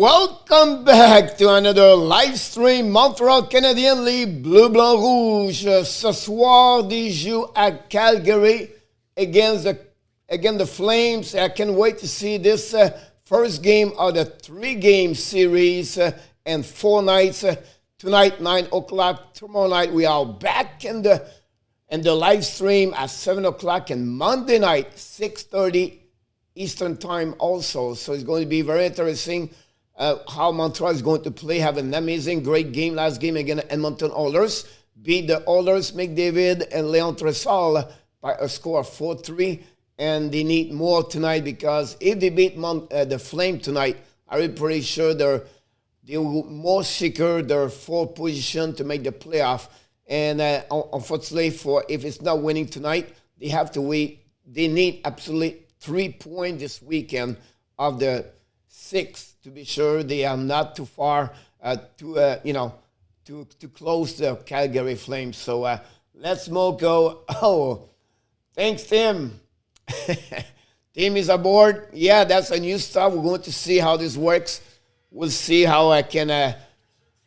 Welcome back to another live stream Montreal Canadiens, les Bleu Blanc Rouge. Ce soir, they joue at Calgary against the Flames. I can't wait to see this first game of the 3-game series and 4 nights. Tonight, 9 o'clock. Tomorrow night, we are back in the live stream at 7 o'clock. And Monday night, 6:30 Eastern Time also. So it's going to be very interesting how Montreal is going to play. Have an amazing, great game. Last game against Edmonton Oilers. Beat the Oilers, McDavid and Leon Tressal by a score of 4-3. And they need more tonight because if they beat the Flame tonight, I'm pretty sure they're more secure their fourth position to make the playoff. And unfortunately, if it's not winning tonight, they have to wait. They need absolutely 3 points this weekend of the 6 to be sure they are not too far to close the Calgary Flames. So let's go. Oh, thanks, Tim. Tim is aboard. Yeah, that's a new stuff. We're going to see how this works. We'll see how I can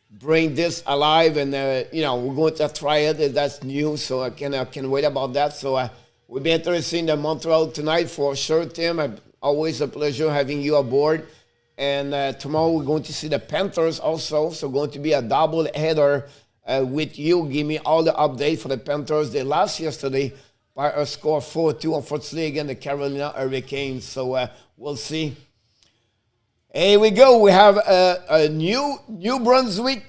bring this alive, and we're going to try it. That's new, so I can wait about that. So we'll be interested in Montreal tonight for sure, Tim. Always a pleasure having you aboard. And tomorrow we're going to see the Panthers also. So going to be a double header with you. Give me all the updates for the Panthers. They lost yesterday by a score of 4-2. Unfortunately, again, the Carolina Hurricanes. So we'll see. Here we go. We have a New Brunswick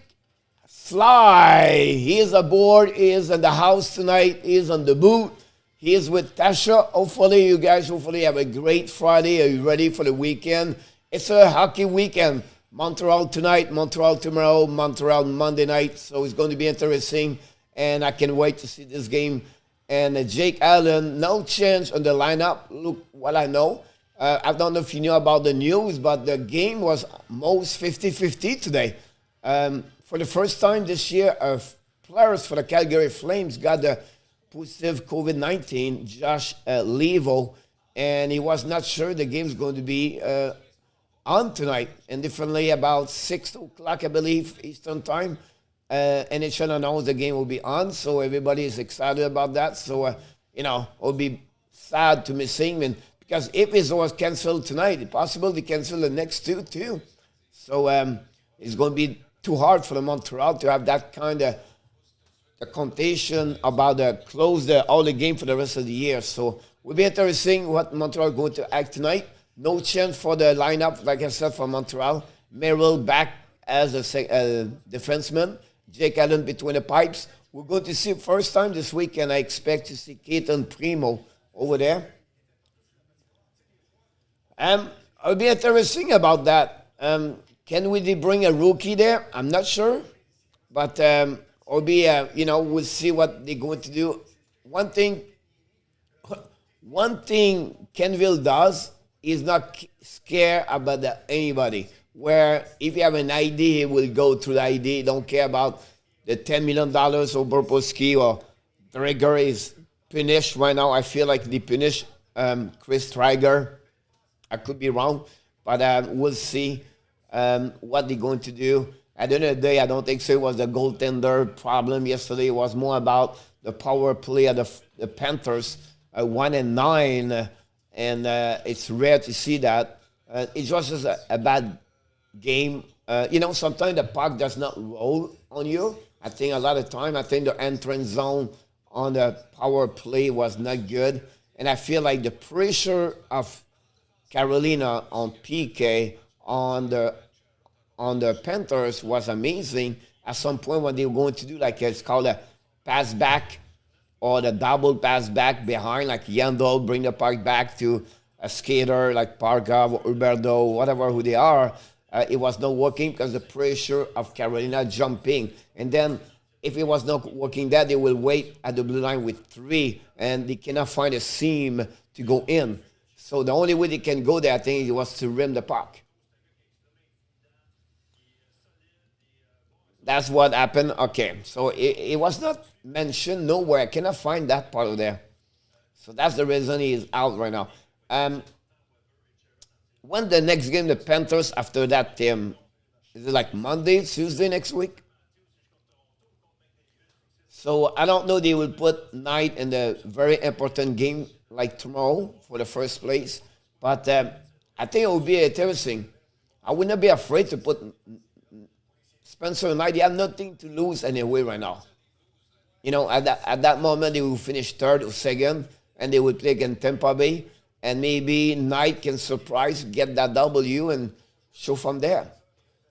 Sly. He is aboard. He is in the house tonight. He is on the boot. He is with Tasha. Hopefully, you guys have a great Friday. Are you ready for the weekend? It's a hockey weekend. Montreal tonight, Montreal tomorrow, Montreal Monday night. So it's going to be interesting. And I can wait to see this game. And Jake Allen, no change on the lineup. Look what I know. I don't know if you know about the news, but the game was most 50-50 today. For the first time this year, players for the Calgary Flames got the positive COVID-19, Josh Levo, and he was not sure the game's going to be on tonight. And differently, about 6 o'clock, I believe, Eastern Time, NHL announced the game will be on, so everybody is excited about that. So, it'll be sad to miss him. Because if it was canceled tonight, it's possible to cancel the next 2 too. So it's going to be too hard for the Montreal to have that kind of the connotation about close all the game for the rest of the year. So will be interesting what Montreal is going to act tonight. No chance for the lineup, like I said, for Montreal. Merrill back as a defenseman. Jake Allen between the pipes. We're going to see first time this week, and I expect to see Keaton Primo over there. It'll be interesting about that. Can we bring a rookie there? I'm not sure. But it'll be, we'll see what they're going to do. One thing Kenville does is not scared about anybody. Where if you have an ID, he will go through the ID. Don't care about the $10 million or Burposki or Dreger is punished right now. I feel like they punish Chris Traeger. I could be wrong, but we'll see what they're going to do. At the end of the day, I don't think so. It was the goaltender problem yesterday. It was more about the power play of the Panthers, 1-9, and it's rare to see that. It was just a bad game. Sometimes the puck does not roll on you. I think a lot of time, the entrance zone on the power play was not good. And I feel like the pressure of Carolina on PK on the Panthers was amazing. At some point when they were going to do it's called a pass back or the double pass back behind, like Yandel, bring the puck back to a skater like Parga, Huberto, whatever who they are. It was not working because the pressure of Carolina jumping. And then if it was not working that, they will wait at the blue line with 3 and they cannot find a seam to go in. So the only way they can go there, I think, was to rim the puck. That's what happened. Okay, so it was not mentioned nowhere. I cannot find that part of there. So that's the reason he is out right now. when the next game, the Panthers, after that, is it like Monday, Tuesday next week? So I don't know. They will put Knight in the very important game like tomorrow for the first place, but I think it will be interesting. I would not be afraid to put Spencer Knight. They have nothing to lose anyway right now. At that moment they will finish third or second, and they will play against Tampa Bay, and maybe Knight can surprise, get that W, and show from there.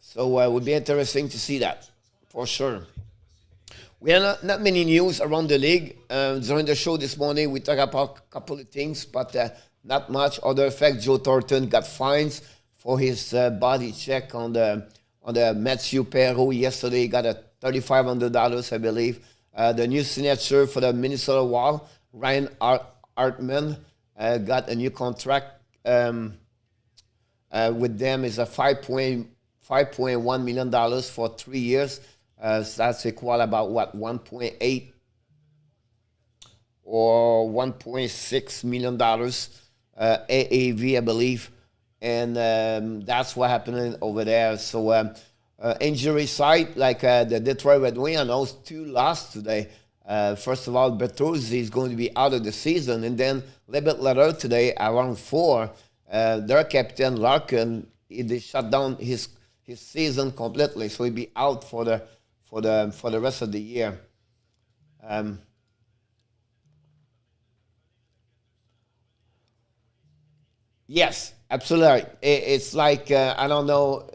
So it would be interesting to see that for sure. We have not many news around the league. During the show this morning, we talked about a couple of things, but not much. Other effect, Joe Thornton got fines for his body check on the Matthew Perreault yesterday. He got a $3,500, I believe. The new signature for the Minnesota Wild, Ryan Hartman, got a new contract with them. Is a $5.1 million for 3 years. So that's equal about what, 1.8 or $1.6 million AAV, I believe. And that's what happening over there. So injury side, like the Detroit Red Wings announced 2 losses today. First of all, Bertuzzi is going to be out of the season. And then a little bit later today, around 4, their captain, Larkin, they shut down his season completely. So he'll be out for the rest of the year. Yes, absolutely. It's like I don't know.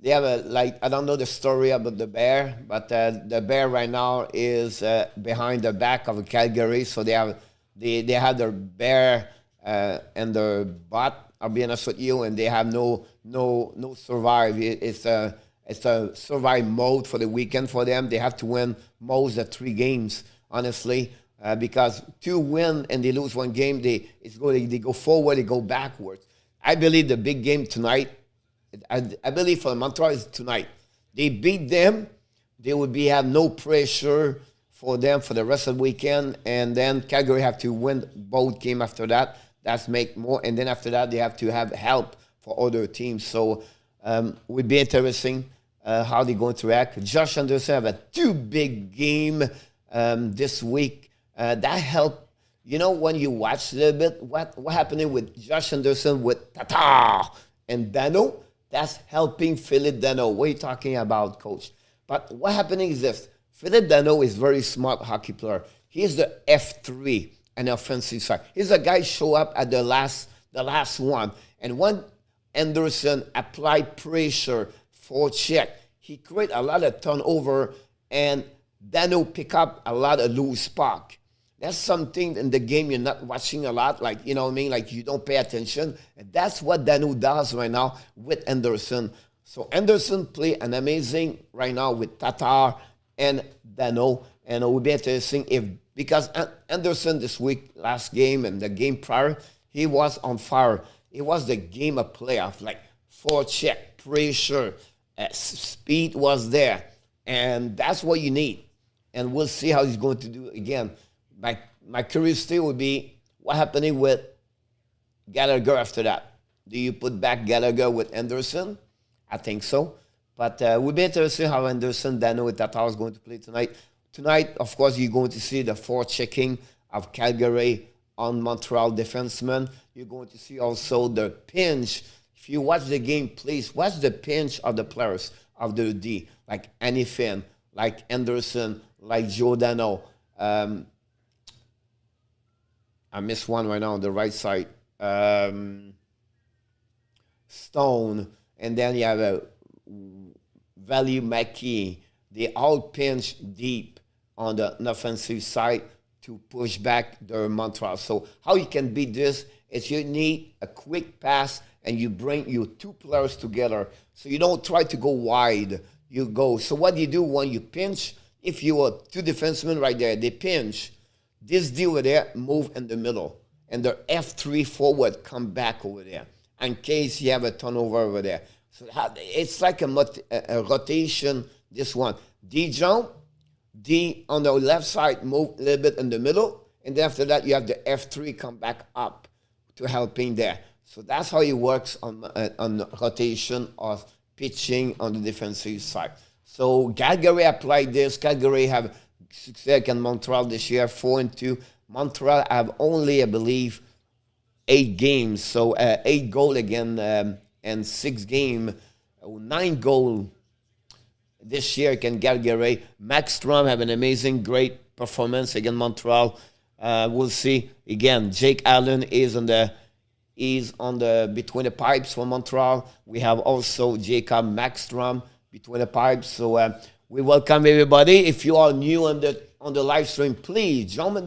They have I don't know the story about the bear, but the bear right now is behind the back of Calgary. So they have their bear and their butt. I'll be honest with you, and they have no survive. It's a survive mode for the weekend for them. They have to win most of 3 games, honestly, because 2 win and they lose 1 game, they go forward, they go backwards. I believe the big game tonight, I believe for Montreal is tonight. They beat them, they would have no pressure for them for the rest of the weekend, and then Calgary have to win both games after that. That's make more, and then after that they have to have help for other teams. So would be interesting how they're going to react. Josh Anderson have a 2 big game this week. That helped. When you watch a little bit, what happening with Josh Anderson with Tatar and Dano, that's helping Philip Dano. What are you talking about, Coach? But what happening is this. Philip Dano is very smart hockey player. He's the F3 on the offensive side. He's a guy show up at the last one. And when Anderson applied pressure for check, he create a lot of turnover, and Dano pick up a lot of loose puck. That's something in the game you're not watching a lot, like, you know what I mean? Like, you don't pay attention. And that's what Dano does right now with Anderson. So Anderson play an amazing right now with Tatar and Dano. And it will be interesting because Anderson this week, last game and the game prior, he was on fire. It was the game of playoff, like forecheck, pressure, speed was there. And that's what you need. And we'll see how he's going to do again. My curiosity would be what happening with Gallagher after that. Do you put back Gallagher with Anderson? I think so. But it would be interesting how Anderson, Dano, and Tatar is going to play tonight. Tonight, of course, you're going to see the forechecking of Calgary on Montreal defensemen. You're going to see also the pinch. If you watch the game, please watch the pinch of the players of the D, like Annie Finn, like Anderson, like Giordano. I missed one right now on the right side. Stone, and then you have a Valley Mackey. They all pinch deep on the offensive side to push back the Montreal. So how you can beat this is you need a quick pass and you bring your 2 players together. So you don't try to go wide. You go. So what you do when you pinch, if you are 2 defensemen right there, they pinch. This deal over there move in the middle. And the F3 forward come back over there in case you have a turnover over there. So it's like a rotation, this one. D jump, D on the left side, move a little bit in the middle. And then after that, you have the F3 come back up to helping there. So that's how it works on rotation of pitching on the defensive side. So Calgary applied this. Calgary have success in Montreal this year, 4-2. Montreal have only, I believe, 8 games. So 8 goal again and 6 game, 9 goal this year against Calgary. Max Strom have an amazing, great performance against Montreal. We'll see. Again, Jake Allen is on the between the pipes for Montreal. We have also Jacob Maxstrom between the pipes. So we welcome everybody. If you are new on the live stream, please jump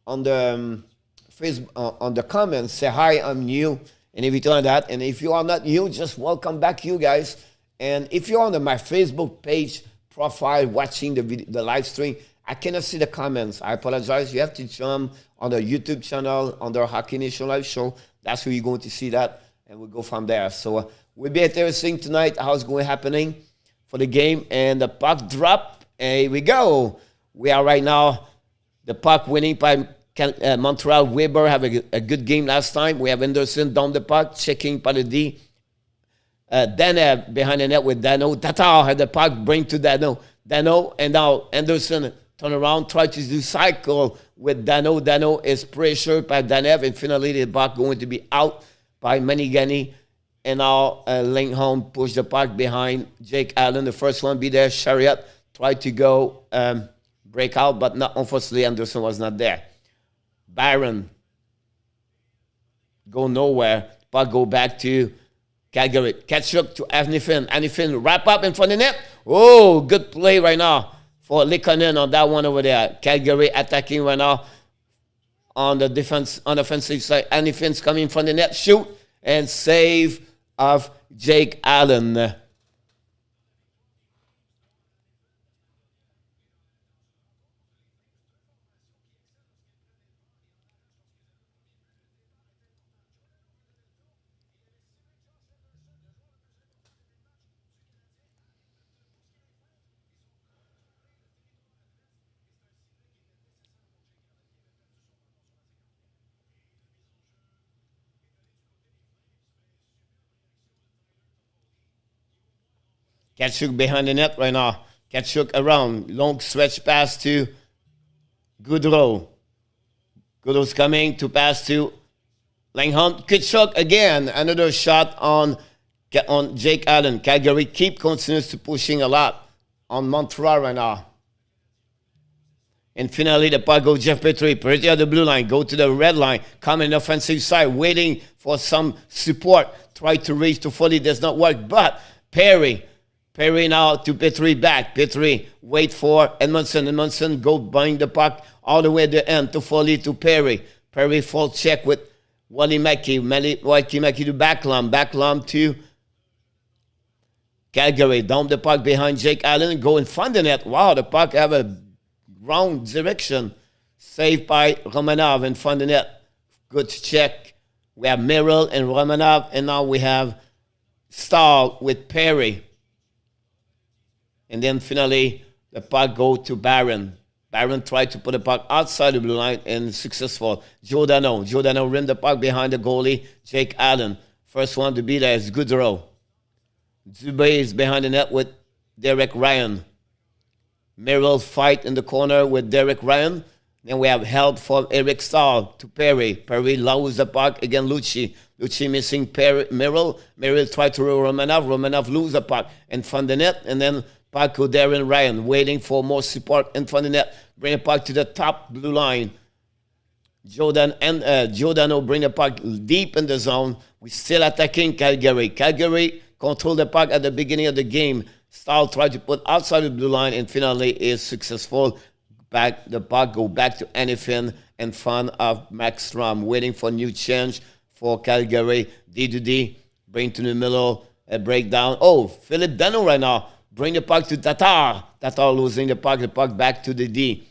on the Facebook on the comments. Say hi, I'm new, and everything like that. And if you are not new, just welcome back, you guys. And if you're on my Facebook page profile watching the live stream, I cannot see the comments. I apologize. You have to jump on the YouTube channel under Hockey Nation Live Show. That's where you're going to see that, and we'll go from there. So we'll be interesting tonight how it's going happening for the game. And the puck drop. And here we go. We are right now the puck winning by Montreal. Weber have a good game last time. We have Anderson down the puck, checking by the D. Danev behind the net with Dano. Tatar had the puck, bring to Dano. Dano, and now Anderson turn around, try to do cycle with Dano. Dano is pressured by Danev, and finally the puck going to be out by Manigani. And now Lingholm push the puck behind Jake Allen. The first one be there. Chariot tried to go break out, but not, unfortunately Anderson was not there. Byron go nowhere. Puck go back to Calgary. Ketchuk to Anifin. Anifin wrap up in front of the net. Oh, good play right now for Likonen on that one over there. Calgary attacking right now on the defense, on the offensive side. Anifin's coming from the net. Shoot and save of Jake Allen. Ketchuk behind the net right now. Ketchuk around. Long stretch pass to Goudreau. Goudreau's coming to pass to Langhunt. Ketchuk again. Another shot on Jake Allen. Calgary continues to pushing a lot on Montreal right now. And finally, the puck goes Jeff Petrie. Petrie at the blue line. Go to the red line. Come in the offensive side. Waiting for some support. Try to reach to Foley. Does not work. But Perry now to Petrie back. Petrie wait for Edmondson. Edmondson go behind the puck all the way to the end to Foley to Perry. Perry full check with Wally Mackey. Wally Mackey to Backlum. Backlum to Calgary. Down the puck behind Jake Allen. Go in front of the net. Wow, the puck have a wrong direction. Saved by Romanov in front of the net. Good check. We have Merrill and Romanov. And now we have Stahl with Perry. And then finally, the puck go to Barron. Barron tried to put the puck outside the blue line and successful. Giordano ran the puck behind the goalie, Jake Allen. First one to be there is Goudreau. Dubé is behind the net with Derek Ryan. Merrill fight in the corner with Derek Ryan. Then we have help from Eric Stahl to Perry. Perry loses the puck against Lucci. Lucci missing Merrill. Merrill tried to Romanov. Romanov lose the puck in front of the net. And then puck to Darren Ryan, waiting for more support in front of the net. Bring the puck to the top blue line. Giordano bring the puck deep in the zone. We're still attacking Calgary. Calgary control the puck at the beginning of the game. Stahl tried to put outside the blue line and finally is successful. The puck go back to Anifin in front of Max Strom, waiting for new change for Calgary. D2D, bring to the middle, a breakdown. Oh, Philip Dano right now. Bring the puck to Tatar. Tatar losing the puck back to the D.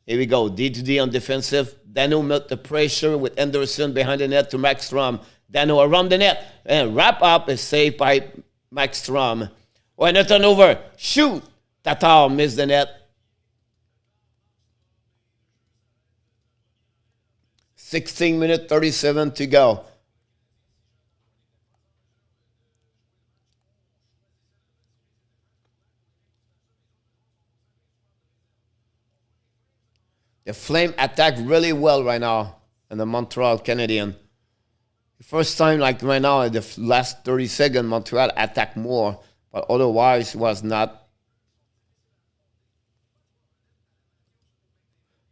Here we go. D to D on defensive. Dano met the pressure with Anderson behind the net to Max Strom. Dano around the net. And wrap up is saved by Max Strom. Oh, and a turnover. Shoot. Tatar missed the net. 16 minutes, 37 to go. The Flame attack really well right now in the Montreal Canadiens. First time, like right now, in the last 30 seconds, Montreal attacked more, but otherwise was not.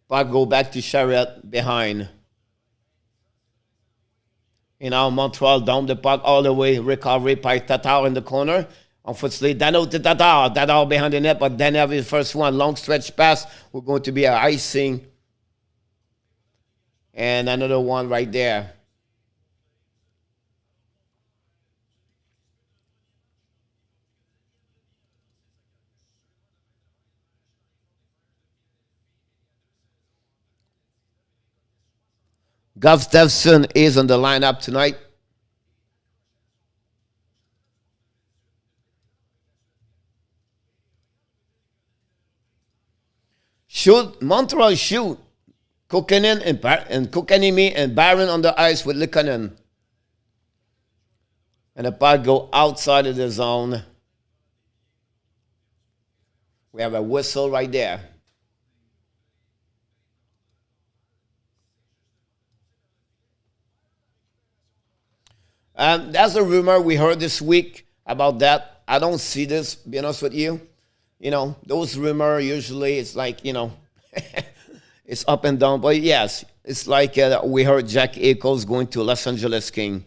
Puck go back to Chariot behind. Montreal down the puck all the way. Recovery by Tatar in the corner. Unfortunately, Dano to Tatar. Tatar behind the net, but then have his first one. Long stretch pass. We're going to be an icing. And another one right there. Gustafsson is on the lineup tonight. Shoot, Montreal shoot. Kokkonen and Kokkanimi and Barron on the ice with Likanen. And the puck go outside of the zone. We have a whistle right there. That's a rumor we heard this week about that. I don't see this, be honest with you. Those rumors usually it's like, it's up and down. But yes, it's like we heard Jack Eichel going to Los Angeles King.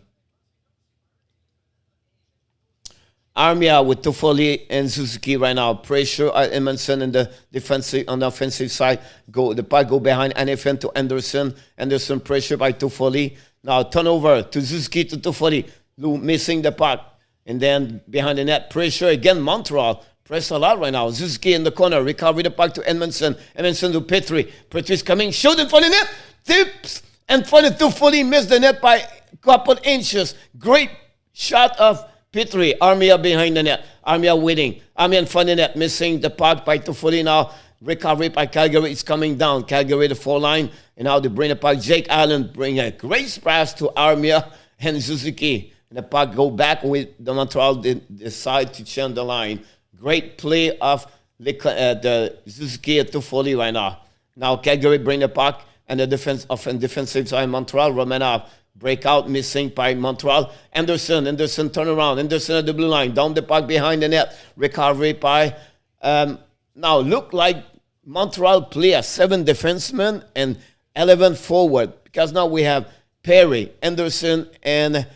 Armia with Toffoli and Suzuki right now. Pressure at Edmondson in the defensive on the offensive side. The puck go behind Anifin to Anderson. Anderson pressure by Toffoli. Now turnover to Suzuki to Toffoli. Missing the puck. And then behind the net, pressure again. Montreal press a lot right now. Suzuki in the corner. Recovery the puck to Edmondson. Edmondson to Petrie. Petrie's coming. Shoot in front of the net. Tips. And front of Toffoli. Missed the net by a couple inches. Great shot of Petrie. Armia behind the net. Armia winning. Armia in front of the net. Missing the puck by Toffoli now. Recovery by Calgary. It's coming down. Calgary the 4 line. And now they bring the puck. Jake Allen bring a great splash to Armia and Suzuki. And the puck go back with the Montreal decide to change the line. Great play of the Suzuki at Toffoli right now. Now Calgary bring the puck and the defensive side Montreal. Romanov breakout missing by Montreal. Anderson turn around. Anderson at the blue line. Down the puck behind the net. Recovery by now look like Montreal play a 7 defensemen and 11 forward because now we have Perry, Anderson, and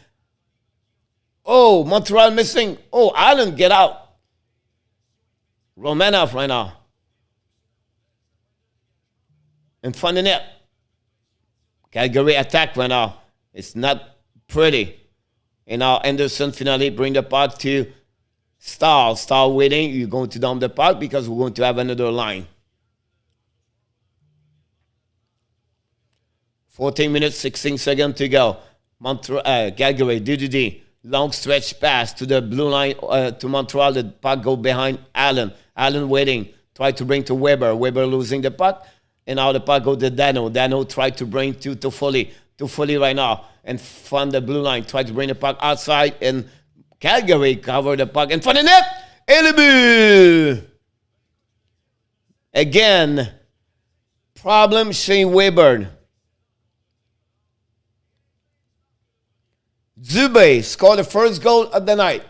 Montreal missing. Allen get out. Romanov right now. In front of the net. Calgary attack right now. It's not pretty. And now Anderson finally bring the puck to Stahl. Stahl waiting. You're going to dump the puck because we're going to have another line. 14 minutes, 16 seconds to go. Calgary, DDD. Long stretch pass to the blue line to Montreal. The puck go behind Allen. Allen waiting. Try to bring to Weber. Weber losing the puck. And now the puck go to Dano. Dano tried to bring to Toffoli. Toffoli right now. And from the blue line. Try to bring the puck outside. And Calgary cover the puck in front of the net. Elibu! Again. Problem Shea Weber. Zube scored the first goal of the night.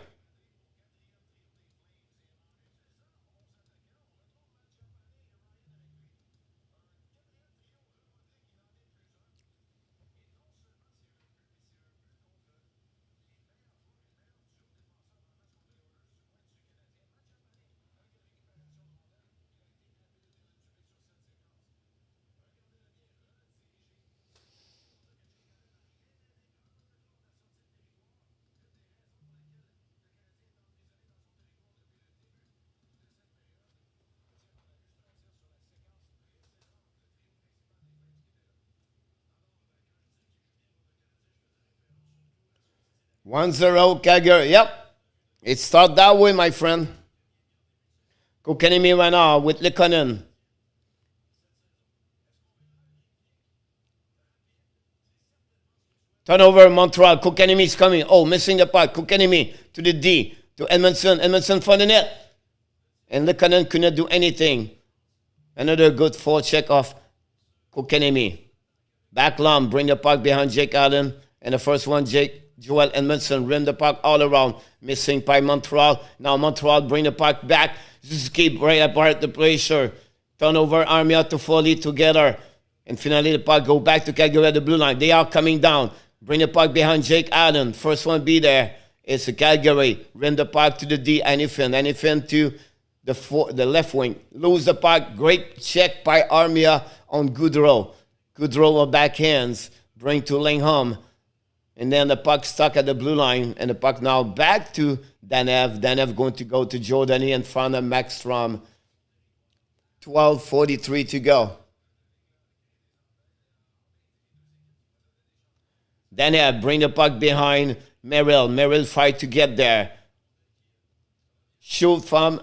One zero Calgary. Yep. It started that way, my friend. Kokkanimi right now with Likanen. Turnover, Montreal. Kokanemi is coming. Oh, missing the puck. Kokanemi to the D. To Edmondson. Edmondson for the net. And Lekanen could not do anything. Another good forecheck of Kokanemi. Back long, bring the puck behind Jake Allen. And the first one, Joel Edmondson, rim the puck all around. Missing by Montreal. Now Montreal bring the puck back. Just keep right apart the pressure. Turnover, Armia to Foley together. And finally the puck go back to Calgary at the blue line. They are coming down. Bring the puck behind Jake Allen. First one be there. It's a Calgary. Rim the puck to the D. Anyfin to the left wing. Lose the puck. Great check by Armia on Goodrow. Goodrow on backhands. Bring to Lingham. And then the puck stuck at the blue line. And the puck now back to Danev. Danev going to go to Jordani in front of Maxstrom. 12:43 to go. Danev bring the puck behind Merrill. Merrill fight to get there. Shoot from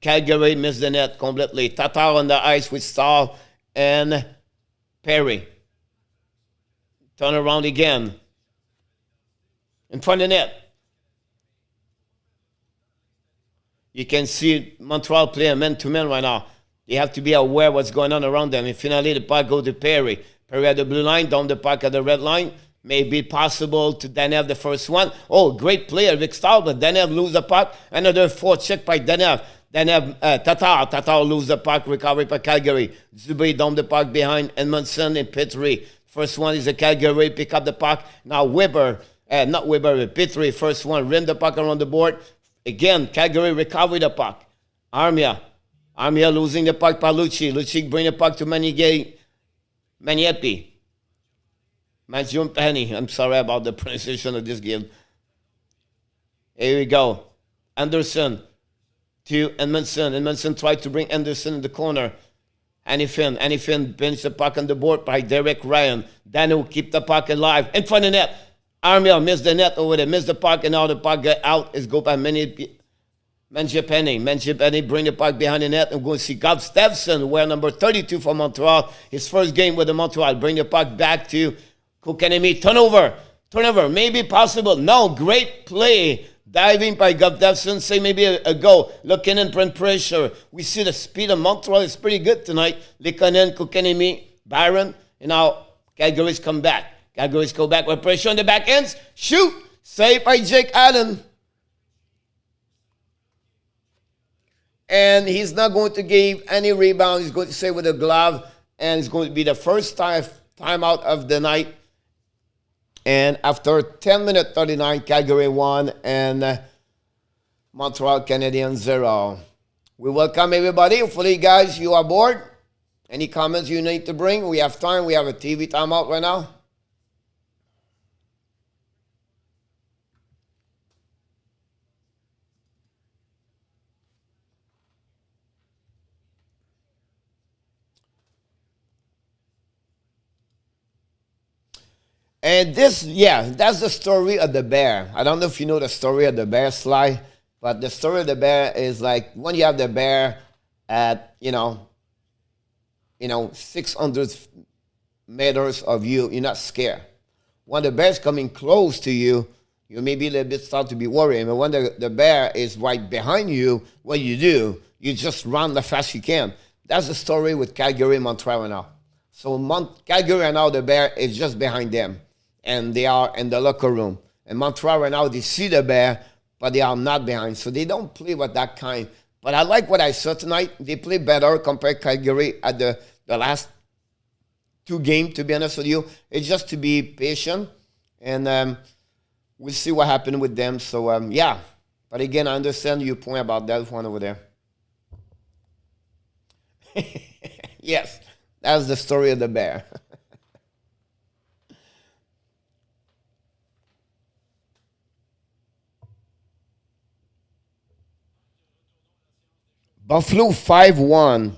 Calgary. Miss the net completely. Tatar on the ice with Stahl and Perry. Turn around again. In front of the net. You can see Montreal playing man-to-man right now. They have to be aware what's going on around them. And finally, the puck goes to Perry. Perry at the blue line, down the puck at the red line. Maybe possible to Danev the first one. Oh, great player, Vic Stahl, but Danev lose the puck. Another forecheck by Danev. Tatar lose the puck, recovery by Calgary. Zubay down the puck behind Edmondson and Petrie. First one is a Calgary, pick up the puck. Now Weber, not Weber, Petrie, first one, rim the puck around the board. Again, Calgary recover the puck. Armia losing the puck by Lucci. Lucci bring the puck to Maniepi. Mangione. I'm sorry about the pronunciation of this game. Here we go. Anderson to Edmondson. Edmondson tried to bring Anderson in the corner. Anyfin bench the puck on the board by Derek Ryan. Dano keep the puck alive. In front of the net. Armia missed the net over there. Missed the puck and now the puck get out. It's go by Mangione. Mangione bring the puck behind the net. I'm going to see Gustafsson, wear number 32 for Montreal. His first game with the Montreal. Bring the puck back to Kokanemi. Turnover. Maybe possible. No, great play. Diving by Gustafsson. Say maybe a goal. Looking in pressure. We see the speed of Montreal is pretty good tonight. Lekanen, Kokanemi, Byron. And now Calgary's come back. Calgary's go back with pressure on the back ends. Shoot. Saved by Jake Allen. And he's not going to give any rebound. He's going to save with a glove. And it's going to be the first timeout of the night. And after 10 minutes 39, Calgary 1 and Montreal Canadiens 0. We welcome everybody. Hopefully, guys, you are bored. Any comments you need to bring? We have time. We have a TV timeout right now. And this, that's the story of the bear. I don't know if you know the story of the bear, Sly, but the story of the bear is like when you have the bear at, 600 meters of you, you're not scared. When the bear's coming close to you, you maybe a little bit start to be worried. But when the bear is right behind you, what you do, you just run the fast you can. That's the story with Calgary and Montreal right now. So Calgary right now, the bear is just behind them. And they are in the locker room. And Montreal right now, they see the bear, but they are not behind. So they don't play with that kind. But I like what I saw tonight. They play better compared to Calgary at the last two games, to be honest with you. It's just to be patient. And we'll see what happens with them. So, yeah. But again, I understand your point about that one over there. Yes, that's the story of the bear. Buffalo 5-1.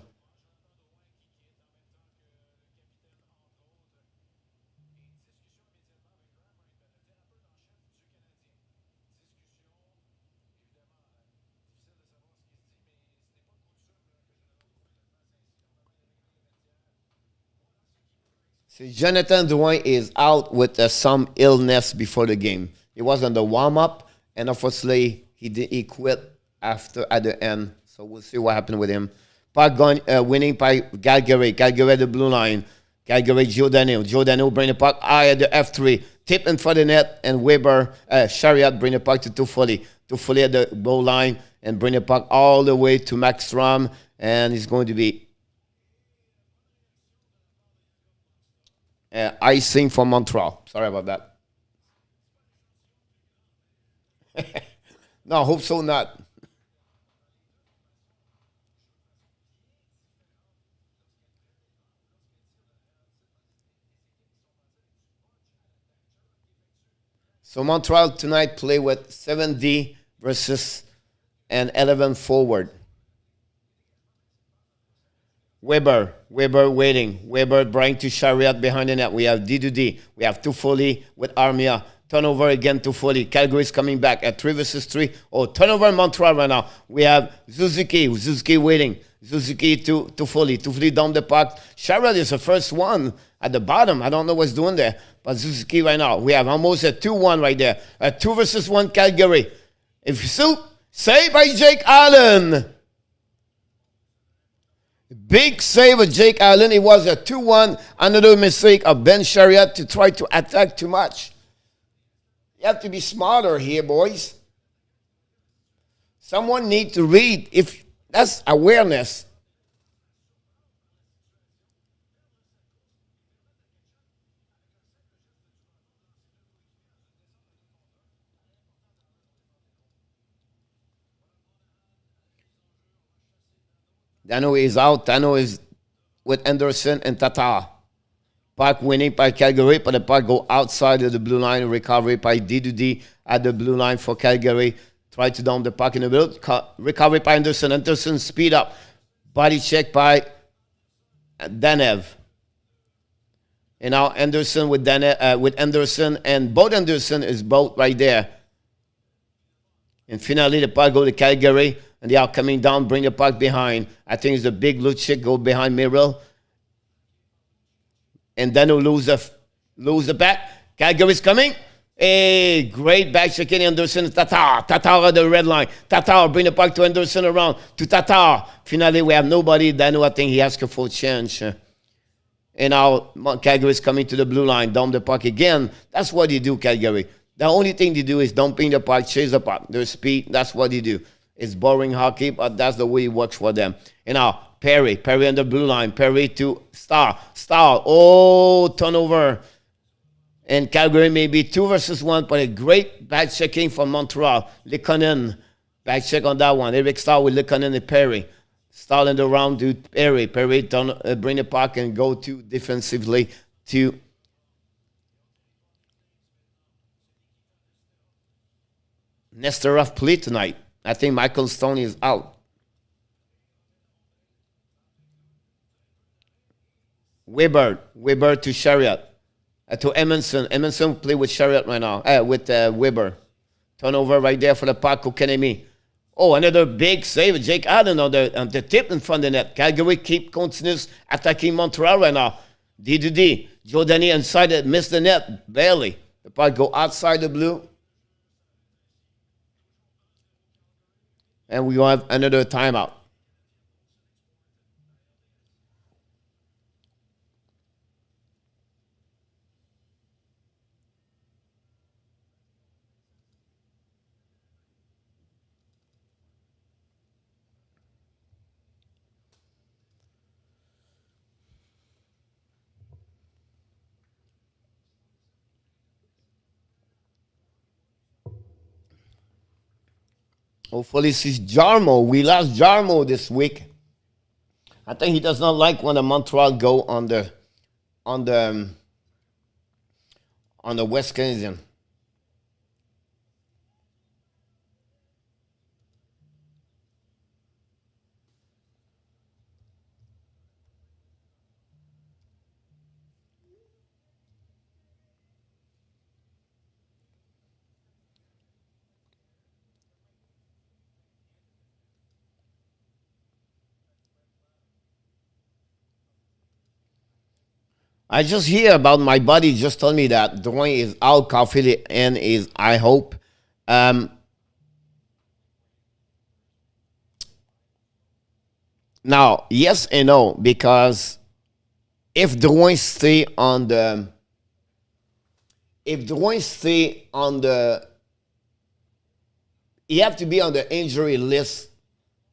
So Jonathan Drouin is out with some illness before the game. He was on the warm up, and unfortunately, he quit after at the end. So we'll see what happened with him. Puck winning by Calgary. Calgary at the blue line. Calgary, Giordano. Giordano bring the puck high at the F3. Tip in front of the net, and Weber, Chariot bring the puck to Toffoli. Toffoli at the goal line and bring the puck all the way to Max Strom, and he's going to be icing for Montreal. Sorry about that. No, I hope so not. So Montreal tonight play with 7D versus an 11 forward. Weber waiting. Weber bring to Chariot behind the net. We have D2D. We have Toffoli with Armia. Turnover again to Toffoli. Calgary is coming back at 3 versus 3. Oh, turnover in Montreal right now. We have Suzuki. Suzuki waiting. Suzuki to Toffoli. Toffoli down the puck. Chariot is the first one at the bottom. I don't know what's doing there. But Suzuki right now. We have almost a 2-1 right there. A 2 versus 1 Calgary. If you shoot, saved by Jake Allen. Big save of Jake Allen. It was a 2-1. Another mistake of Ben Chariot to try to attack too much. You have to be smarter here, boys. Someone need to read. If that's awareness. Dano is out. Dano is with Anderson and Tata. Puck winning by Calgary, but the puck go outside of the blue line. Recovery by D2D at the blue line for Calgary. Try to down the puck in the middle. Recovery by Anderson. Anderson speed up. Body check by Danev. And now Anderson with Anderson, and both Anderson is both right there. And finally, the puck go to Calgary, and they are coming down, bring the puck behind. I think it's a big Lucic go behind Merrill. And then he'll lose the back. Calgary's coming. Hey, great back checking Anderson. Tatar at the red line. Tatar bring the puck to Anderson around to Tatar. Finally, we have nobody. Dano, I think he asked for a chance. And now Calgary's coming to the blue line. Dump the puck again. That's what they do, Calgary. The only thing they do is dumping the puck, chase the puck. Their speed, that's what they do. It's boring hockey, but that's the way it works for them. And now Perry on the blue line. Perry to Star. Oh, turnover. And Calgary may be 2 versus 1, but a great back checking from Montreal. Likonen, back check on that one. Eric Star with Likonen and Perry. Star in the round to Perry. Perry bring the puck and go to defensively to Nesterov play tonight. I think Michael Stone is out. Weber to Chariot. To Emerson. Emerson play with Chariot right now. With Weber. Turnover right there for the puck. Kokenemi. Oh, another big save. Jake Allen on the tip in front of the net. Calgary continues attacking Montreal right now. D2D. Giordani inside it. Missed the net. Barely. The puck go outside the blue. And we have another timeout. Hopefully, this is Jarmo. We lost Jarmo this week. I think he does not like when the Montreal go on the West Canadian. I just hear about my buddy just told me that Dwayne is out, Caulfield and is I hope. Um, Now, yes and no, because if Dwayne stay on the if Dwayne stay on the he have to be on the injury list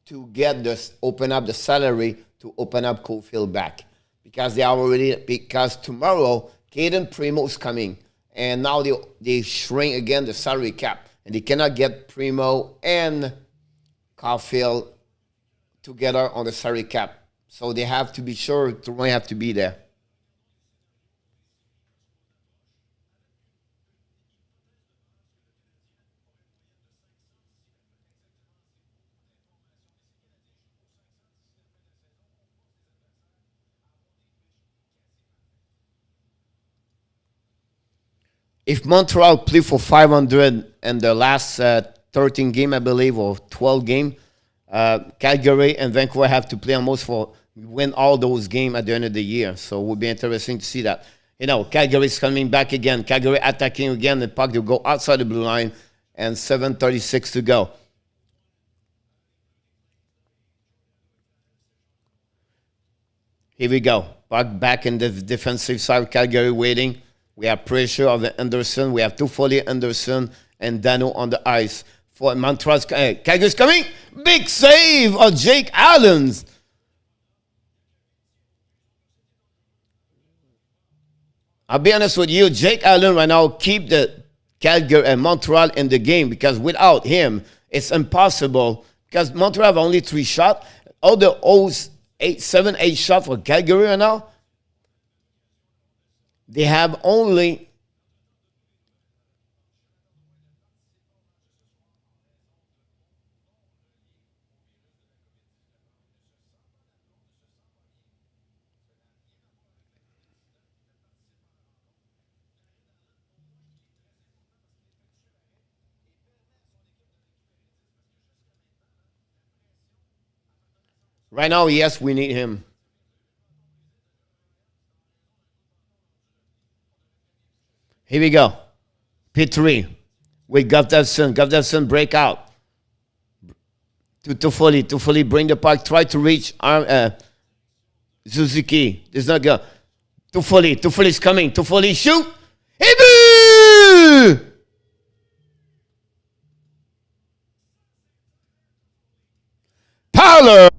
to get this open up the salary to open up Cofield back because they are already because tomorrow Caden Primo's coming and now they shrink again the salary cap and they cannot get Primo and Caulfield together on the salary cap, so they have to be sure to have to be there. If Montreal play for 500 in the last 13 game, I believe, or 12 game, Calgary and Vancouver have to play almost for win all those games at the end of the year. So it would be interesting to see that. You know, Calgary is coming back again. Calgary attacking again. The puck will go outside the blue line, and 7:36 to go. Here we go. Puck back in the defensive side. Calgary waiting. We have pressure of the Anderson. We have Toffoli, Anderson, and Dano on the ice. For Montreal, Calgary's coming. Big save of Jake Allen's. I'll be honest with you, Jake Allen right now keep the Calgary and Montreal in the game because without him, it's impossible. Because Montreal have only 3 shots. All the O's 8 shots for Calgary right now. They have only right now, yes, we need him. Here we go. P3 with Gustafson. Gustafson break out. To Toffoli. Toffoli bring the puck. Try to reach Suzuki. It's not good. Toffoli. Toffoli's coming. Toffoli shoot. Ibu! Powler.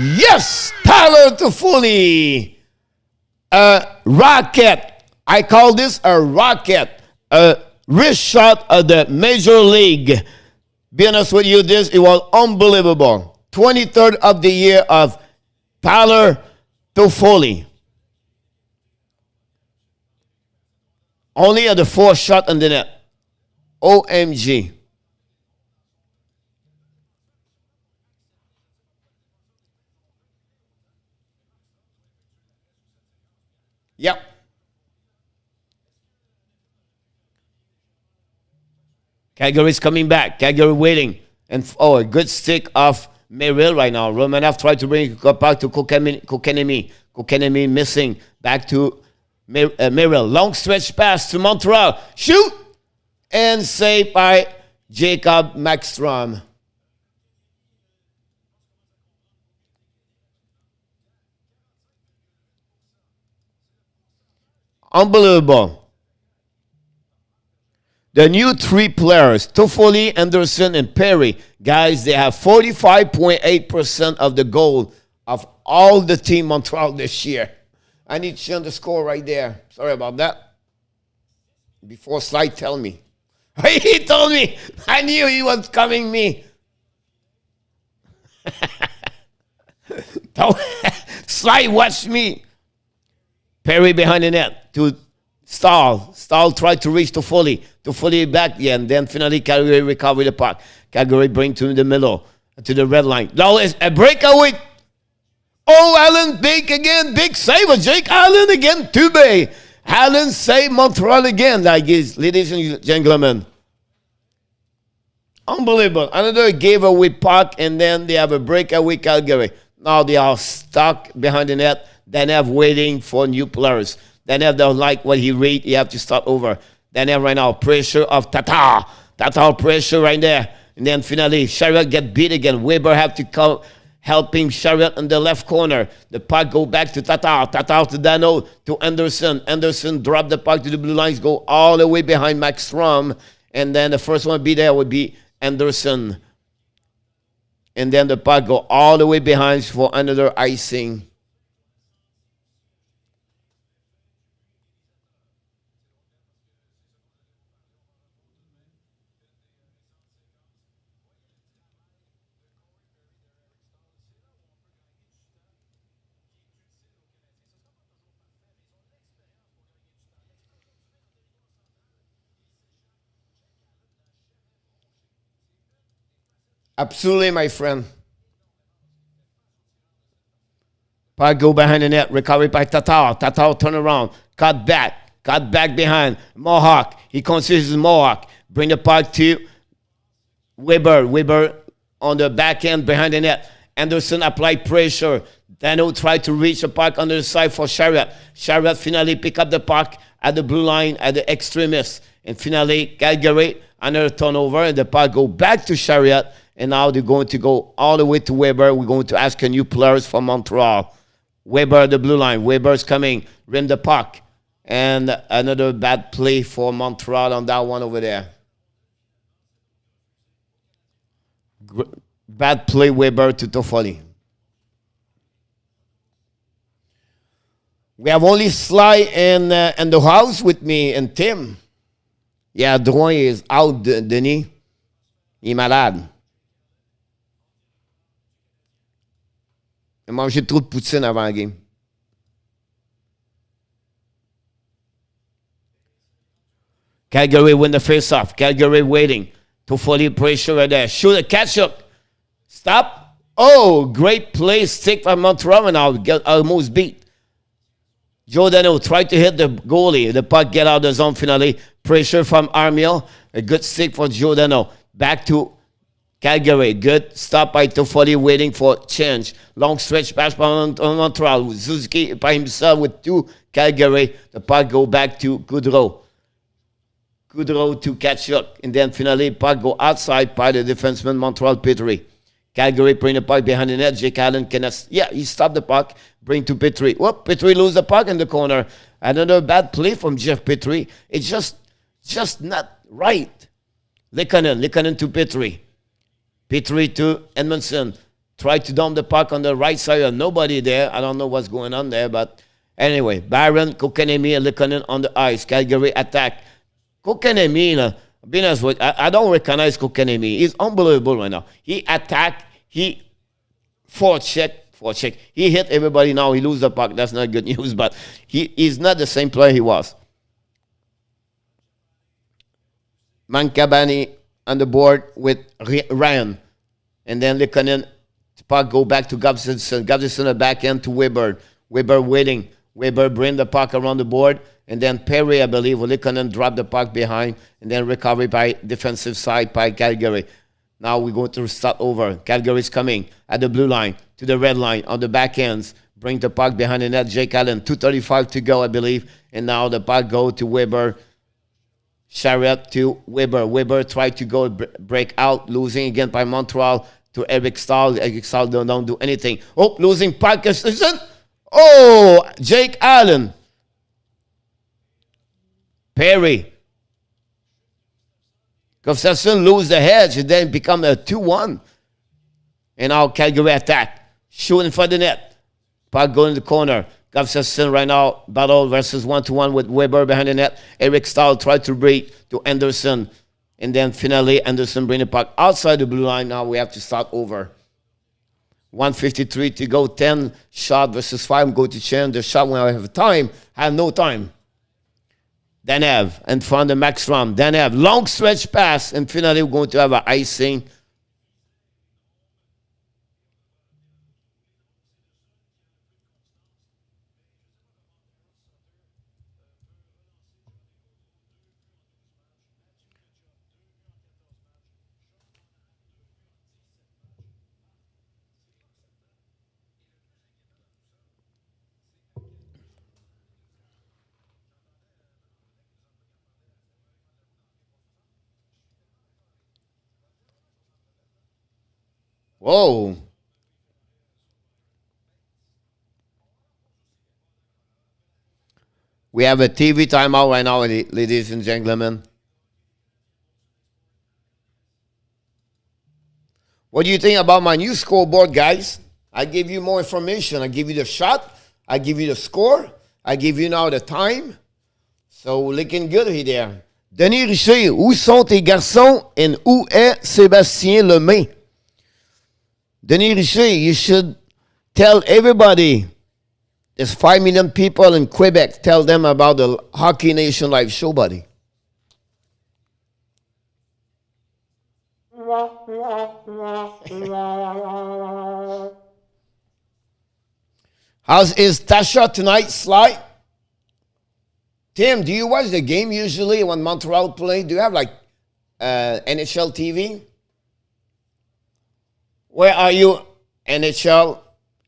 Yes, Tyler Toffoli. A rocket. I call this a rocket. A wrist shot of the Major League. Be honest with you, it was unbelievable. 23rd of the year of Tyler Toffoli. Only at the 4th shot on the net. OMG. Yep. Calgary's coming back. Calgary waiting. And a good stick of Merrill right now. Romanov tried to bring it back to Kokenemi. Kokenemi missing. Back to Merrill. Long stretch pass to Montreal. Shoot! And saved by Jacob Maxstrom. Unbelievable. The new 3 players, Toffoli, Anderson, and Perry, guys, they have 45.8% of the goal of all the team Montreal this year. I need to show the score right there. Sorry about that. Before slide tell me. He told me. I knew he was coming me. Don't slide, watch me. Perry behind the net to Stahl. Stahl tried to reach to Foley. To Foley back again. Then finally Calgary recover the puck. Calgary bring to the middle. To the red line. Now is a breakaway. Oh, Allen big again. Big save of Jake Allen again. Tubé. Allen save Montreal again. Like this, ladies and gentlemen. Unbelievable. Another giveaway puck, and then they have a breakaway Calgary. Now they are stuck behind the net. Then they have waiting for new players. Then they have don't like what he read. You have to start over. Then they have right now pressure of Tatar. Tatar pressure right there. And then finally, Chariot get beat again. Weber have to come helping Chariot in the left corner. The puck go back to Tatar. Tatar to Dano to Anderson. Anderson drop the puck to the blue lines. Go all the way behind Max Strom. And then the first one be there would be Anderson. And then the puck go all the way behind for another icing. Absolutely, my friend. Puck go behind the net. Recovery by Tatar. Tatar turn around. Cut back. Cut back behind. Mohawk. He considers his Mohawk. Bring the puck to Weber. Weber on the back end behind the net. Anderson apply pressure. Dano tried to reach the puck on the side for Chariot. Chariot finally pick up the puck at the blue line at the extremis. And finally, Calgary, another turnover. And the puck go back to Chariot. And now they're going to go all the way to Weber. We're going to ask a new players from Montreal. Weber, the blue line. Weber's coming. Rim the puck. And another bad play for Montreal on that one over there. Bad play, Weber to Toffoli. We have only Sly and the house with me and Tim. Yeah, Drouin is out, Denis. Il est malade. Il a mangé trop de poutine avant la game. Calgary win the face-off. Calgary waiting. Toffoli pressure right there. Shoot a catch-up. Stop. Oh, great play. Stick from Montreal and now get almost beat. Giordano tried to hit the goalie. The puck get out of the zone finally. Pressure from Armiel. A good stick for Giordano. Back to Calgary. Good stop by Toffoli waiting for change. Long stretch pass by Montreal. Suzuki by himself with two Calgary. The puck go back to Goudreau. Goudreau to catch up. And then finally puck go outside by the defenseman Montreal Petrie. Calgary bring the puck behind the net. Jake Allen cannot. Yeah, he stopped the puck. Bring to Petrie. Whoop, Petrie lose the puck in the corner. Another bad play from Jeff Petrie. It's just not right. Likanen to Petrie. Petrie to Edmondson. Tried to dump the puck on the right side. Nobody there. I don't know what's going on there. But anyway, Byron, Kokanemi, and Likanen on the ice. Calgary attack. Kokanemi, being honest with I don't recognize Kokanemi. He's unbelievable right now. He attacked. He forecheck. He hit everybody now. He lose the puck. That's not good news. But he's not the same player he was. Mancabani on the board with Ryan. And then Likanen, puck go back to Gustafsson. Gustafsson the back end to Weber. Weber waiting. Weber bring the puck around the board. And then Perry, I believe, Likanen drop the puck behind. And then recovery by defensive side by Calgary. Now we're going to start over. Calgary's coming at the blue line to the red line on the back ends. Bring the puck behind the net. Jake Allen, 2:35 to go, I believe. And now the puck go to Weber. Chariot to Weber. Weber tried to go break out, losing again by Montreal to Eric Stahl. Eric Stahl don't do anything. Oh, losing puck. Oh, Jake Allen. Perry. Gustafsson lose the hedge and then become a 2-1. And now Calgary attack. Shooting for the net. Puck going in the corner. Gustafsson right now battle versus 1-1 with Weber behind the net. Eric Stahl tried to break to Anderson. And then finally Anderson bring the puck outside the blue line. Now we have to start over. 1:53 to go, 10 shot versus 5. Go to change the shot when I have time. I have no time. Then have in front of Max Ram. Then have long stretch pass. And finally, we're going to have an icing. Whoa. We have a TV timeout right now, ladies and gentlemen. What do you think about my new scoreboard, guys? I give you more information. I give you the shot. I give you the score. I give you now the time. So, looking good here there. Denis Richer, où sont tes garçons and où est Sébastien Lemay? Denis Richer, you should tell everybody. There's 5 million people in Quebec. Tell them about the Hockey Nation Live show, buddy. Is Tasha tonight, Sly? Tim, do you watch the game usually when Montreal play? Do you have like NHL TV? Where are you, NHL?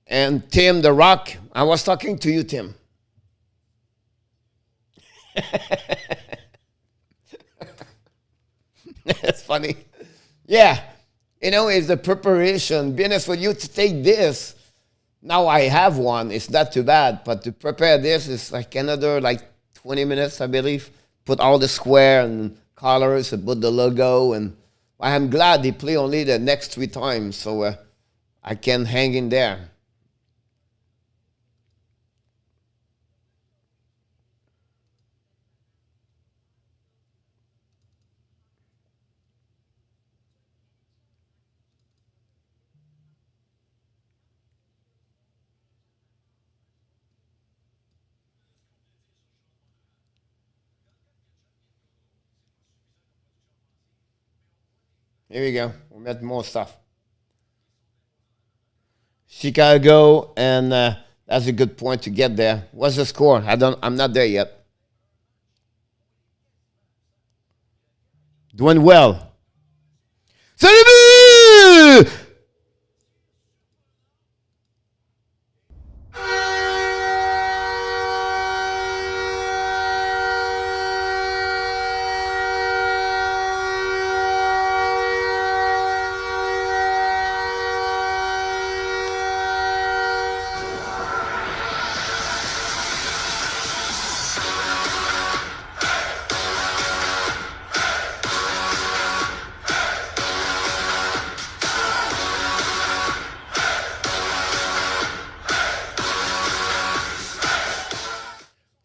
And Tim, The Rock? I was talking to you, Tim. That's funny. Yeah. You know, it's the preparation. Be honest with you, to take this, now I have one. It's not too bad. But to prepare this is like another 20 minutes, I believe. Put all the square and colors and put the logo. And I'm glad they play only the next 3 times. So I can hang in there. Here we go. We'll get more stuff. Chicago, and that's a good point to get there. What's the score? I'm not there yet. Doing well. Salut!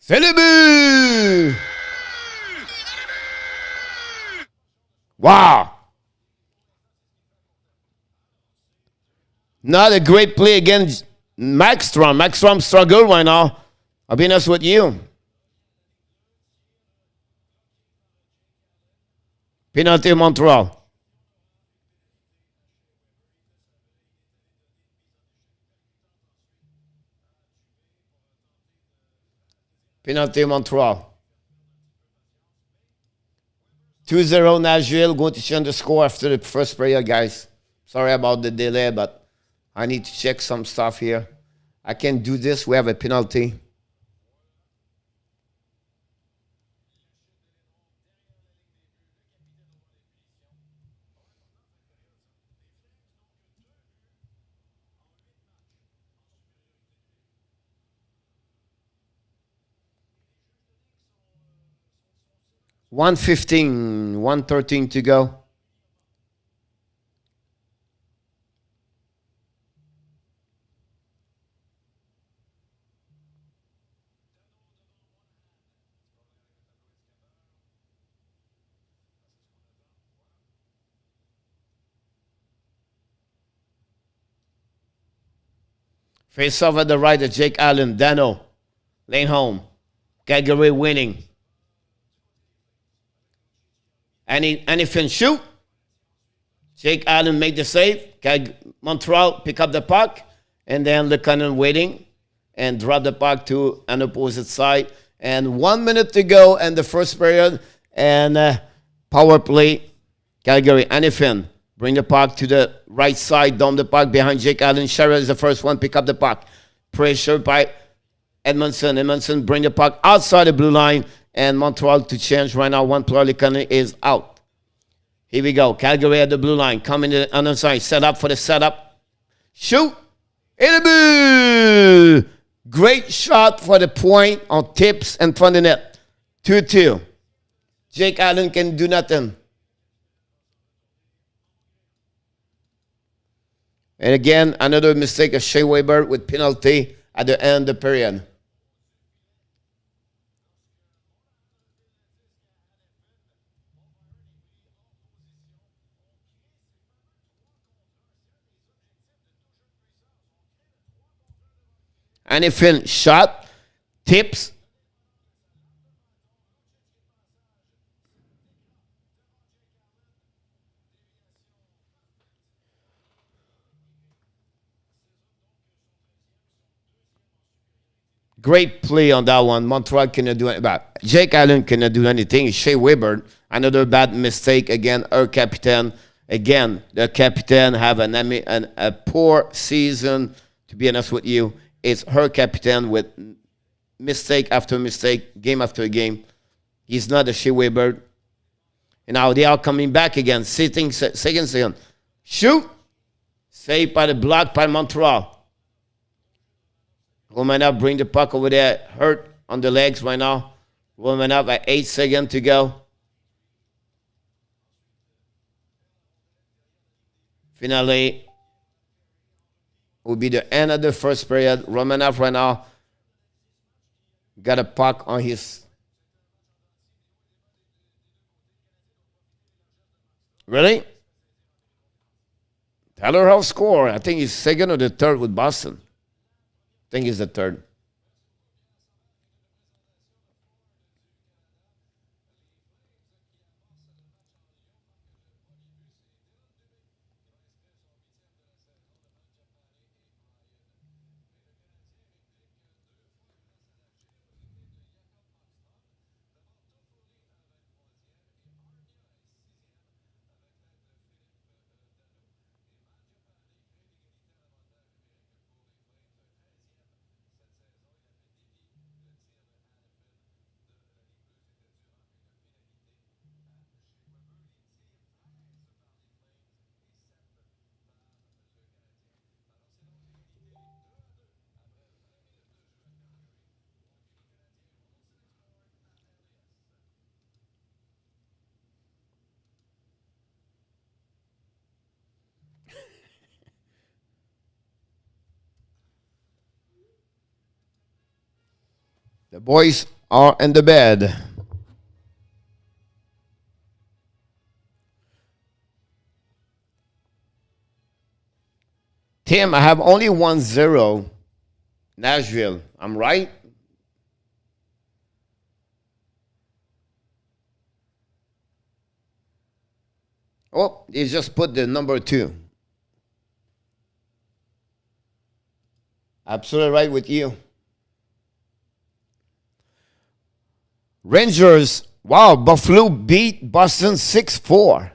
Salut! Wow. Not a great play against Maxstrom. Maxstrom struggled right now. I'll be honest with you. Penalty Montreal. Penalty Montreal. 2-0 Nashville. Going to change the score after the first period, guys. Sorry about the delay, but I need to check some stuff here. I can't do this. We have a penalty. $1:15, $1:13 to go. Face off at the right of Jake Allen. Dano. Lane home. Calgary winning. Anything shoot. Jake Allen make the save. Montreal pick up the puck. And then Lekanen waiting. And drop the puck to an opposite side. And 1 minute to go in the first period. And power play. Calgary. Anything. Bring the puck to the right side. Down the puck behind Jake Allen. Sherrod is the first one. Pick up the puck. Pressure by Edmondson. Edmondson bring the puck outside the blue line. And Montreal to change right now. One player Lekanen is out. Here we go. Calgary at the blue line. Coming to the other side. Set up for the setup. Shoot. In the blue. Great shot for the point on tips in front of the net. 2-2. Jake Allen can do nothing. And again, another mistake of Shea Weber with penalty at the end of the period. Anything shot, tips. Great play on that one. Montreal cannot do anything. Jake Allen cannot do anything. Shea Weber, another bad mistake. Again, our captain. Again, the captain have a poor season, to be honest with you. It's her captain with mistake after mistake, game after game. He's not a Shea Weber. And now they are coming back again. Sitting second. Shoot. Saved by the block by Montreal. Romanov bring the puck over there. Hurt on the legs right now. Romanov at 8 seconds to go. Finally, will be the end of the first period. Romanov right now got a puck on his. Really? Tyler Hall score. I think he's second or the third with Boston. I think he's the third. The boys are in the bed. Tim, I have only 1-0 Nashville. I'm right? Oh, they just put the number 2. Absolutely right with you. Rangers, wow, Buffalo beat Boston 6-4.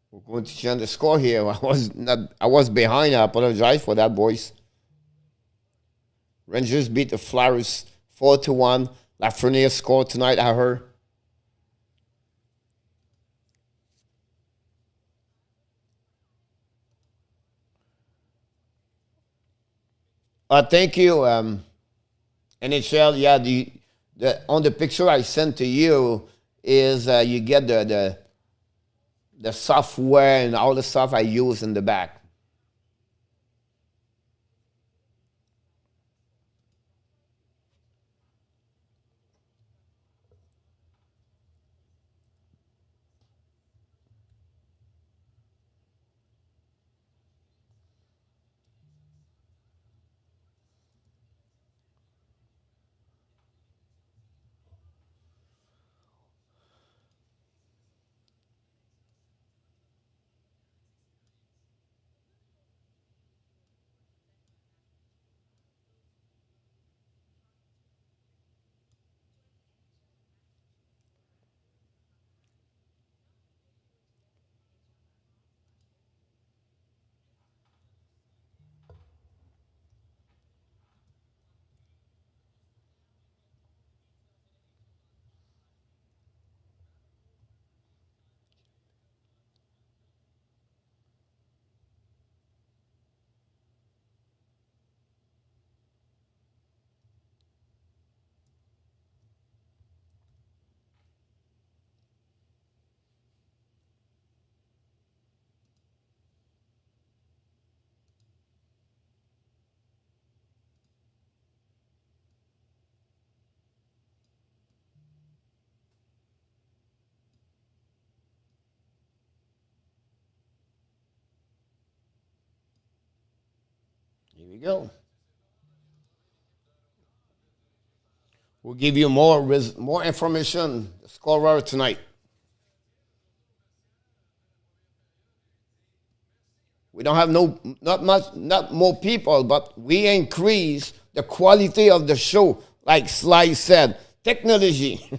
We're going to change the score here. I was behind. I apologize for that, boys. Rangers beat the Flyers 4-1. Lafreniere scored tonight, I heard. Thank you, NHL. Yeah, the on the picture I sent to you is you get the software and all the stuff I use in the back. Here we go. We'll give you more information. The scorer tonight. We don't have not much, not more people, but we increase the quality of the show. Like Sly said, technology.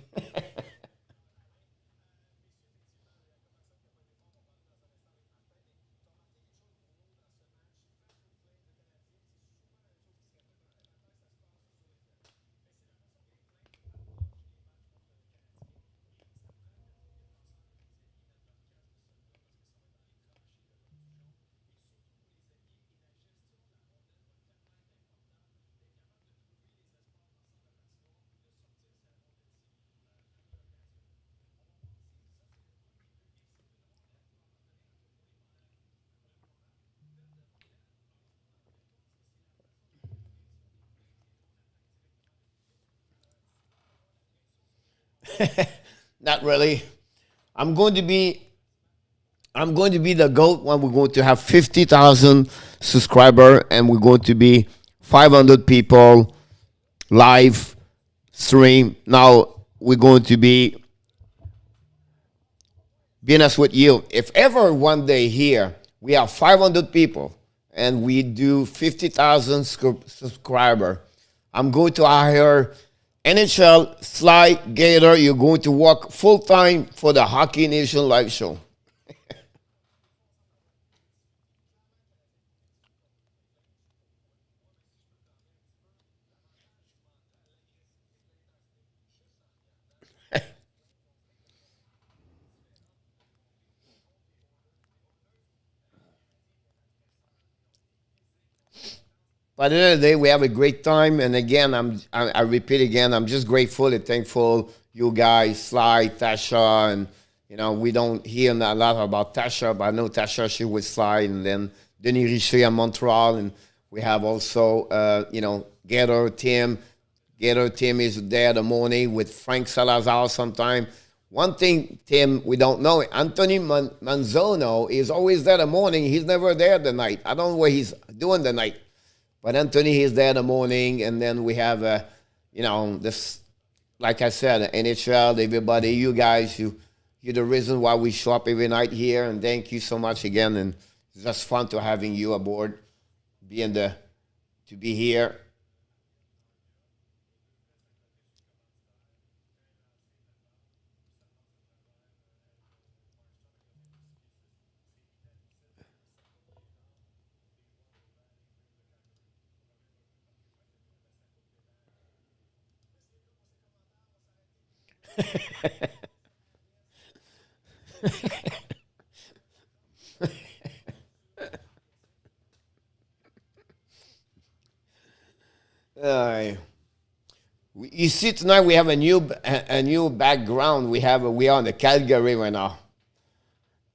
Not really. I'm going to be I'm going to be the GOAT when we're going to have 50,000 subscribers and we're going to be 500 people live stream. Now we're going to be honest with you. If ever one day here we have 500 people and we do 50,000 subscriber, I'm going to hire NHL Sly Gator. You're going to work full time for the Hockey Nation live show. But at the end of the day, we have a great time. And again, I repeat again, I'm just grateful and thankful you guys, Sly, Tasha, and we don't hear a lot about Tasha, but I know Tasha, she was Sly, and then Denis Richer in Montreal, and we have also Gator Tim. Gator Tim is there the morning with Frank Salazar sometime. One thing, Tim, we don't know. Anthony Manzono is always there the morning. He's never there the night. I don't know what he's doing the night. But Anthony is there in the morning, and then we have, this, like I said, NHL, everybody, you guys, you're the reason why we show up every night here, and thank you so much again, and it's just fun to having you aboard, to be here. Uh, you see, tonight we have a new background. We are in the Calgary right now.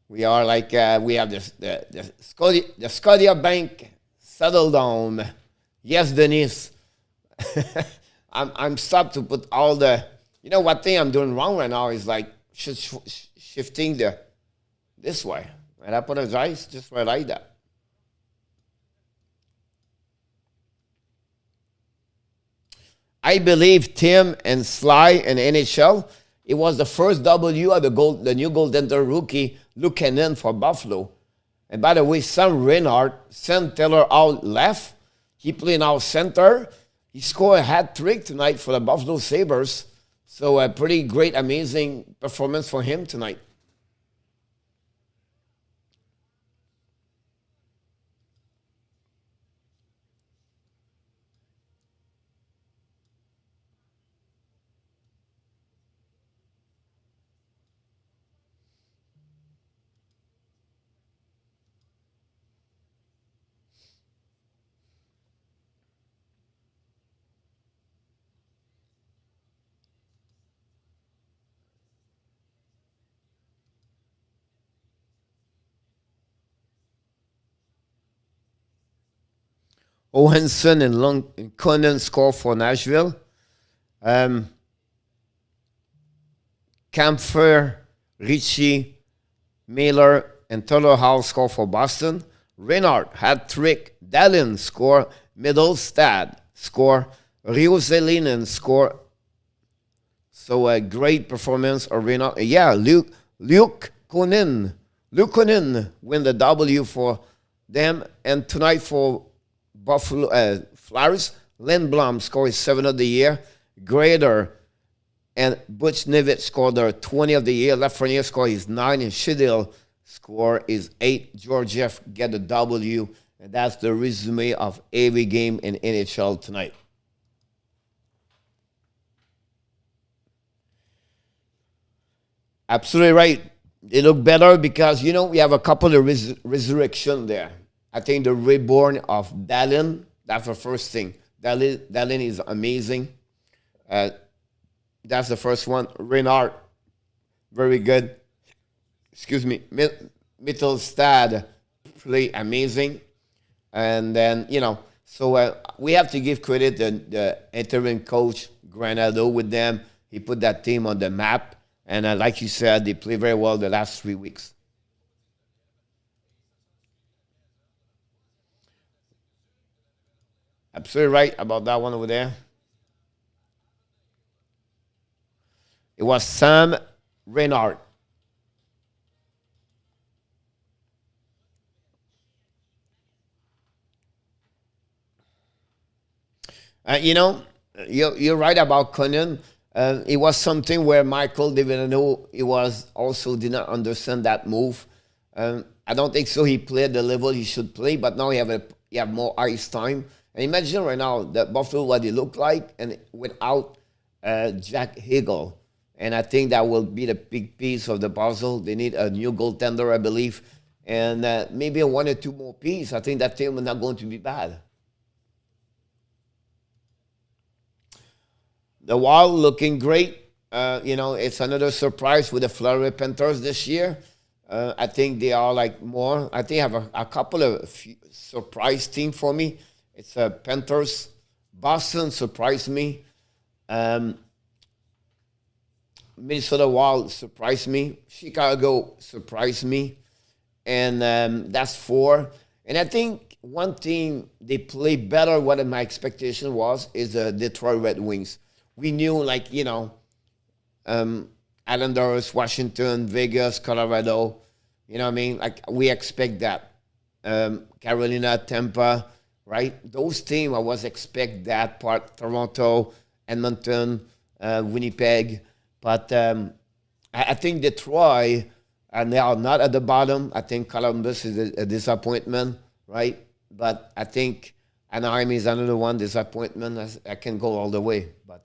We are like we have the Scotia Bank Saddle Dome. Yes, Denise. I'm stopped to put all the. You know what thing I'm doing wrong right now is like shifting this way. And I apologize, just right like that. I believe Tim and Sly and NHL. It was the first W of the new goaltender rookie looking in for Buffalo. And by the way, Sam Reinhart sent Taylor out left. He played out center. He scored a hat trick tonight for the Buffalo Sabres. So a pretty great, amazing performance for him tonight. Johansson and Conan score for Nashville. Um, Kampfer, Ritchie, Miller, and Taylor Hall score for Boston. Reinhardt, hat-trick. Dallin, score. Middlestad, score. Rioselinen, score. So a great performance of Reinhardt. Yeah, Luke Konin. Luke Konin win the W for them. And tonight for Buffalo Flyers, Lindblom scored his 7th of the year. Grader and Butch Nivett scored their 20th of the year. Lafreniere scored his 9, and Shidil scored his 8. Georgiev get the W, and that's the resume of every game in NHL tonight. Absolutely right. They look better because, we have a couple of resurrection there. I think the reborn of Dallin, that's the first thing. Dallin is amazing. That's the first one. Reinhardt, very good. Excuse me. Mittelstad, play amazing. And then, so we have to give credit to the interim coach, Granado, with them. He put that team on the map. And like you said, they play very well the last 3 weeks. Absolutely right about that one over there. It was Sam Reinhardt. You're right about Conan. It was something where Michael didn't know. He was also did not understand that move. I don't think so. He played the level he should play, but now he have more ice time. And imagine right now that Buffalo what they look like, and without Jack Hagel. And I think that will be the big piece of the puzzle. They need a new goaltender, I believe, and maybe one or two more pieces. I think that team is not going to be bad. The Wild looking great. It's another surprise with the Florida Panthers this year. I think they are more. I think I have a couple of surprise teams for me. It's Panthers. Boston surprised me. Minnesota Wild surprised me. Chicago surprised me. And that's 4. And I think one team they play better what my expectation was is the Detroit Red Wings. We knew Islanders, Washington, Vegas, Colorado. You know what I mean? We expect that. Carolina, Tampa, right? Those teams I was expect that part. Toronto, Edmonton, Winnipeg. But I think Detroit, and they are not at the bottom. I think Columbus is a disappointment, right? But I think Anaheim is another one disappointment. I can go all the way. But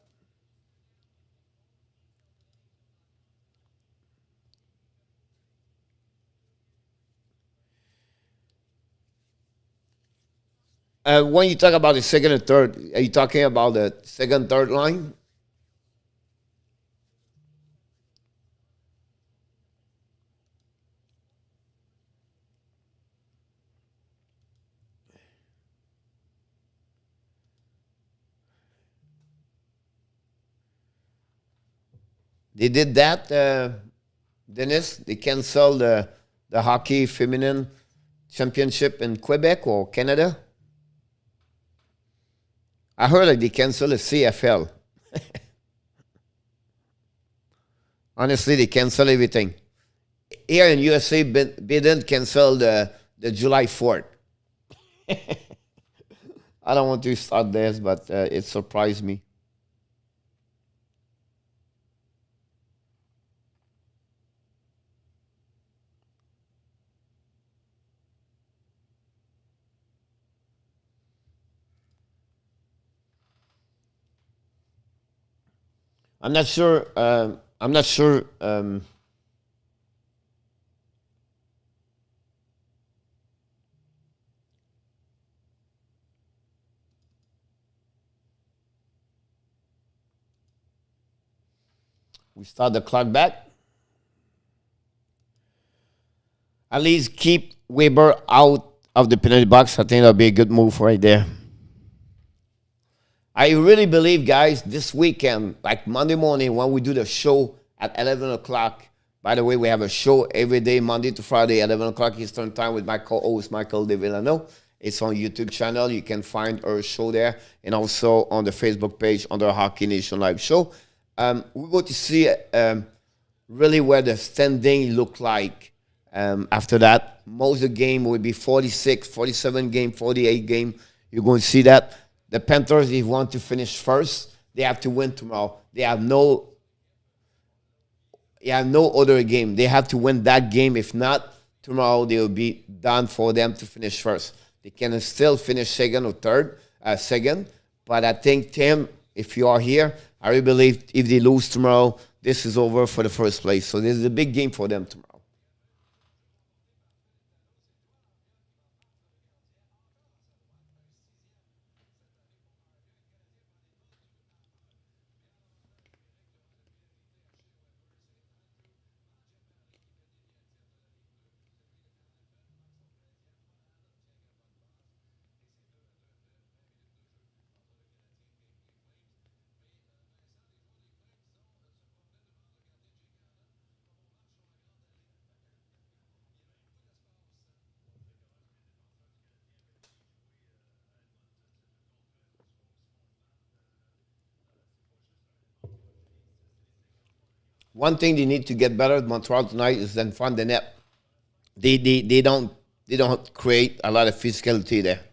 when you talk about the second and third, are you talking about the second, third line? They did that, Dennis. They canceled the hockey feminine championship in Quebec or Canada. I heard they canceled the CFL. Honestly, they canceled everything. Here in USA, Biden canceled the July 4th. I don't want to start this, but it surprised me. I'm not sure. I'm not sure. We start the clock back. At least keep Weber out of the penalty box. I think that'll be a good move right there. I really believe, guys, this weekend, like Monday morning, when we do the show at 11 o'clock, By the way, we have a show every day, Monday to Friday, 11 o'clock Eastern Time with my co-host, Michael De Villano. It's on YouTube channel. You can find our show there and also on the Facebook page under Hockey Nation Live Show. We're going to see really where the standing look like after that. Most of the game will be 46, 47 game, 48 game. You're going to see that. The Panthers, if they want to finish first, they have to win tomorrow. They have no other game. They have to win that game. If not, tomorrow they will be done for them to finish first. They can still finish second or third, second. But I think, Tim, if you are here, I really believe if they lose tomorrow, this is over for the first place. So this is a big game for them tomorrow. One thing they need to get better at Montreal tonight is then find the net. They don't create a lot of physicality there.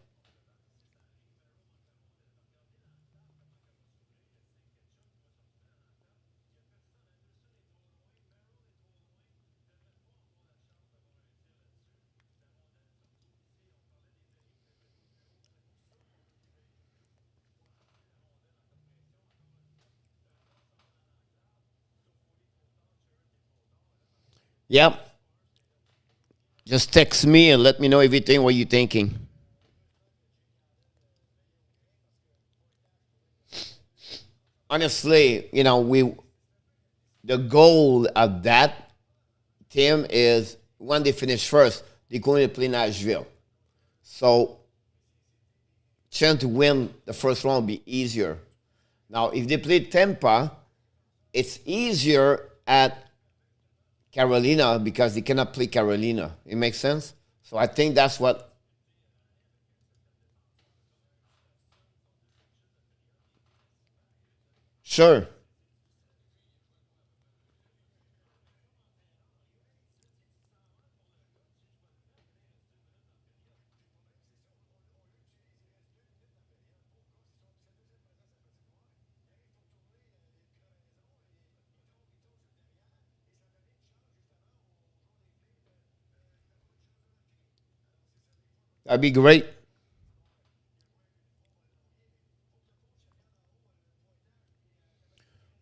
Yep. Just text me and let me know everything what you're thinking. Honestly, the goal of that team is when they finish first, they're going to play Nashville. So chance to win the first round will be easier. Now, if they play Tampa, it's easier at Carolina because they cannot play Carolina. It makes sense? So I think that's what. Sure. That'd be great.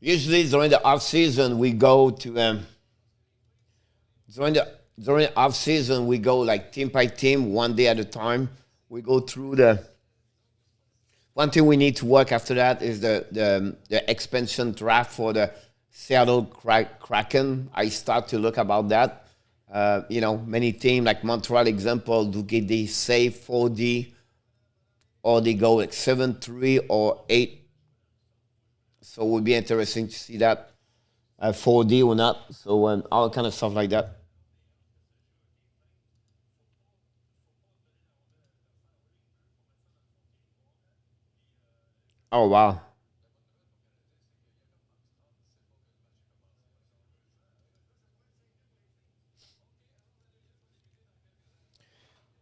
Usually during the off season, we go to during the off season we go like team by team, one day at a time. We go through the. One thing we need to work after that is the expansion draft for the Seattle Kraken. I start to look about that. Many teams like Montreal, example, do get they save 4D or they go like 7-3 or 8. So it would be interesting to see that 4D or not. So all kind of stuff like that. Oh wow!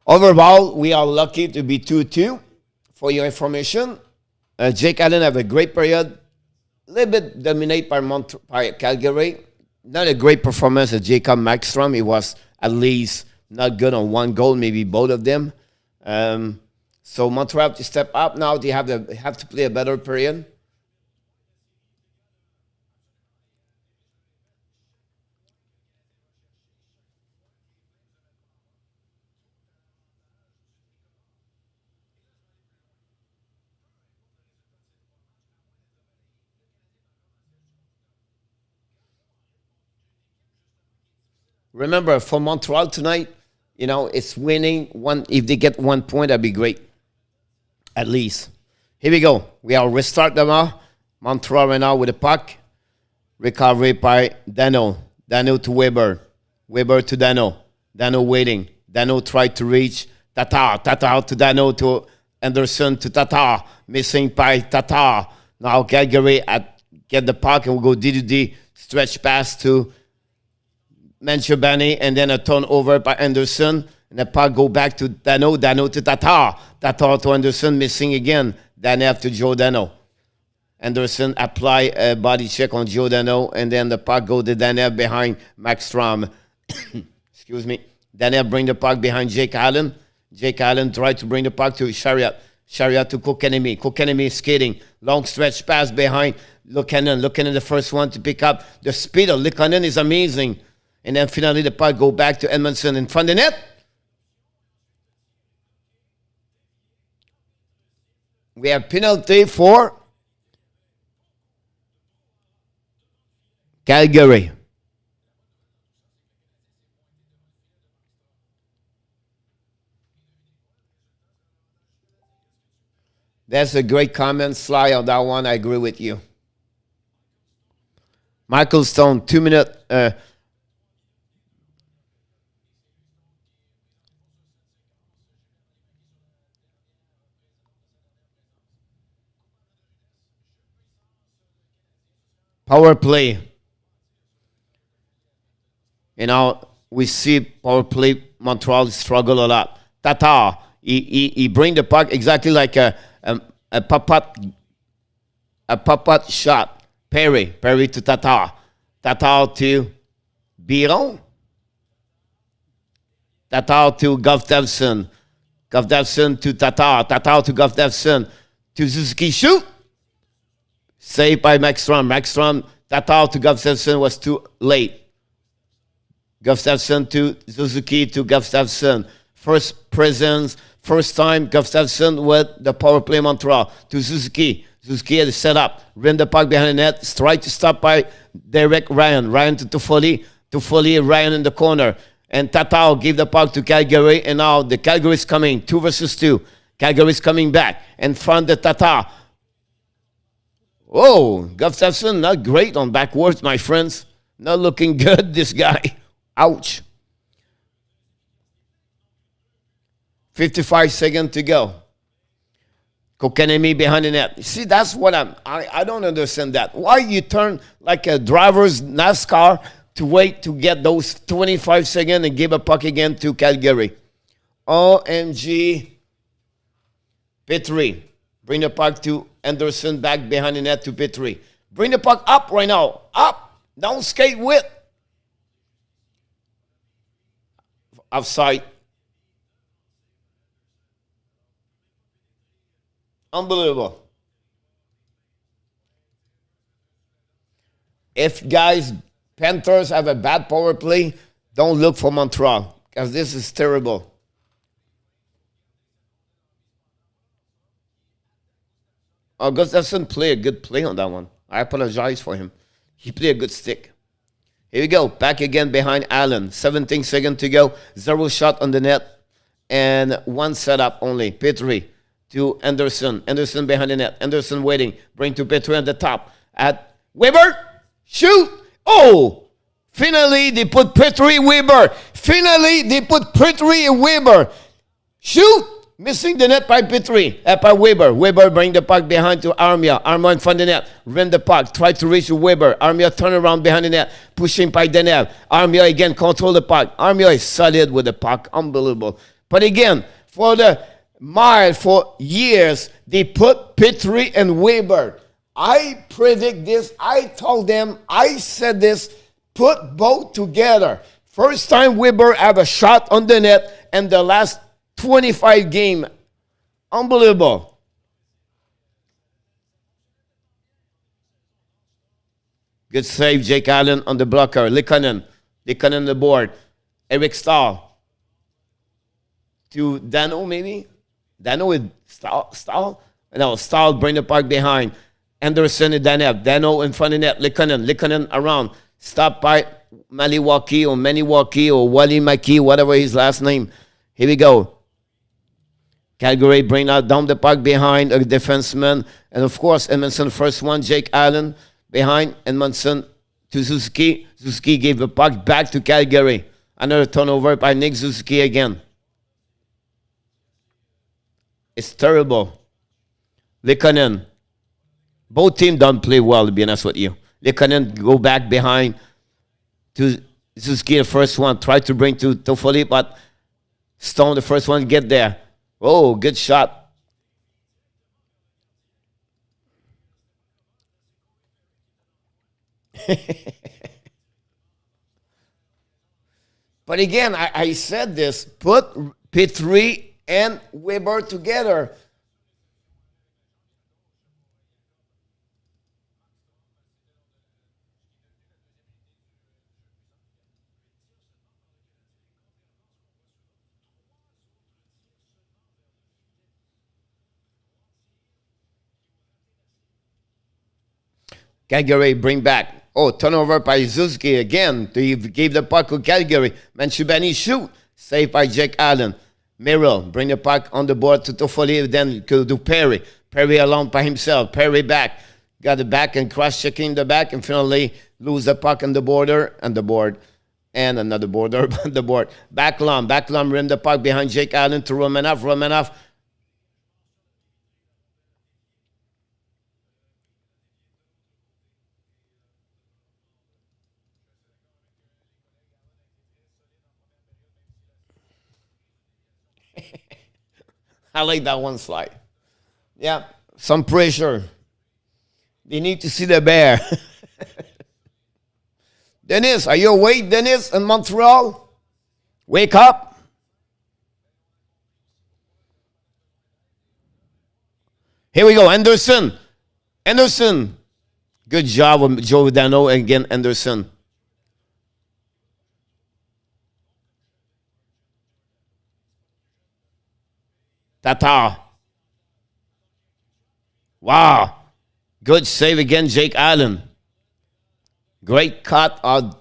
Overall, we are lucky to be 2-2. For your information, Jake Allen have a great period. A little bit dominated by Calgary. Not a great performance of Jacob Markstrom. It was at least not good on one goal, maybe both of them. So Montreal have to step up now. They have to play a better period. Remember, for Montreal tonight, it's winning one. If they get 1 point, that'd be great. At least. Here we go. We are restart them now. Montreal right now with the puck. Recovery by Dano. Dano to Weber. Weber to Dano. Dano waiting. Dano tried to reach Tatar. Tatar to Dano to Anderson to Tatar. Missing by Tatar. Now Calgary get the puck and we'll go D2D. Stretch pass to Manchubani and then a turnover by Anderson. And the puck go back to Dano. Dano to Tatar. Tatar to Anderson. Missing again. Danev to Giordano. Anderson apply a body check on Giordano. And then the puck go to Danev behind Max Strom. Excuse me. Danev bring the puck behind Jake Allen. Jake Allen tried to bring the puck to Chariot. Chariot to Kokanemi. Kokanemi is skating. Long stretch pass behind Lukanen. Lukanen the first one to pick up. The speed of Lukanen is amazing. And then finally the puck go back to Edmondson in front of the net. We have penalty for Calgary. That's a great comment, Sly, on that one. I agree with you. Michael Stone, 2 minute. Power play. You know, we see power play. Montreal struggle a lot. Tatar, he bring the puck exactly like a pop-up shot. Perry to Tatar. Tatar to Biron. Tatar to Gustafsson. Gustafsson to Tatar. Tatar to Gustafsson. To Suzuki, shoot. Saved by Max Strom. Max Strom, Tatar to Gustafsson was too late. Gustafsson to Suzuki to Gustafsson. First presence, first time Gustafsson with the power play Montreal to Suzuki. Suzuki had set up, ran the puck behind the net, tried to stop by Derek Ryan. Ryan to Toffoli. Toffoli, Ryan in the corner. And Tatar gave the puck to Calgary, and now the Calgary is coming, 2 versus 2. Calgary is coming back and front the Tatar. Oh, Gustafsson, not great on backwards, my friends. Not looking good, this guy. Ouch. 55 seconds to go. Kokanemi behind the net. See, that's what I don't understand that. Why you turn like a driver's NASCAR to wait to get those 25 seconds and give a puck again to Calgary. OMG. Petrie. Bring the puck to Anderson, back behind the net to Petrie. Bring the puck up right now. Up. Don't skate with. Offside. Unbelievable. If guys, Panthers have a bad power play, don't look for Montreal because this is terrible. Gustafsson played a good play on that one. I apologize for him. He played a good stick. Here we go. Back again behind Allen. 17 seconds to go. 0 shot on the net. And 1 setup only. Petrie to Anderson. Anderson behind the net. Anderson waiting. Bring to Petrie on the top. At Weber. Shoot. Oh. Finally, they put Petrie Weber. Finally, they put Petrie Weber. Shoot. Missing the net by Petrie, by Weber. Weber bring the puck behind to Armia. Armia in front of the net. Ran the puck. Try to reach Weber. Armia turn around behind the net. Pushing by Danev. Armia again control the puck. Armia is solid with the puck. Unbelievable. But again, for the mile, for years, they put Petrie and Weber. I predict this. I told them. I said this. Put both together. First time Weber have a shot on the net and the last 25 game. Unbelievable. Good save, Jake Allen on the blocker. Likanen on the board. Eric Stahl. To Dano, maybe? Dano with Stahl? No, Stahl bring the puck behind. Anderson and Danev. Dano in front of net. Likanen around. Stopped by Maliwaki or Maniwaki or Wally Maki, whatever his last name. Here we go. Calgary bring out down the puck behind a defenseman. And of course, Edmondson first one. Jake Allen behind Edmondson to Suzuki. Suzuki gave the puck back to Calgary. Another turnover by Nick Suzuki again. It's terrible. Lekanen. Both teams don't play well, to be honest with you. Lekanen go back behind to Suzuki, the first one. Try to bring to Toffoli, but Stone, the first one to get there. Oh, good shot. But again, I said this, put P3 and Weber together. Calgary bring back. Oh, turnover by Suzuki again. He gave the puck to Calgary. Manshubani shoot. Saved by Jake Allen. Merrill bring the puck on the board to Toffoli. Then go to Perry. Perry alone by himself. Perry back. Got the back and cross-checking the back. And finally lose the puck on the border. And the board. And another border on the board. Backlund. Backlund rim the puck behind Jake Allen to Romanoff. Romanoff. I like that one slide. Yeah, some pressure. They need to see the bear. Dennis, are you awake, Dennis, in Montreal? Wake up. Here we go, Anderson. Anderson. Good job with Joe Dano and again, Anderson. Tatar. Wow. Good save again, Jake Allen. Great cut of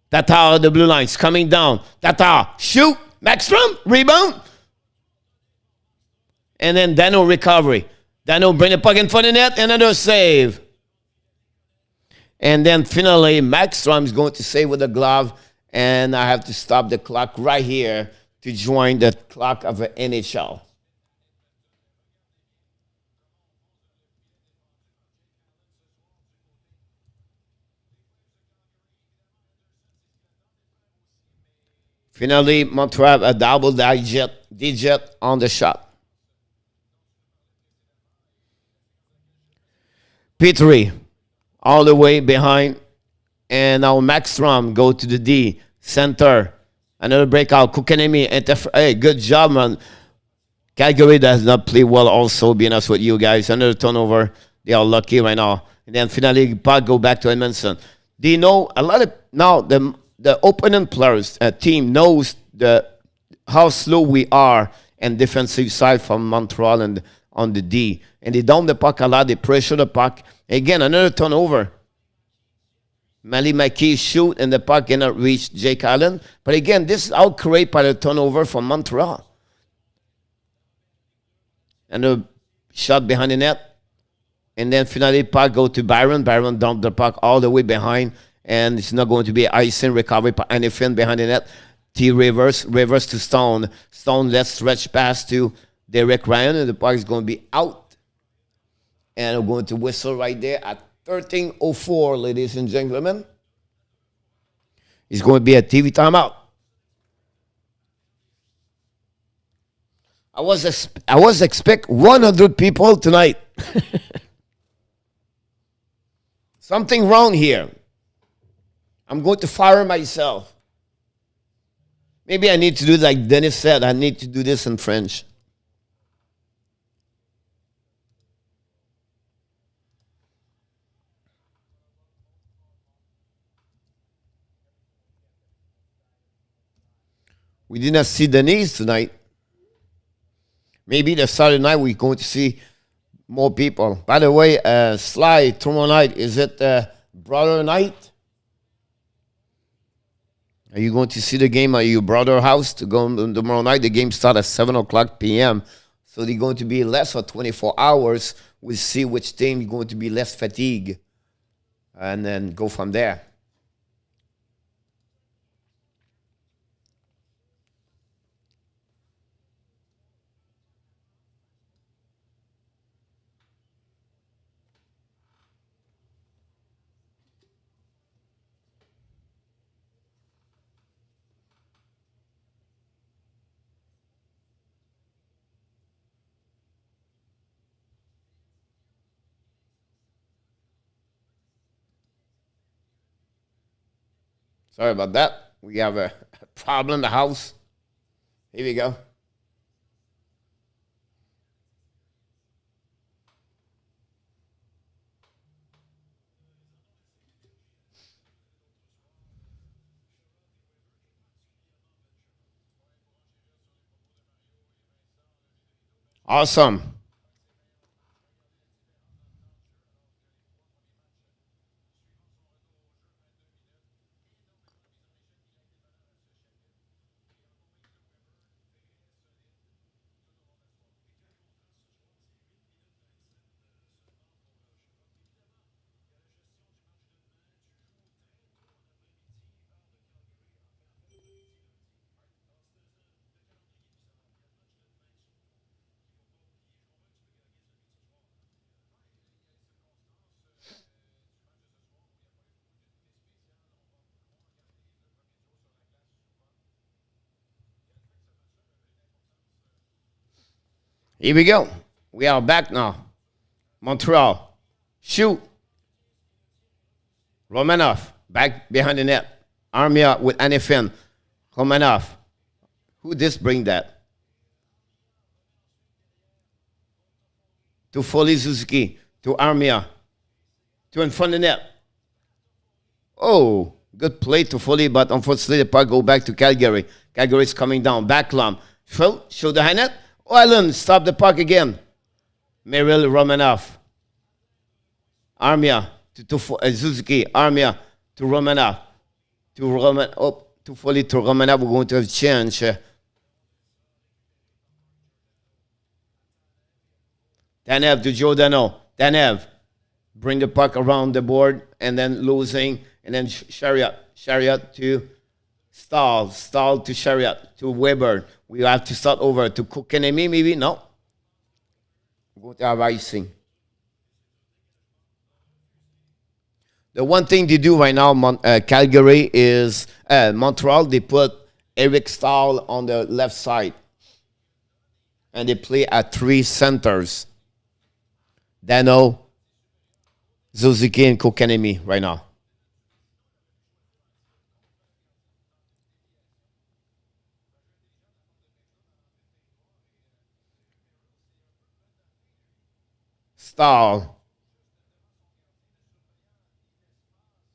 Tatar, the blue lines coming down. Tatar, shoot. Maxstrom, rebound. And then Dano recovery. Dano bring the puck in front of the net. Another save. And then finally, Maxstrom is going to save with a glove. And I have to stop the clock right here to join the clock of the NHL. Finally, Montreal a double digit on the shot. P3 all the way behind. And now Maxstrom go to the D. Center. Another breakout. Kukanemi. Hey, good job, man. Calgary does not play well also, being honest with you guys. Another turnover. They are lucky right now. And then finally, puck go back to Edmondson. Do you know, a lot of, now the opponent players, team knows how slow we are and defensive side from Montreal and on the D. And they down the puck a lot. They pressure the puck. Again, another turnover. Mali McKee shoot and the puck cannot reach Jake Allen. But again, this is out created by the turnover from Montreal. And the shot behind the net. And then finally puck go to Byron. Byron dumped the puck all the way behind. And it's not going to be icing recovery by anything behind the net. T reverse to Stone. Stone let's stretch pass to Derek Ryan. And the puck is going to be out. And we're going to whistle right there at 13:04, ladies and gentlemen. It's going to be a TV timeout. I was expect 100 people tonight. Something wrong here. I'm going to fire myself. Maybe I need to do like Dennis said. I need to do this in French. We did not see Denise tonight. Maybe the Saturday night we're going to see more people. By the way, Sly, tomorrow night, is it brother night? Are you going to see the game at your brother house to go tomorrow night? The game starts at 7 o'clock p.m. So they're going to be less for 24 hours. We'll see which team is going to be less fatigued and then go from there. Sorry about that. We have a problem in the house. Here we go. Awesome. Here we go. We are back now. Montreal. Shoot. Romanov. Back behind the net. Armia with Anifin. Romanov. Who just bring that? To Foley Suzuki. To Armia. To in front of the net. Oh, good play to Foley, but unfortunately the puck go back to Calgary. Calgary is coming down. Back lump. Show the high net. Island, stop the puck again. Merrill Romanov. Armia to Suzuki. Armia to Romanov. To Foley to Romanov. We're going to have change. Danev to Giordano. Danev. Bring the puck around the board and then losing. And then Chariot. Chariot to Stahl. Stahl to Chariot. To Weber. We have to start over to Kokanemi, maybe? No. We're going to have icing. The one thing they do right now, Calgary, is Montreal, they put Eric Stahl on the left side. And they play at three centers. Dano, Suzuki, and Kokanemi right now. Stahl.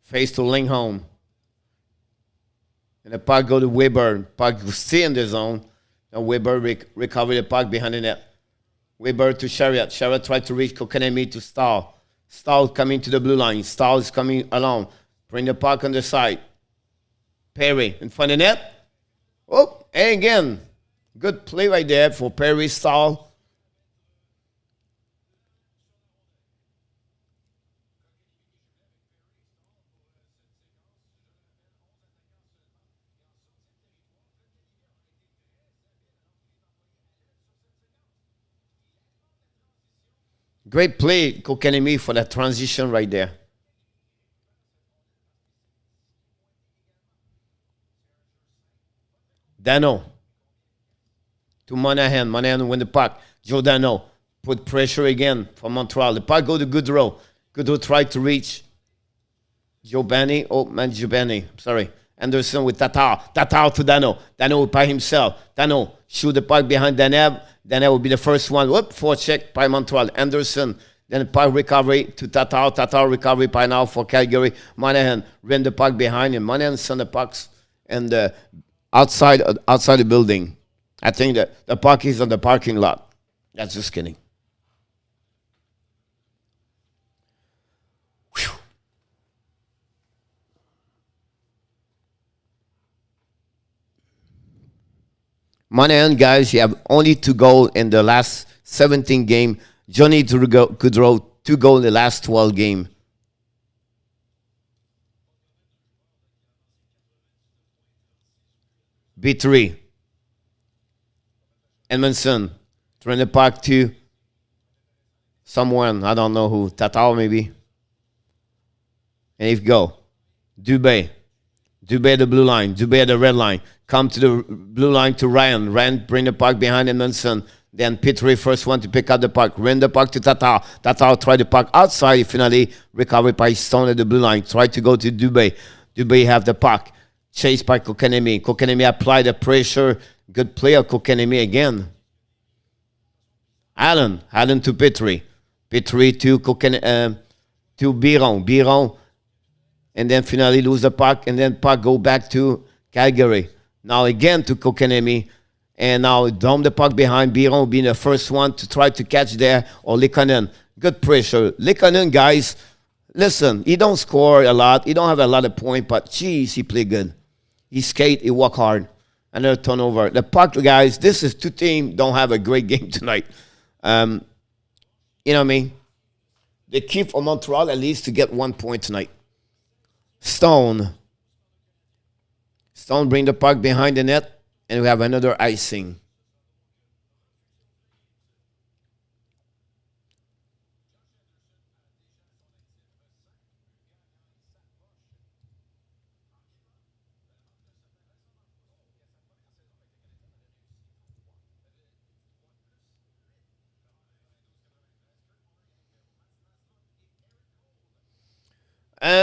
Face to Lingholm. And the puck go to Weber. Puck stay in the zone. And Weber recover the puck behind the net. Weber to Chariot. Chariot tried to reach Kokanemi to Stahl. Stahl coming to the blue line. Stahl is coming along. Bring the puck on the side. Perry in front of the net. Oh, and again. Good play right there for Perry Stahl. Great play, Kokanemi, for that transition right there. Dano to Monahan. Monahan win the puck. Giordano put pressure again for Montreal. The puck go to Goodrow. Goodrow tried to reach Giovanni. Oh, man, Giovanni. Sorry. Anderson with Tatar. Tatar to Dano. Dano by himself. Dano shoot the puck behind Danev. Danev will be the first one. Whoop, forecheck by Montreal. Anderson. Then puck recovery to Tatar. Tatar recovery by now for Calgary. Monahan ran the puck behind him. Monahan sent the pucks and outside the building. I think that the puck is on the parking lot. That's just kidding. Whew. Monahan, guys, you have only 2 goals in the last 17 game. Johnny Gaudreau, 2 goals in the last 12 game. B3. Edmondson. Turn the puck to someone. I don't know who. Tatar, maybe. And if go. Dubé. Dubé at the blue line. Dubé at the red line. Come to the blue line to Ryan. Ryan bring the puck behind Edmondson. Then Petrie, first one to pick up the puck. Ran the puck to Tatar. Tatar tried the puck outside. Finally recovered by Stone at the blue line. Tried to go to Dubé. Dubé have the puck. Chased by Kokanemi. Kokanemi applied the pressure. Good play of Kokanemi again. Allen to Petrie. Petrie to to Biron. Biron. And then finally lose the puck. And then puck go back to Calgary. Now again to Kokanemi. And now dump the puck behind Biron being the first one to try to catch there. Or Likanen. Good pressure. Likanen, guys, listen, he don't score a lot. He don't have a lot of points. But, geez, he play good. He skate. He work hard. Another turnover. The puck, guys, this is two teams don't have a great game tonight. You know what I mean? The key for Montreal at least to get 1 point tonight. Stone bring the puck behind the net, and we have another icing.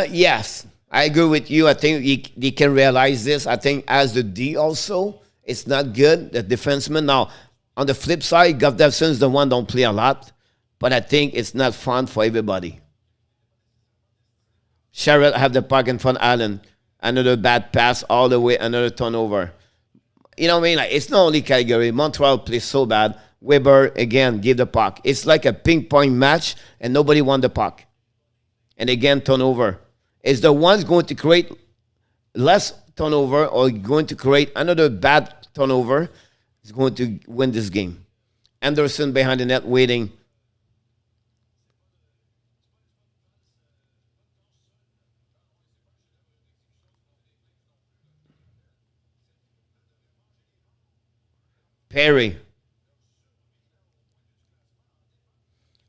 Yes, I agree with you. I think he can realize this. I think as the D also, it's not good, the defenseman. Now, on the flip side, Gustafson's the one don't play a lot, but I think it's not fun for everybody. Sherrill have the puck in front of Allen. Another bad pass all the way, another turnover. You know what I mean? Like, it's not only Calgary. Montreal plays so bad. Weber, again, give the puck. It's like a ping-pong match, and nobody won the puck. And again, turnover. Is the ones going to create less turnover or going to create another bad turnover is going to win this game. Anderson behind the net waiting. Perry.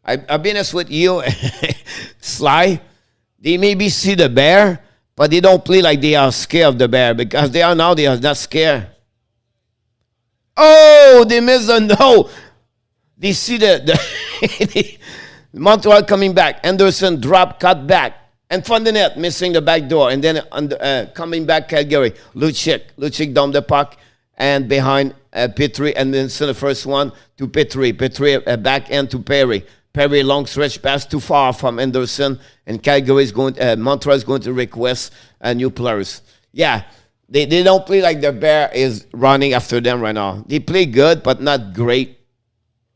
I've been honest with you, Sly. They maybe see the bear, but they don't play like they are scared of the bear because they are not scared. Oh, they missed a no. They see the Montreal coming back. Anderson drop, cut back. And from the net, missing the back door. And then coming back, Calgary. Lucic down the puck and behind Petrie. And then send the first one to Petrie. Petrie back end to Perry. Perry long stretch pass too far from Anderson. And Calgary is Montreal is going to request new players. Yeah, they don't play like the bear is running after them right now. They play good, but not great.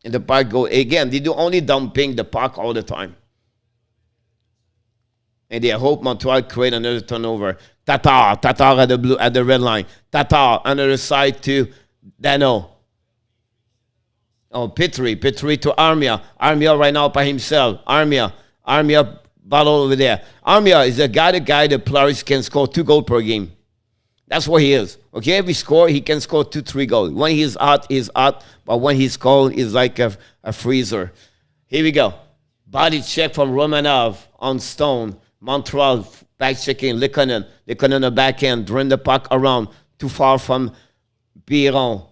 And the puck go again. They do only dumping the puck all the time. And they hope Montreal create another turnover. Tatar at the red line. Tatar on the other side to Dano. Oh, Petrie to Armia. Armia right now by himself. Armia battle over there. Armia is the guy that players can score 2 goals per game. That's what he is. Okay, every score, he can score 2-3 goals. When he's out. But when he's cold, he's like a freezer. Here we go. Body check from Romanov on Stone. Montreal back checking. Likonen the back end. Bring the puck around. Too far from Biron.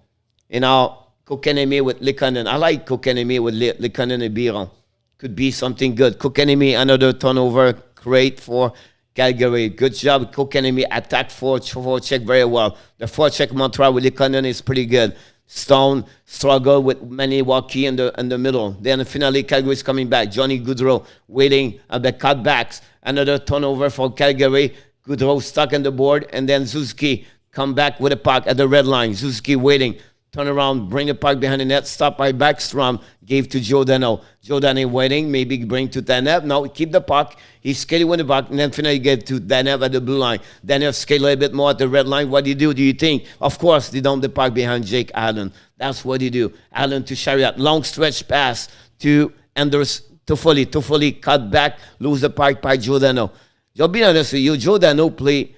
And now Kokanemi with Likonen. I like Kokanemi with Likonen and Biron. Could be something good. Kokanemi, another turnover. Great for Calgary. Good job. Kokanemi attack for check very well. The forecheck Montreal with Likonen is pretty good. Stone struggle with Maniwaki in the middle. Then finally Calgary is coming back. Johnny Gaudreau waiting at the cutbacks. Another turnover for Calgary. Gaudreau stuck on the board. And then Zuski come back with a puck at the red line. Zuski waiting. turn around, bring the puck behind the net, stop by Backstrom, gave to Giordano. Giordano waiting, maybe bring to Danev. No, keep the puck. He's skating with the puck, and then finally get to Danev at the blue line. Danev skate a little bit more at the red line. What do? Do you think? Of course, they dump the puck behind Jake Allen. That's what he do. Allen to Chariot. Long stretch pass to Anders Toffoli. Toffoli cut back, lose the puck by Giordano. I'll be honest with you, Giordano play,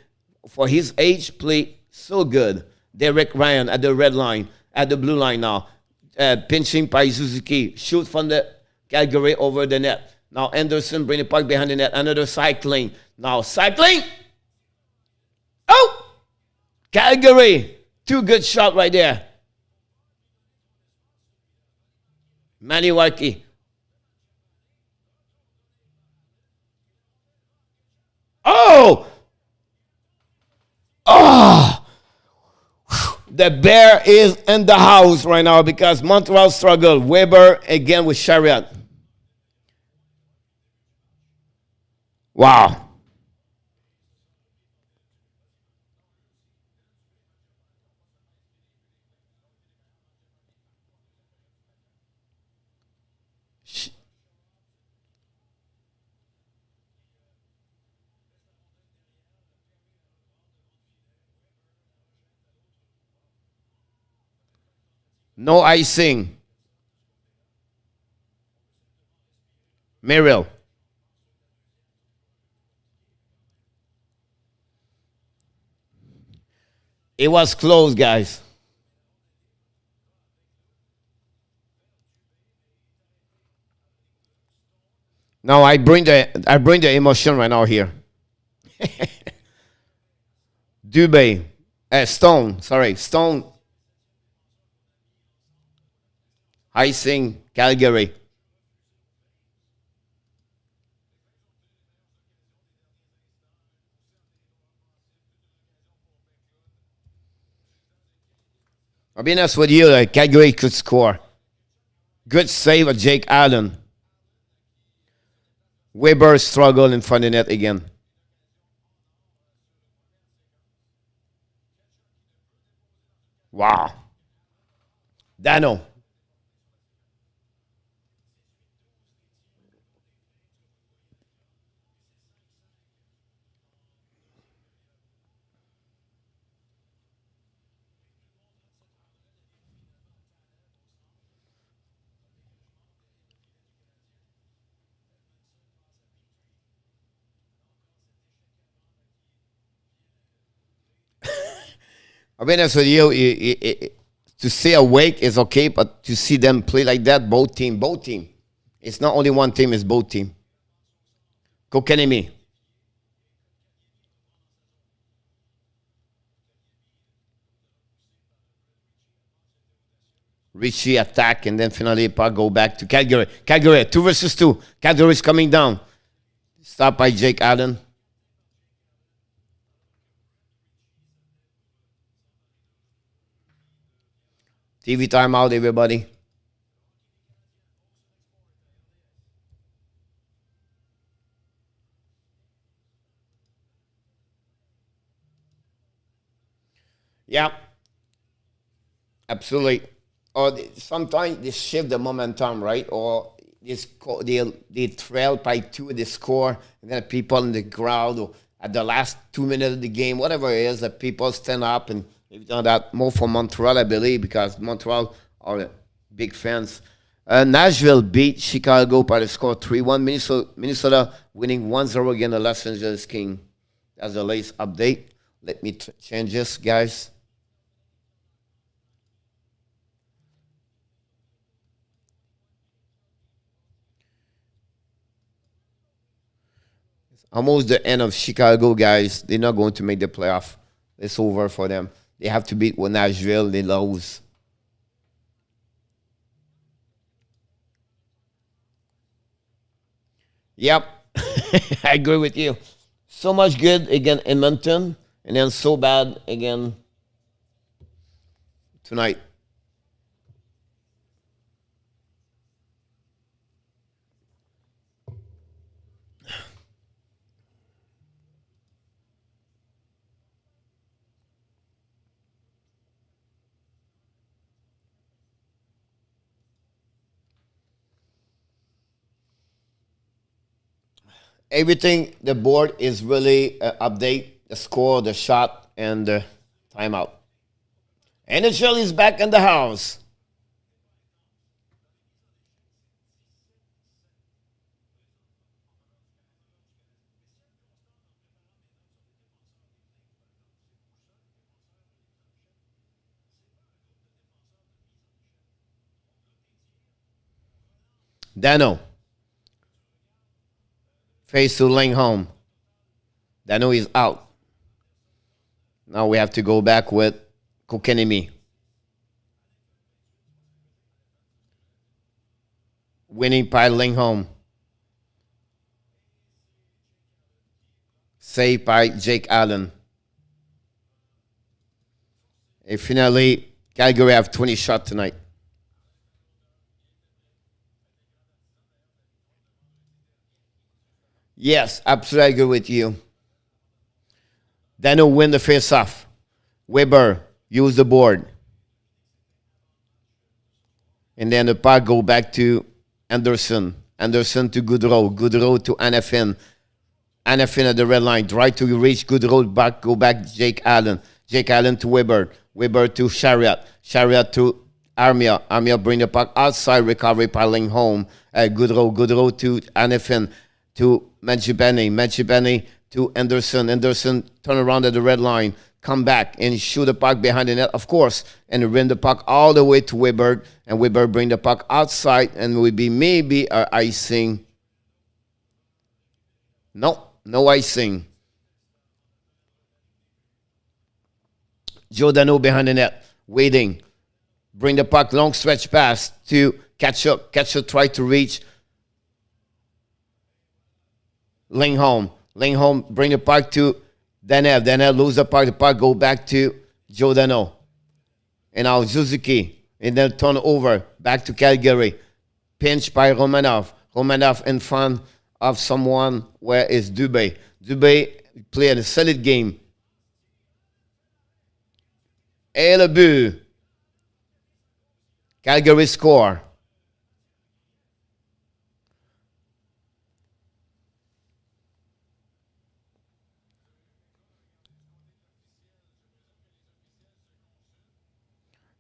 for his age, play so good. Derek Ryan at the red line, at the blue line now. Pinching by Suzuki. Shoot from the Calgary over the net. Now Anderson bring the puck behind the net. Another cycling. Now cycling. Oh! Calgary. Two good shots right there. Maniwaki. Oh! Oh! The bear is in the house right now because Montreal struggled. Weber again with Chariot. Wow. No icing. Merrill. It was close, guys. Now I bring the emotion right now here. Dubé. Stone. Sorry. Stone. Icing. Calgary. I'll be honest with you, Calgary could score. Good save of Jake Allen. Weber struggled in front of the net again. Wow. Dano. I'll be honest with you, to stay awake is okay, but to see them play like that, both team. It's not only one team, it's both team. Kokanemi. Richie attack, and then finally puck go back to Calgary. Calgary, 2 versus 2. Calgary is coming down. Stopped by Jake Allen. TV timeout, everybody. Yeah, absolutely. Or sometimes they shift the momentum, right? Or they trail by two, they score, and then people in the crowd or at the last 2 minutes of the game, whatever it is, that people stand up and they've done that more for Montreal, I believe, because Montreal are big fans. Nashville beat Chicago by the score 3-1. Minnesota winning 1-0 against the Los Angeles King. That's the latest update. Let me change this, guys. Almost the end of Chicago, guys. They're not going to make the playoff. It's over for them. They have to beat with Nashville. They lose. Yep, I agree with you. So much good again Edmonton, and then so bad again tonight. Everything, the board is really update the score, the shot, and the timeout. NHL is back in the house. Dano face to Lingholm. Dano is out. Now we have to go back with Kokenimi. Winning by Lingholm. Saved by Jake Allen. And finally, Calgary have 20 shots tonight. Yes, absolutely agree with you. Dano win the face-off. Weber use the board. And then the puck go back to Anderson. Anderson to Goodrow. Goodrow to Anafin. Anafin at the red line. Try to reach Goodrow back. Go back Jake Allen. Jake Allen to Weber. Weber to Chariot. Chariot to Armia. Armia bring the puck outside. Recovery piling home. Goodrow. Goodrow to Anafin. To Manchibeni. Manchibeni to Anderson. Anderson turn around at the red line. Come back and shoot the puck behind the net, of course, and run the puck all the way to Weber, and Weber bring the puck outside, and will be maybe a icing. No icing. Giordano behind the net, waiting. Bring the puck, long stretch pass to Ketchup. Ketchup try to reach Lingholm. Lingholm bring the puck to Danev. Danev lose the puck go back to Giordano. And now Suzuki. And then turn over. Back to Calgary. Pinch by Romanov. Romanov in front of someone. Where is Dubé? Dubé played a solid game. Et le but. Calgary score.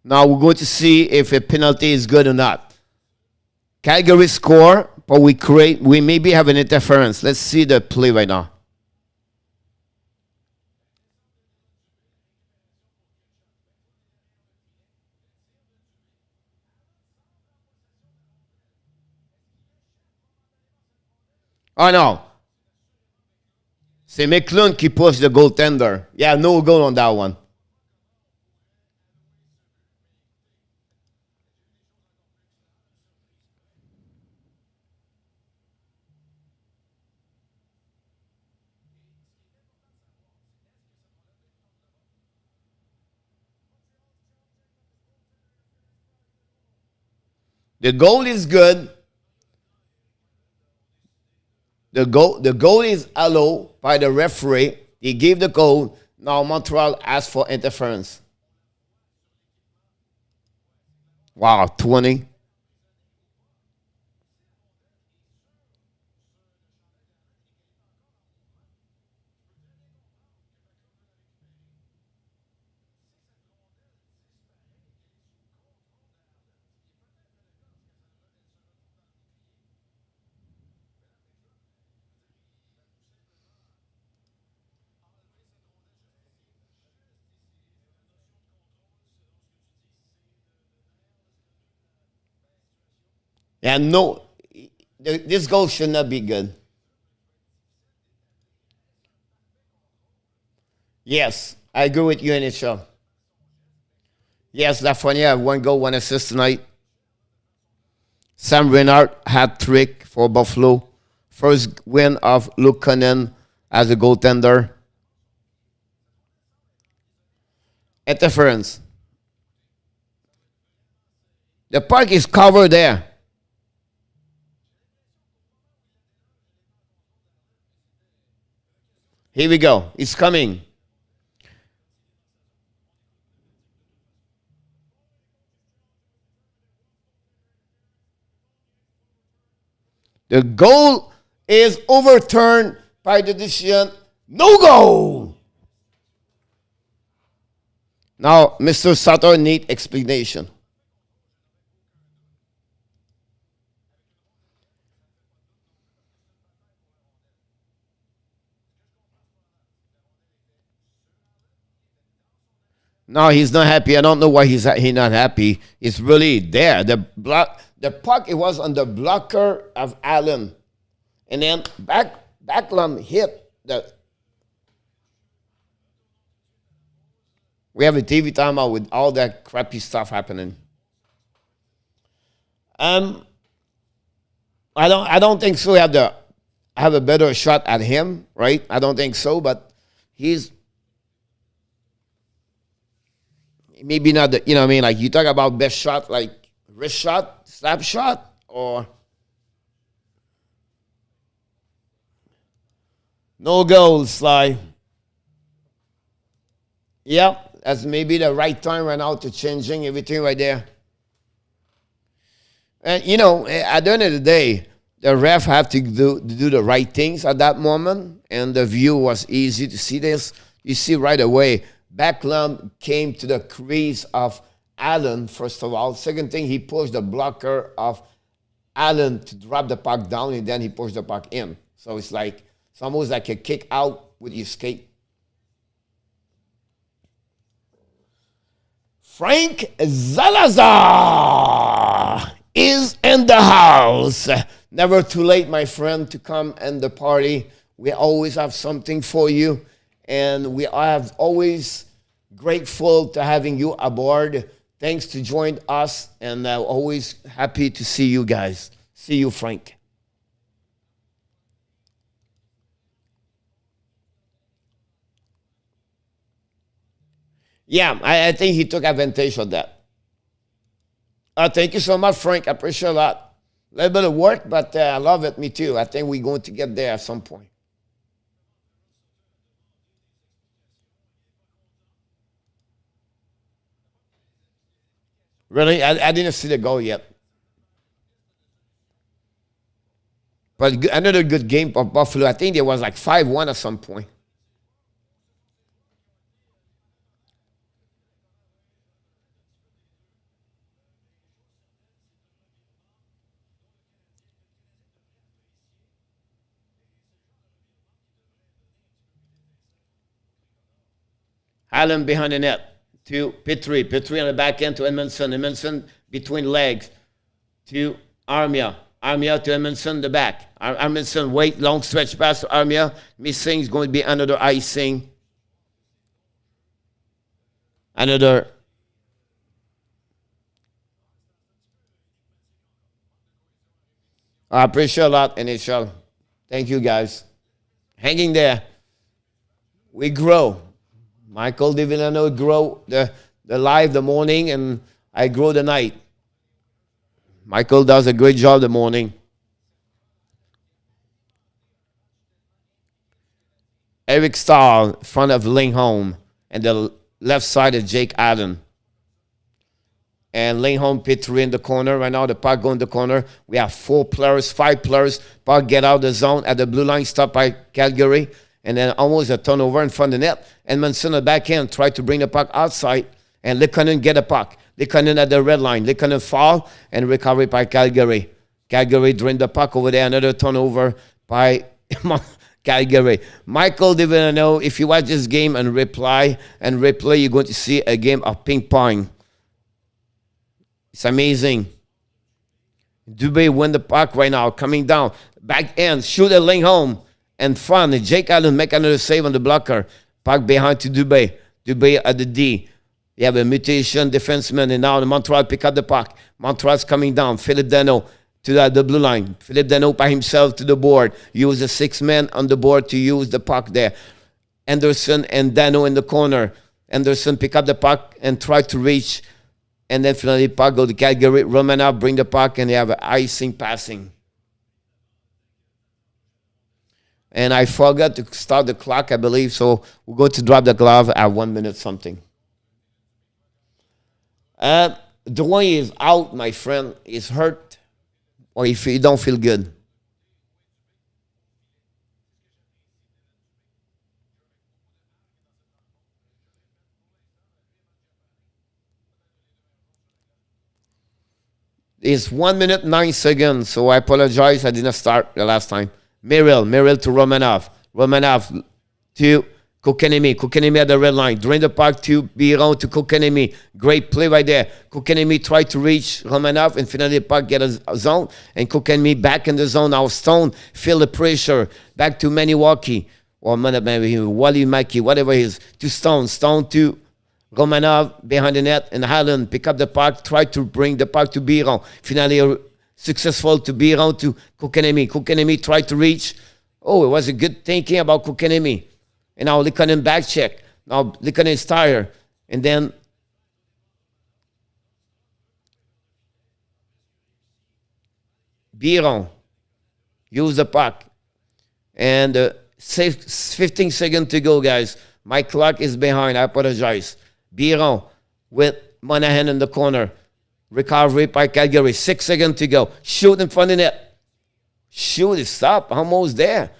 Now we're going to see if a penalty is good or not. Calgary score, but we maybe have an interference. Let's see the play right now. Oh no. C'est McClung qui pushed the goaltender. Yeah, no goal on that one. The goal is good. The goal is allowed by the referee. He gave the goal. Now Montreal asked for interference. Wow, 20. And no, this goal should not be good. Yes, I agree with you, NHL. Yes, Lafreniere, one goal, one assist tonight. Sam Reinhart hat trick for Buffalo. First win of Luke Cunnin as a goaltender. Interference. The puck is covered there. Here we go. It's coming. The goal is overturned by the decision. No goal. Now, Mr. Sutter need explanation. No, he's not happy. I don't know why he's not happy. It's really there. The puck, it was on the blocker of Allen. And then Backlund hit the. We have a TV timeout with all that crappy stuff happening. Um, I don't think so. I have a better shot at him, right? I don't think so, but he's maybe not the, you know what I mean? Like you talk about best shot, like wrist shot, slap shot, or no goals, Sly. Yeah, that's maybe the right time right now to changing everything right there. And you know, at the end of the day, the ref have to do the right things at that moment, and the view was easy to see this. You see right away, Backlund came to the crease of Allen, first of all. Second thing, he pushed the blocker of Allen to drop the puck down, and then he pushed the puck in. So it's almost like a kick out with your skate. Frank Zalazar is in the house. Never too late, my friend, to come and the party. We always have something for you, and we are always grateful to having you aboard. Thanks to join us, and always happy to see you guys. See you, Frank. Yeah, I think he took advantage of that. Thank you so much, Frank. I appreciate a lot. A little bit of work, but I love it. Me too. I think we're going to get there at some point. Really? I didn't see the goal yet. But another good game of Buffalo. I think there was like 5-1 at some point. Allen behind the net to Petrie. Petrie on the back end to Edmondson. Edmondson between legs to Armia. Armia to Edmondson, the back. Edmondson, wait, long stretch pass to Armia. Missing is going to be another icing. Another. I appreciate a lot, NHL. Thank you, guys. Hanging there. We grow. Michael DiVillano grow the live the morning, and I grow the night. Michael does a great job the morning. Eric Stahl in front of Lingholm, and the left side is Jake Allen. And Lingholm Petrie in the corner. Right now, the puck go in the corner. We have 4 players, 5 players. Puck get out of the zone at the blue line, stopped by Calgary. And then almost a turnover in front of the net. And Manson at the back end tried to bring the puck outside. And Likonen get a puck. Likonen at the red line. Likonen fall and recovery by Calgary. Calgary drained the puck over there. Another turnover by Calgary. Michael DiVillano, if you watch this game and replay, you're going to see a game of ping pong. It's amazing. Dubé win the puck right now, coming down. Back end, shoot a lane home. And front, Jake Allen make another save on the blocker. Puck behind to Dubé. Dubé at the D. You have a mutation defenseman, and now the Montreal pick up the puck. Montreal's coming down. Philip Dano to the blue line. Philip Dano by himself to the board. Use the 6 men on the board to use the puck there. Anderson and Dano in the corner. Anderson pick up the puck and try to reach. And then finally puck go to Calgary. Romanov bring the puck, and they have an icing passing. And I forgot to start the clock, I believe, so we're going to drop the glove at 1 minute something. Dwayne is out, my friend. He's hurt, or if you don't feel good. It's 1 minute 9 seconds. So I apologize. I didn't start the last time. Merrill to Romanov. Romanov to Kokanemi. Kokanemi at the red line. Drain the puck to Biron to Kokanemi. Great play right there. Kokanemi tried to reach Romanov and finally the puck get a zone. And Kokanemi back in the zone. Now Stone feel the pressure. Back to Maniwaki. Or maybe Wally Mackey, whatever it is. To Stone. Stone to Romanov behind the net. And Highland pick up the puck. Try to bring the puck to Biron. Finally successful to Biron to Kokanemi. Kokanemi tried to reach. Oh, it was a good thinking about Kokanemi. And now Likanen back check. Now Likanen is tired. And then Biron use the puck. And 15 seconds to go, guys. My clock is behind. I apologize. Biron with Monahan in the corner. Recovery by Calgary. 6 seconds to go. Shoot in front of the net. Shoot, stop. Almost there.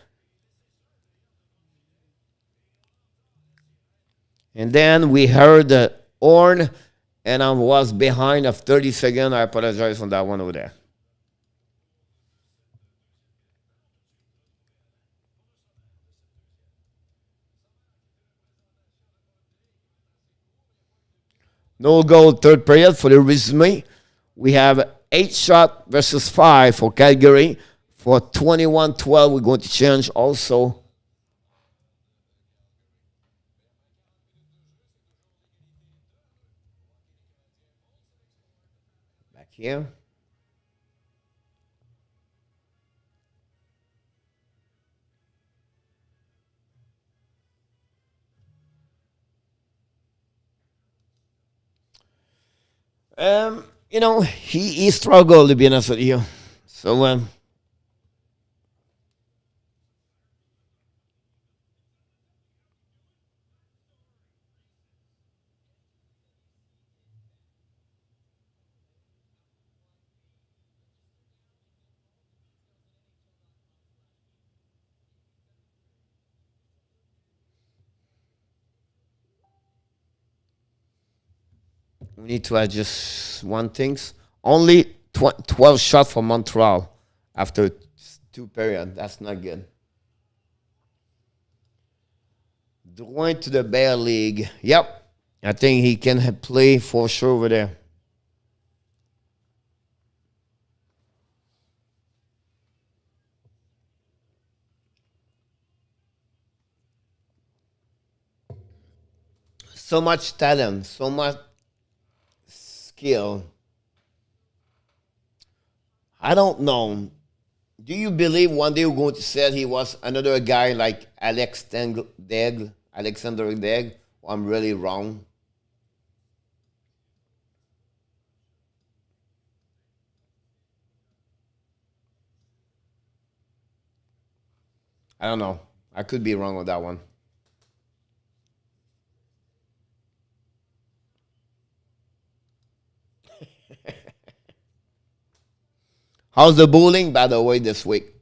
And then we heard the horn, and I was behind of 30 seconds. I apologize on that one over there. No goal, third period for the resume. We have 8 shots versus 5 for Calgary. For 21-12, we're going to change also. Back here. He struggled, to be honest with you. So, we need to adjust one things. Only 12 shots for Montreal after 2 periods. That's not good. Drouin to the Bear League. Yep. I think he can play for sure over there. So much talent, so much skill. I don't know. Do you believe one day we're going to say he was another guy like Alexander Deg? Or I'm really wrong. I don't know. I could be wrong on that one. How's the bowling, by the way, this week?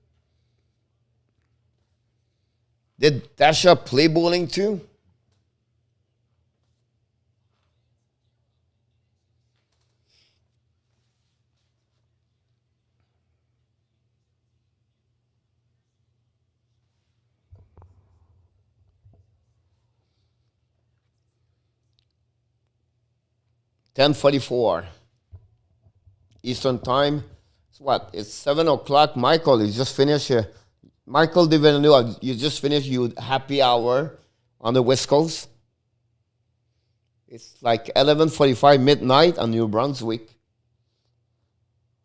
Did Tasha play bowling too? $10:44 Eastern Time. It's what? It's 7 o'clock. Michael, you just finished here. Michael de Villeneuve, you just finished your happy hour on the West Coast. It's like 11:45 midnight on New Brunswick.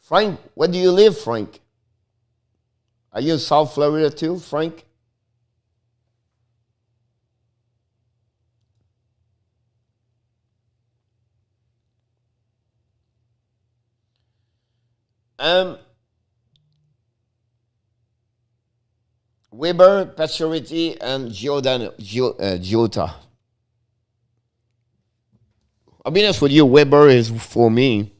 Frank, where do you live, Frank? Are you in South Florida too, Frank? Um, Weber, Pacioretty, and Giota. I'll be honest with you, Weber is for me.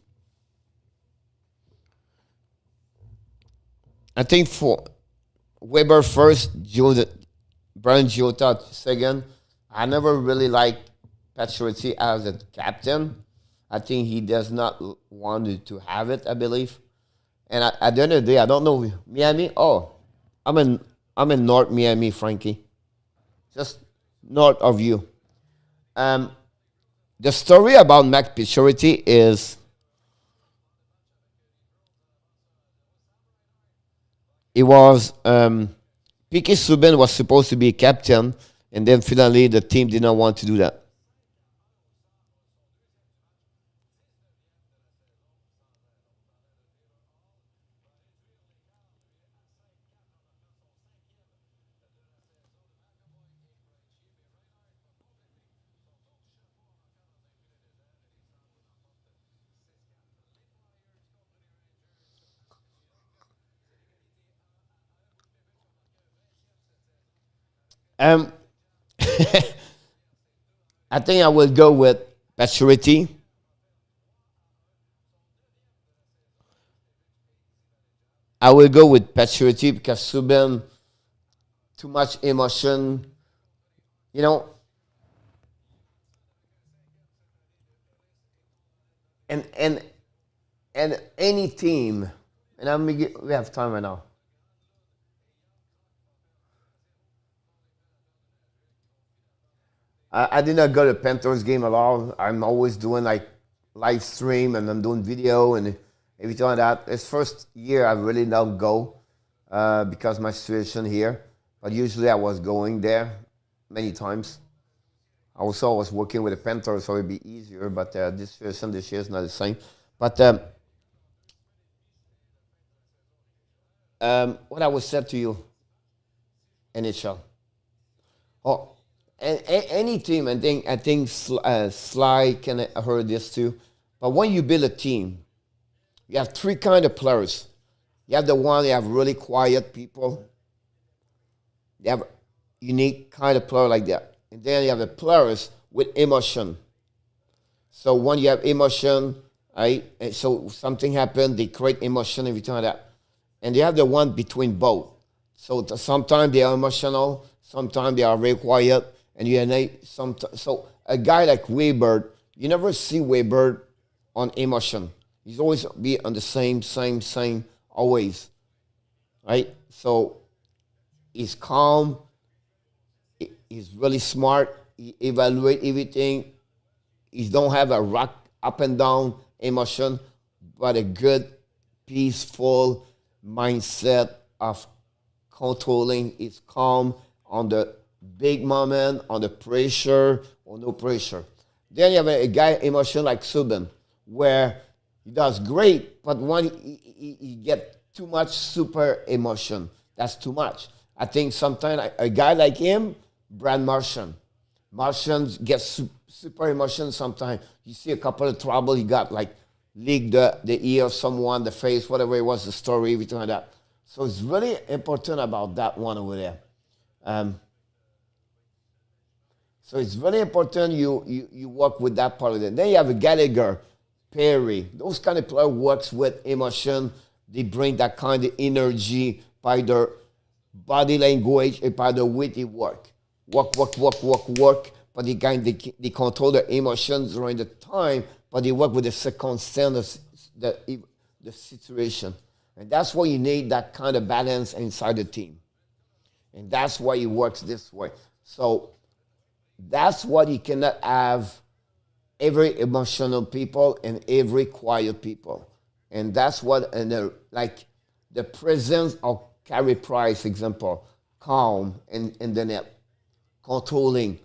I think for Weber first, Brian Giota second. I never really liked Pacioretty as a captain. I think he does not want to have it, I believe. And at the end of the day, I don't know Miami. Oh, I'm in North Miami, Frankie, just north of you. Um, the story about Mac Pacioretty is it was Piquet Subban was supposed to be captain, and then finally the team did not want to do that. Um, I think I will go with Pacioretty. I will go with Pacioretty because Subban too much emotion. You know, and and and any team, and we have time right now. I did not go to Panthers game at all. I'm always doing like live stream and I'm doing video and everything like that. This first year I really don't go because my situation here. But usually I was going there many times. Also, I was working with the Panthers, so it'd be easier. But this situation this year is not the same. But what I would say to you, NHL. Oh, and any team, I think Sly can heard this too. But when you build a team, you have three kind of players. You have the one you have really quiet people. You have unique kind of player like that, and then you have the players with emotion. So when you have emotion, right? And so something happened, they create emotion every time like that, and you have the one between both. So sometimes they are emotional, sometimes they are very quiet, and you have so a guy like Weber, you never see Weber on emotion. He's always be on the same, always, right? So he's calm, he's really smart, he evaluate everything. He don't have a rock up and down emotion, but a good, peaceful mindset of controlling is calm on the big moment, on the pressure or no pressure. Then you have a guy emotion like Subban, where he does great, but when he get too much super emotion, that's too much. I think sometimes a guy like him, Brad Martian, Martians get super emotion sometimes. You see a couple of trouble, he got like leaked the ear of someone, the face, whatever it was, the story, everything like that. So it's really important about that one over there. Um, so it's very important you work with that part of it. Then you have a Gallagher, Perry. Those kind of players works with emotion. They bring that kind of energy by their body language and by the way they work. Work. But they control their emotions during the time, but they work with the circumstances, the situation. And that's why you need that kind of balance inside the team. And that's why it works this way. So that's what you cannot have every emotional people and every quiet people. And that's what, like the presence of Carey Price, example, calm in the net, controlling,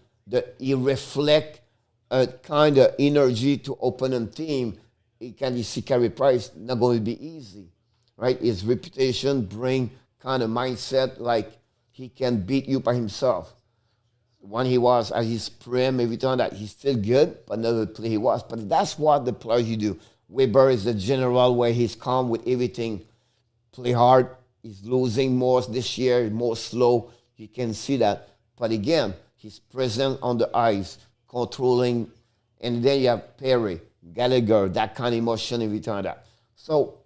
he reflect a kind of energy to opponent team. It can you see Carey Price not going to be easy, right? His reputation bring kind of mindset like he can beat you by himself. When he was at his prime, every time that he's still good, but another play he was. But that's what the players you do. Weber is the general where he's calm with everything. Play hard. He's losing more this year, more slow. You can see that. But again, he's present on the ice, controlling. And then you have Perry, Gallagher, that kind of emotion every time that. So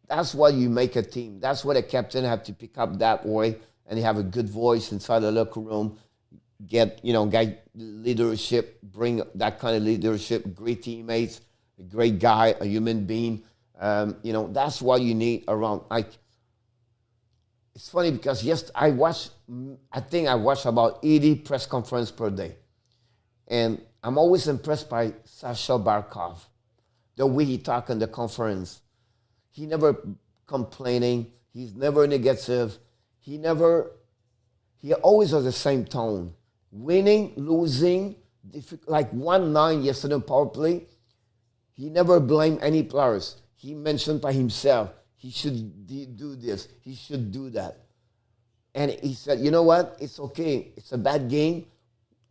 that's why you make a team. That's what a captain have to pick up that way. And he have a good voice inside the locker room. Get leadership, bring that kind of leadership, great teammates. a great guy, a human being. That's what you need around. Like, it's funny because yes, I think I watch about 80 press conference per day. And I'm always impressed by Sasha Barkov, the way he talk in the conference. He never complaining. He's never negative. He never. He always has the same tone. Winning, losing, like 1-9 yesterday in power play. He never blamed any players. He mentioned by himself, he should do this, he should do that. And he said, you know what? It's okay. It's a bad game.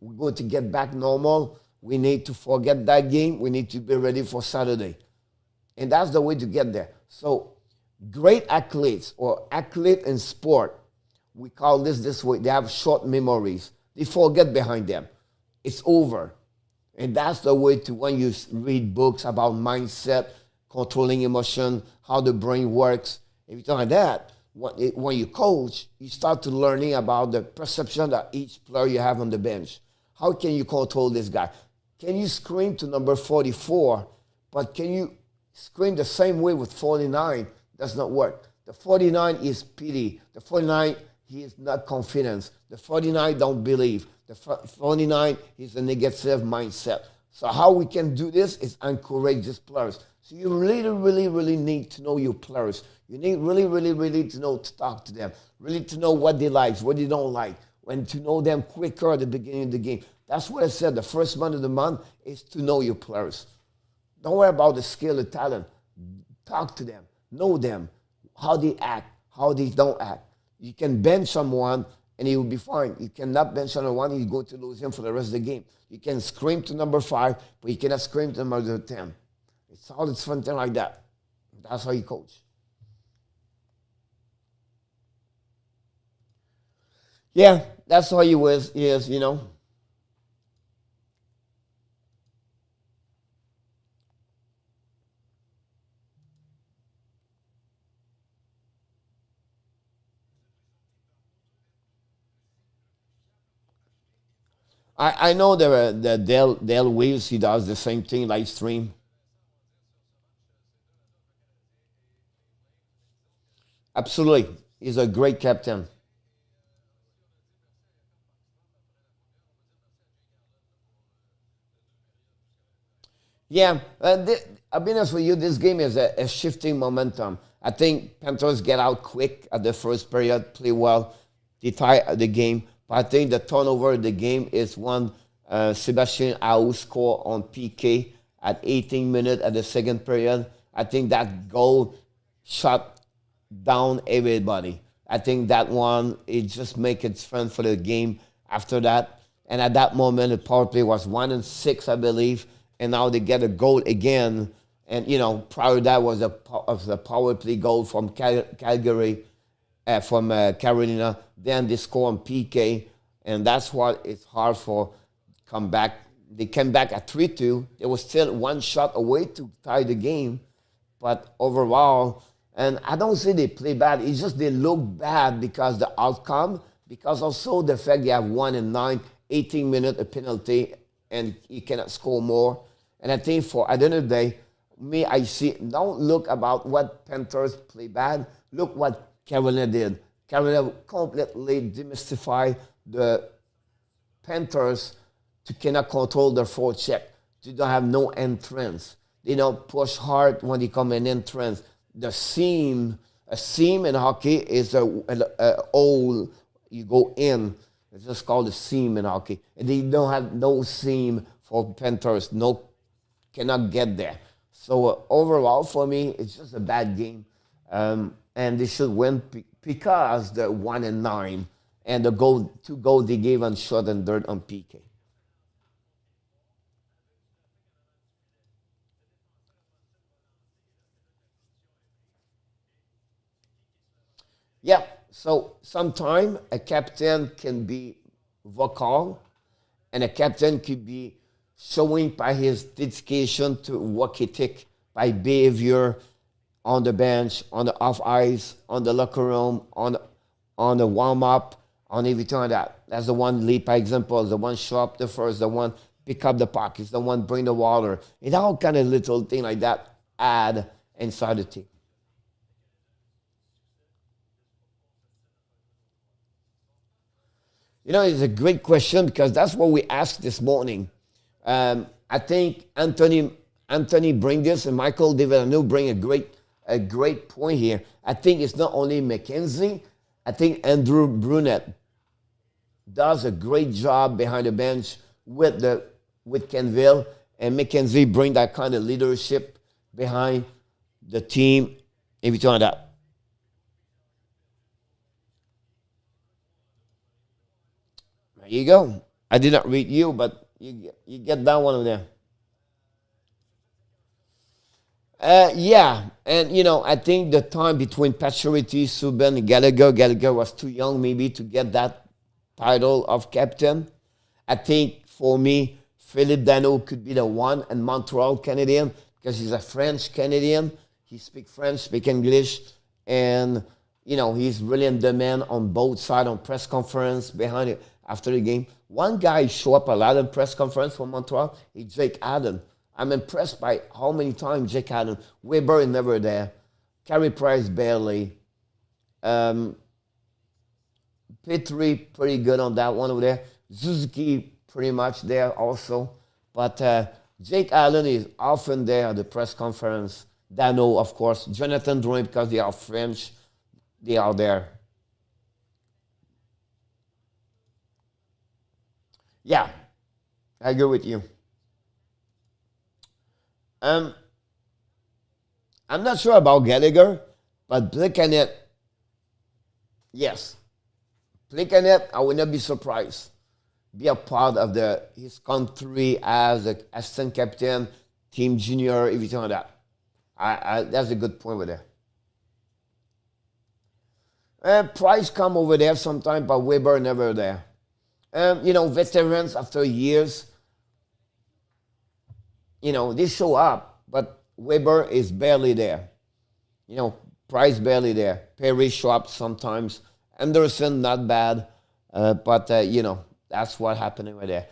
We're going to get back normal. We need to forget that game. We need to be ready for Saturday. And that's the way to get there. So great athletes or athlete in sport, we call this way. They have short memories. They forget behind them. It's over. And that's the way to when you read books about mindset, controlling emotion, how the brain works, everything like that. When you coach, you start to learning about the perception that each player you have on the bench. How can you control this guy? Can you scream to number 44, but can you scream the same way with 49? Does not work. The 49 is pity. The 49, he is not confidence. The 49 don't believe. The 49 is a negative mindset. So how we can do this is encourage these players. So you really, really, really need to know your players. You need really, really, really to know to talk to them. Really to know what they like, what they don't like. And to know them quicker at the beginning of the game. That's what I said. The first month of the month is to know your players. Don't worry about the skill, the talent. Talk to them. Know them. How they act. How they don't act. You can bench someone and he will be fine. You cannot bench someone, you're going to lose him for the rest of the game. You can scream to number 5, but you cannot scream to number 10. It's all it's something like that. That's how you coach. Yeah, that's how he is, you know. I know the Dale Wills, he does the same thing, live stream. Absolutely. He's a great captain. Yeah, I'll be honest with you, this game is a shifting momentum. I think Panthers get out quick at the first period, play well, they tie the game. But I think the turnover of the game is one Sebastian Aou score on PK at 18 minutes at the second period. I think that goal shut down everybody. I think that one, it just make it fun for the game after that. And at that moment, the power play was 1-6, I believe. And now they get a goal again. And, prior to that was the power play goal from Calgary, from Carolina. Then they score on PK. And that's what it's hard for come back. They came back at 3-2. They were still one shot away to tie the game. But overall, and I don't say they play bad. It's just they look bad because the outcome, because also the fact they have 1-9, 18 minutes a penalty, and you cannot score more. And I think at the end of the day, me, I see, don't look about what Panthers play bad. Look what Carolina did. Carolina completely demystified the Panthers to cannot control their forecheck. They don't have no entrance. They don't push hard when they come in entrance. A seam in hockey is a hole you go in. It's just called a seam in hockey. And they don't have no seam for Panthers. No, cannot get there. So overall, for me, it's just a bad game. And they should win because they're 1-9. And the two goals they gave on shot and dirt on PK. Yeah, so sometimes a captain can be vocal and a captain could be showing by his dedication to work ethic, by behavior on the bench, on the off ice, on the locker room, on the warm up, on everything like that. That's the one lead by example, the one show up the first, the one pick up the puck. He's the one bring the water. It's all kind of little thing like that add inside the team. It's a great question because that's what we asked this morning. I think Anthony bring this and Michael Devereux bring a great point here. I think it's not only McKenzie. I think Andrew Brunette does a great job behind the bench with Kenville, and McKenzie bring that kind of leadership behind the team. If you talk that. There you go. I did not read you, but you get that one over there. Yeah, and I think the time between Pacioretty, Subban, and Gallagher was too young maybe to get that title of captain. I think for me, Philippe Dano could be the one, and Montreal Canadiens because he's a French Canadian. He speaks French, speak English, and he's really in demand on both sides on press conference behind it after the game. One guy show up a lot in press conference for Montreal is Jake Allen. I'm impressed by how many times Jake Allen. Weber is never there. Carey Price barely. Petrie pretty good on that one over there. Suzuki pretty much there also. But Jake Allen is often there at the press conference. Dano, of course. Jonathan Drouin, because they are French, they are there. Yeah, I agree with you. Um, I'm not sure about Gallagher, but Blikanet, yes. Blikanet, I would not be surprised. Be a part of his country as a assistant captain, team junior, everything like that. That's a good point over there. Price come over there sometime, but Weber never there. Veterans after years, they show up, but Weber is barely there. Price barely there. Perry show up sometimes. Anderson not bad, but that's what happening right there.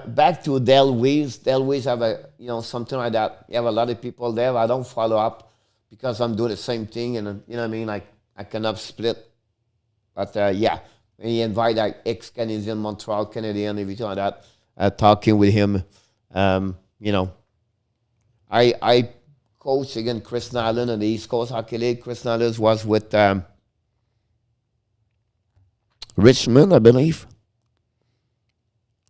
Back to Del Weiss. Del Weiss have something like that. You have a lot of people there. I don't follow up because I'm doing the same thing, and you know what I mean. Like I cannot split. But yeah, when you invite like ex-Canadian, Montreal Canadian, everything like that, talking with him, you know, I coached against Chris Nyland in the East Coast Hockey League. Chris Nyland was with Richmond, I believe.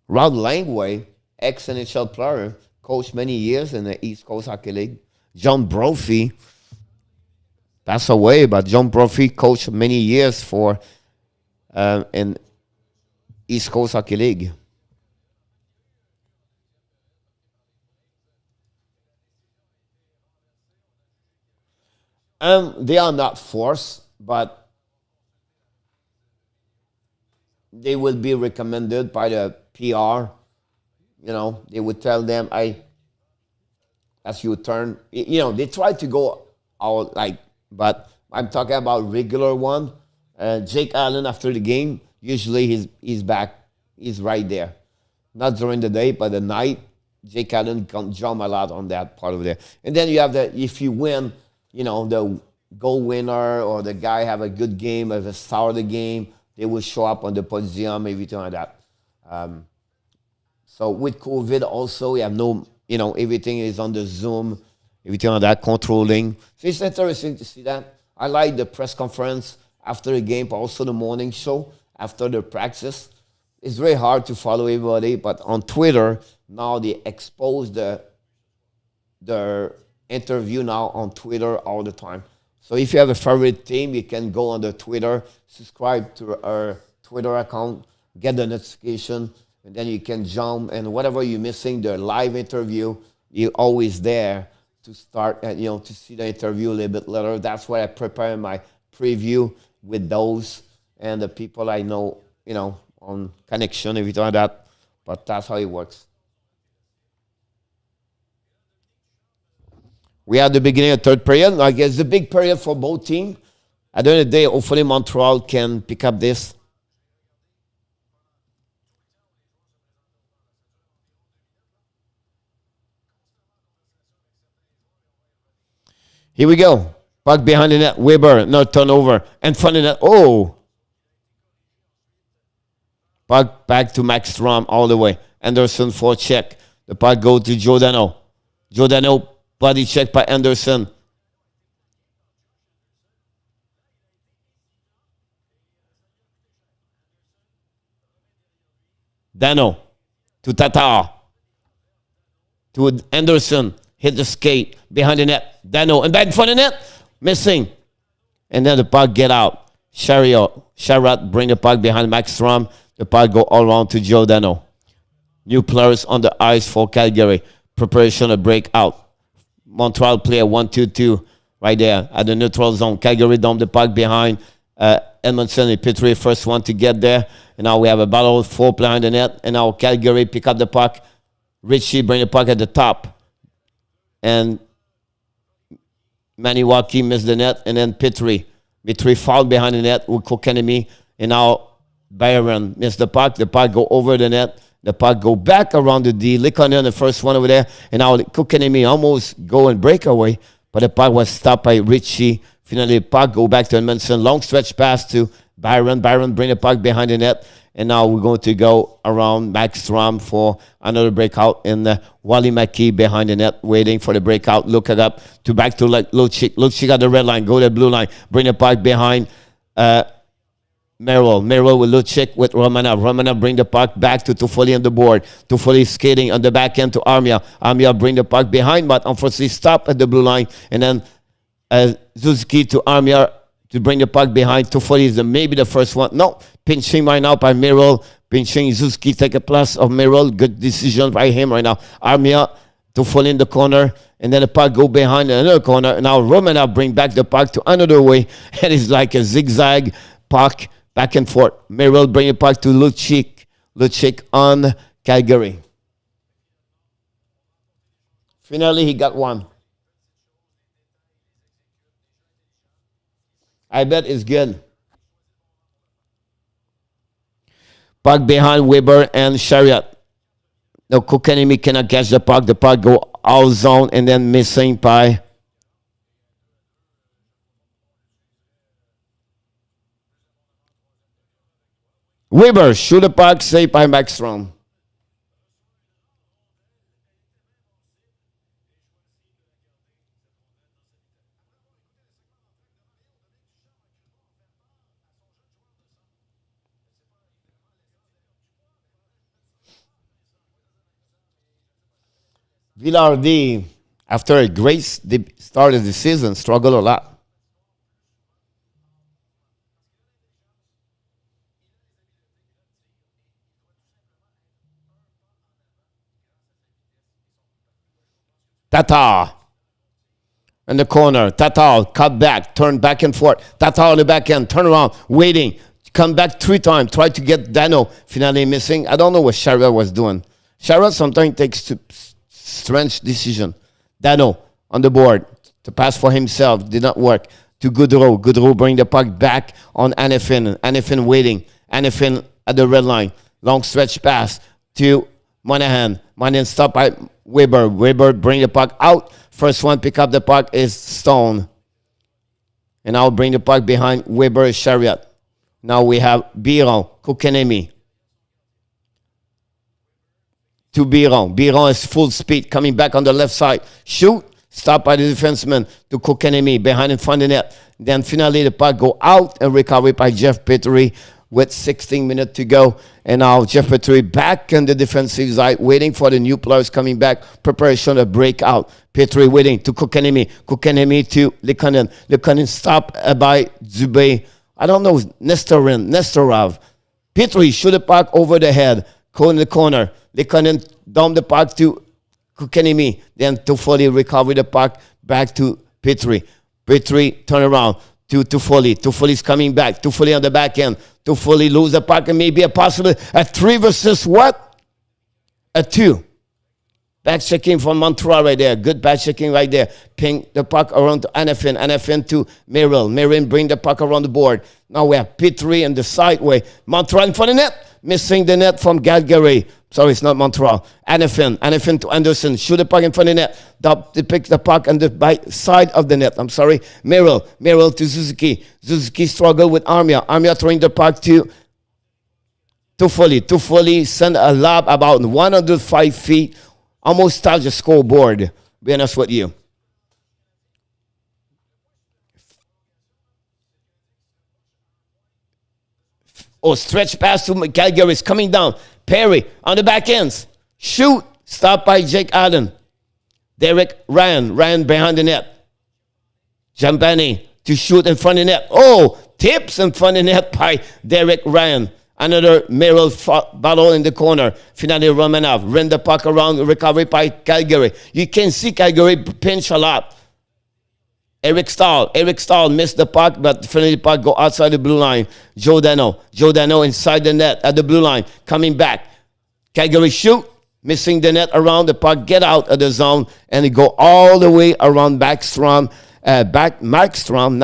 Rod Langway, ex-NHL player, coached many years in the East Coast Hockey League. John Brophy passed away, but John Brophy coached many years for in East Coast Hockey League. They are not forced, but they will be recommended by the PR. They would tell them, as you turn, they try to go out but I'm talking about regular one. Jake Allen after the game, usually he's back, he's right there. Not during the day, but the night, Jake Allen can jump a lot on that part of there. And then you have if you win, the goal winner or the guy have a good game, as a star of the game, they will show up on the podium, everything like that. So with COVID also, you have no, everything is on the Zoom, everything like that, controlling. So it's interesting to see that. I like the press conference after the game, but also the morning show after the practice. It's very hard to follow everybody, but on Twitter, now they expose the interview now on Twitter all the time. So if you have a favorite team, you can go on the Twitter, subscribe to our Twitter account, get the notification, and then you can jump, and whatever you're missing, the live interview, you're always there to start, to see the interview a little bit later. That's why I prepare my preview with those and the people I know, on connection, everything like that. But that's how it works. We are at the beginning of third period. I guess the big period for both teams. At the end of the day, hopefully Montreal can pick up this. Here we go. Puck behind the net. Weber, no turnover. And front of the net. Oh. Puck back to Max Strom all the way. Anderson for check. The puck go to Giordano. Giordano, body check by Anderson. Dano to Tatar. To Anderson. Hit the skate. Behind the net. Dano. And back in front of the net. Missing. And then the puck get out. Sherratt bring the puck behind Max Strom. The puck go all around to Giordano. New players on the ice for Calgary. Preparation of breakout. Montreal player 1-2-2 right there at the neutral zone. Calgary dump the puck behind Edmondson and Petrie, first one to get there. And now we have a battle, 4 behind the net. And now Calgary pick up the puck. Richie bring the puck at the top. And Maniwaki missed the net. And then Petrie fouled behind the net with Kokanemi. And now Byron missed the puck. The puck go over the net. The puck go back around the D. Likonen, the first one over there. And now Kokanemi almost go and break away. But the puck was stopped by Richie. Finally, the puck go back to Edmondson. Long stretch pass to Byron. Byron bring the puck behind the net. And now we're going to go around Max Strom for another breakout. And Wally Mackey behind the net waiting for the breakout. Look it up to back to Lucic. Lucic at the red line. Go to the blue line. Bring the puck behind Merrill with Lucic with Romanov. Romanov bring the puck back to Toffoli on the board. Toffoli skating on the back end to Armia. Armia bring the puck behind, but unfortunately stop at the blue line. And then Zuski to Armia to bring the puck behind. Toffoli is maybe the first one. No, pinching right now by Merrill. Pinching Zuski, take a plus of Merrill. Good decision by him right now. Armia Toffoli in the corner. And then the puck go behind another corner. And now Romanov bring back the puck to another way. And it's like a zigzag puck. Back and forth. Merrill bring it back to Lucic. Lucic on Calgary. Finally, he got one. I bet it's good. Puck behind Weber and Sherratt. No, Kokanemi cannot catch the puck. The puck go out zone and then missing by Weber. Shoot the puck, saved by Max Strom. Villardi, after a great start of the season, struggled a lot. Tatar in the corner. Tatar cut back, turn back and forth. Tatar on the back end, turn around, waiting. Come back 3 times, try to get Dano. Finally missing. I don't know what Sherratt was doing. Sherratt sometimes takes strange decision. Dano on the board to pass for himself. Did not work. To Goudreau. Goudreau bring the puck back on Anefin. Anefin waiting. Anefin at the red line. Long stretch pass to Monahan. Monahan stopped by Weber. Weber bring the puck out. First one pick up the puck is Stone. And I'll bring the puck behind Weber Sherratt. Now we have Biron, Kokanemi. To Biron. Biron is full speed coming back on the left side. Shoot. Stopped by the defenseman to Kokanemi behind in front of the net. Then finally the puck go out and recovered by Jeff Petrie with 16 minutes to go. And now Jeff Petrie back on the defensive side, waiting for the new players coming back. Preparation of breakout. Petrie waiting to Kokanemi. Kokanemi to Likonen. Likonen stopped by Dubé. I don't know, Nestorov. Petrie shoot the puck over the head. Go in the corner. Likonen dump the puck to Kokanemi. Then Toffoli recover the puck back to Petrie. Petrie turn around to Toffoli. Toffoli's coming back. Toffoli on the back end. Toffoli lose the puck and maybe a possible a 3 versus what? A 2. Back checking from Montreal right there. Good back checking right there. Ping the puck around to Anafin. Anafin to Merrill. Merrill bring the puck around the board. Now we have P3 in the side way. Montreal in front of the net. Missing the net from Calgary. Sorry, it's not Montreal. Anafin. Anafin to Anderson. Shoot the puck in front of the net. They pick the puck on the side of the net. I'm sorry. Merrill. Merrill to Suzuki. Suzuki struggle with Armia. Armia throwing the puck to Toffoli. Toffoli send a lob about 105 feet. Almost touch the scoreboard. Be honest with you. Oh, stretch pass to Calgary is coming down. Perry on the back ends. Shoot. Stopped by Jake Allen. Derek Ryan. Ryan behind the net. Jambani to shoot in front of the net. Oh, tips in front of the net by Derek Ryan. Another Merrill battle in the corner. Finally, Romanov ran the puck around. Recovery by Calgary. You can see Calgary pinch a lot. Eric Stahl missed the puck, but finally the puck go outside the blue line. Joe Dano inside the net at the blue line. Coming back. Calgary shoot. Missing the net around. The puck get out of the zone. And it go all the way around Backstrom. Backstrom.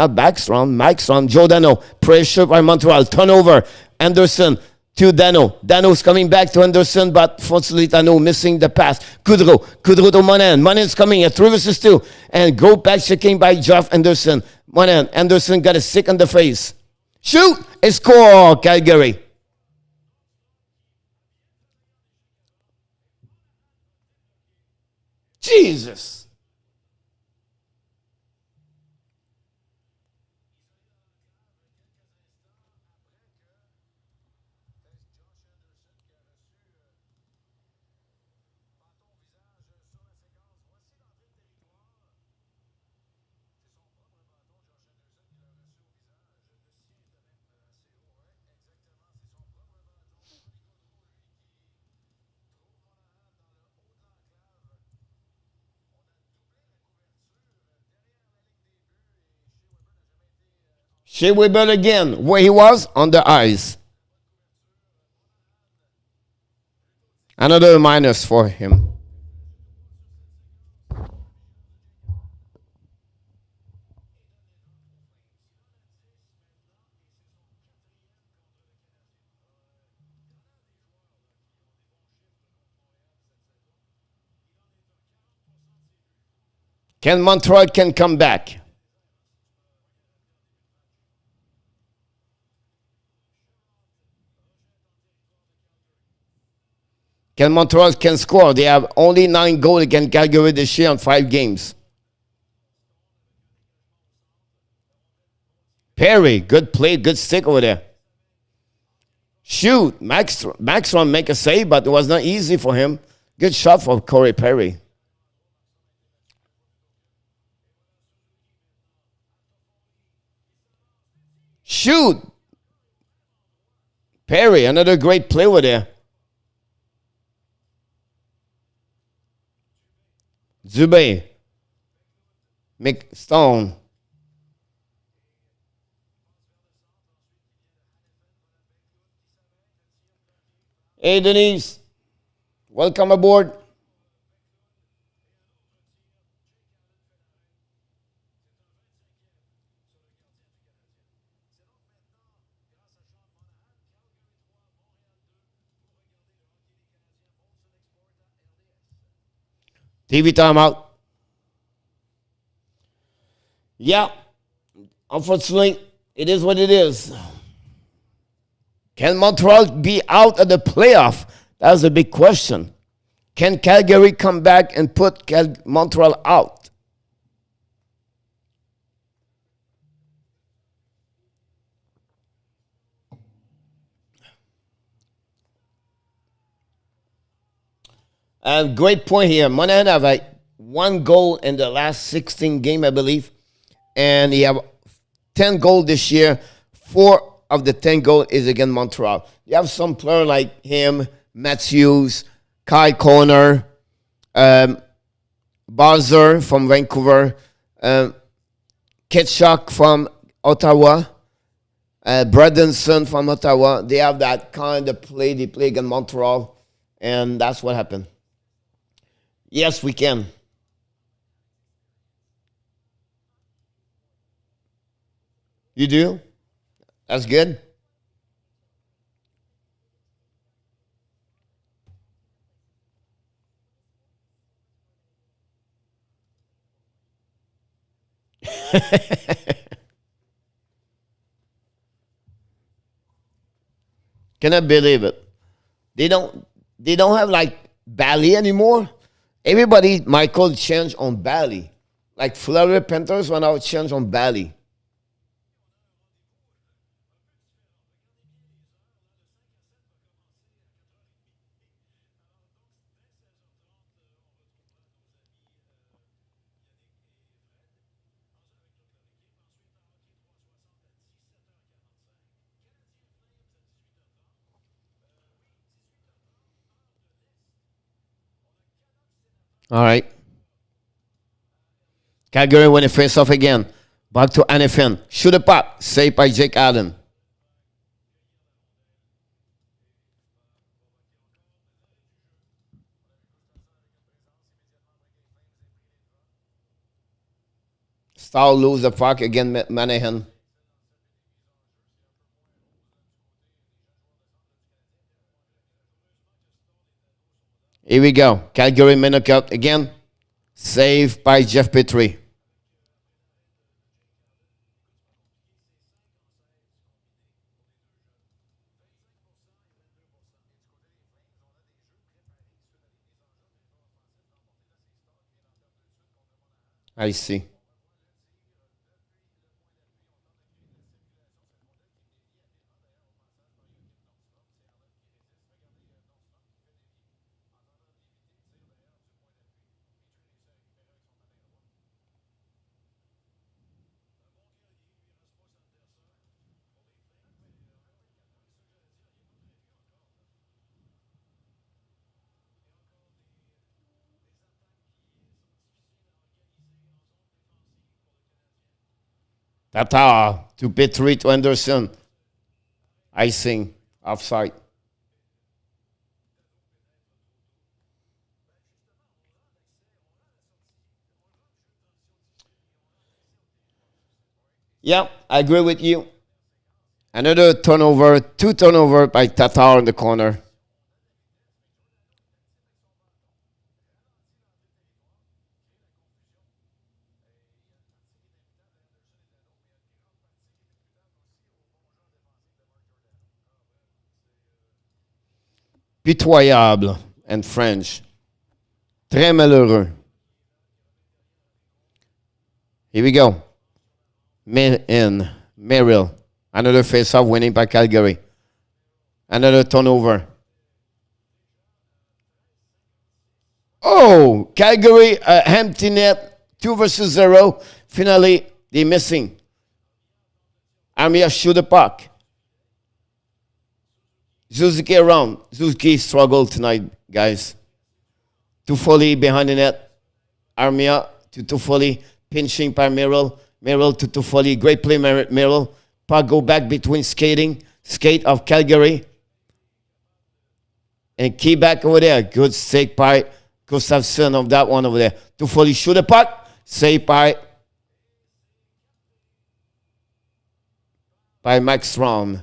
Joe Dano. Pressure by Montreal. Turnover. Anderson to Dano. Dano's coming back to Anderson, but fortunately Dano missing the pass. Kudrow to Monahan. Monahan's coming at 3 versus 2. And go back checking by Jeff Anderson. Monahan. Anderson got a stick on the face. Shoot! A score, Calgary. Jesus. Shea Weber again, where he was on the ice. Another minus for him. Can Montreal come back? Can Montreal score? They have only 9 goals against Calgary this year on 5 games. Perry, good play, good stick over there. Shoot, Maxstrom make a save, but it was not easy for him. Good shot for Corey Perry. Shoot! Perry, another great play over there. Zubay. McStone. Hey, Denise. Welcome aboard. TV timeout. Yeah, unfortunately, it is what it is. Can Montreal be out of the playoff? That's a big question. Can Calgary come back and put Montreal out? Great point here. Monahan have like 1 goal in the last 16 game, I believe. And he have 10 goals this year. 4 of the 10 goals is against Montreal. You have some player like him, Matthews, Kyle Connor, Barzer from Vancouver, Ketchuk from Ottawa, Bradenson from Ottawa. They have that kind of play. They play against Montreal, and that's what happened. Yes, we can. You do? That's good. Cannot believe it. They don't have like Bali anymore. Everybody Michael changed on Bali. Like Florida Panthers went out change on Bali. All right. Calgary win the face off again. Back to NFN. Shoot a puck. Saved by Jake Allen. Stahl lose the puck again. Manahan. Here we go. Calgary minute cut again. Saved by Jeff Petrie. I see. Tata to Petrie to Anderson. Icing. Offside. Yeah, I agree with you. Another turnover, two turnover by Tatar in the corner. Pitoyable and French. Très malheureux. Here we go. In Merrill. Another face-off winning by Calgary. Another turnover. Oh, Calgary empty net. 2 versus 0. Finally, they're missing. Armia shoot the puck. Suzuki around. Suzuki struggled tonight, guys. Toffoli behind the net. Armia to Toffoli. Pinching by Merrill. Merrill to Toffoli. Great play, Merrill. Puck go back between skating. Skate of Calgary. And key back over there. Good stake by Gustafsson of that one over there. Toffoli shoot the puck. Saved by Max Strom.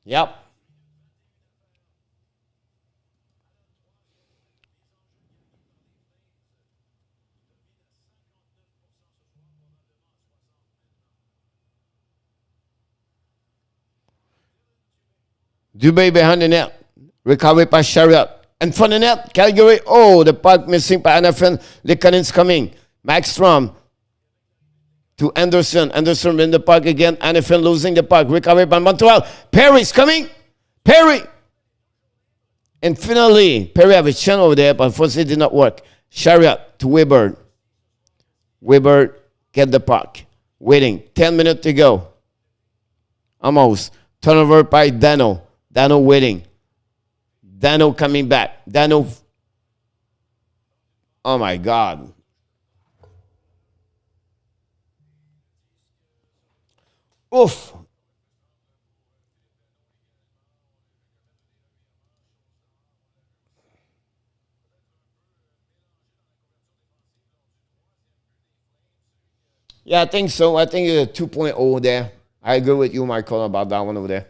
Yep. Dubé behind the net. Recovery by Chariot. In front of the net. Calgary. Oh, the puck missing by Anafin. Likanin's coming. Max Strom to Anderson. Anderson in the puck again. Anafin losing the puck. Recovery by Montreal. Perry's coming. Perry. And finally, Perry have a channel over there, but unfortunately it did not work. Chariot to Weber. Weber get the puck. Waiting. 10 minutes to go. Almost. Turnover by Dano. Dano waiting. Dano coming back. Dano. Oh my God. Oof. Yeah, I think so. I think it's a 2.0 there. I agree with you, Michael, about that one over there.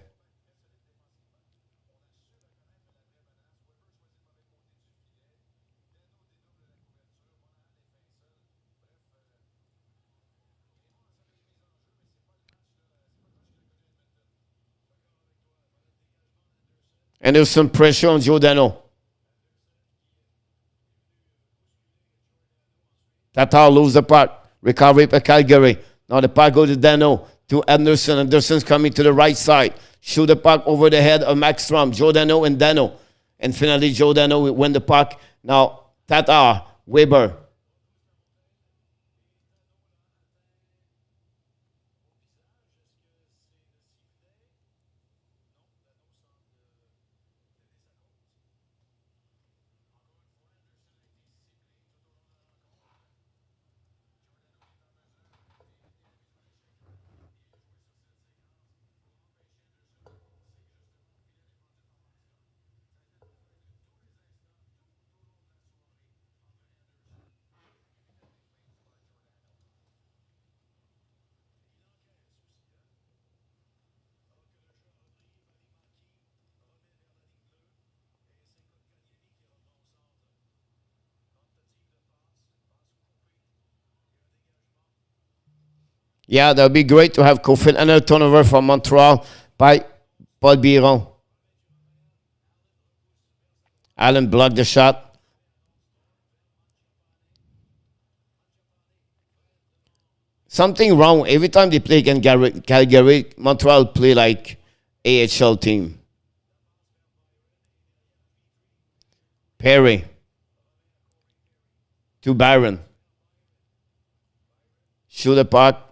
And there's some pressure on Giordano. Tatar lose the puck. Recovery by Calgary. Now the puck goes to Dano. To Anderson. Anderson's coming to the right side. Shoot the puck over the head of Max Strom. Giordano and Dano. And finally, Giordano will win the puck. Now, Tatar, Weber. Yeah, that would be great to have Kofit. Another turnover from Montreal by Paul Biron. Allen blocked the shot. Something wrong. Every time they play against Calgary, Montreal play like AHL team. Perry to Byron. Shoot the puck.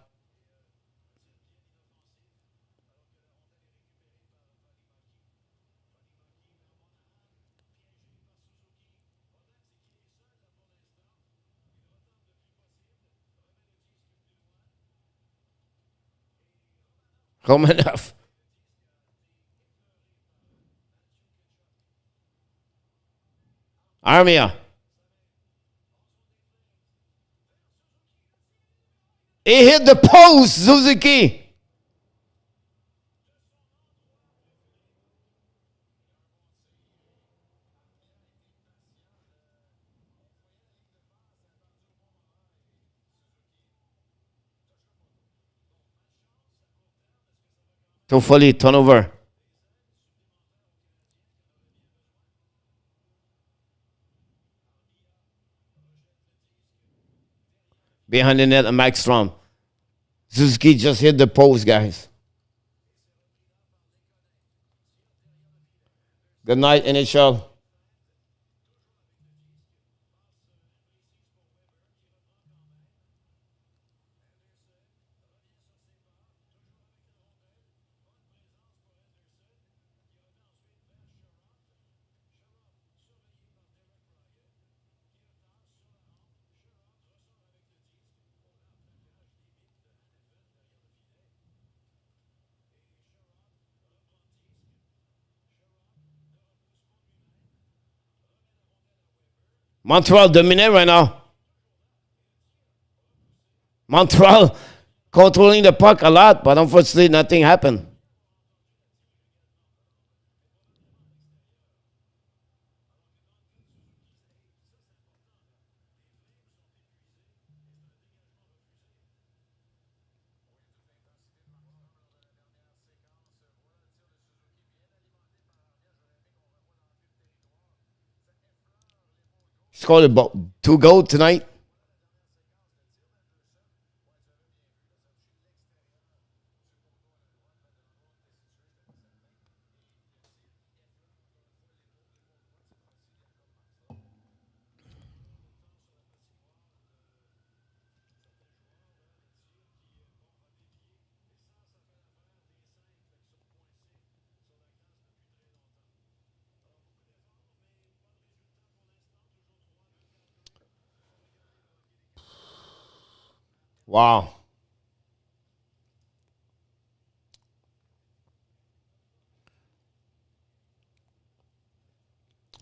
Romanov. Armia. He hit the post, Suzuki. Toffoli, turnover. Behind the net, and Mike Strom. Suzuki just hit the post, guys. Good night, NHL. Montreal dominate right now. Montreal controlling the puck a lot, but unfortunately nothing happened. Scored about 2 goals tonight. Wow.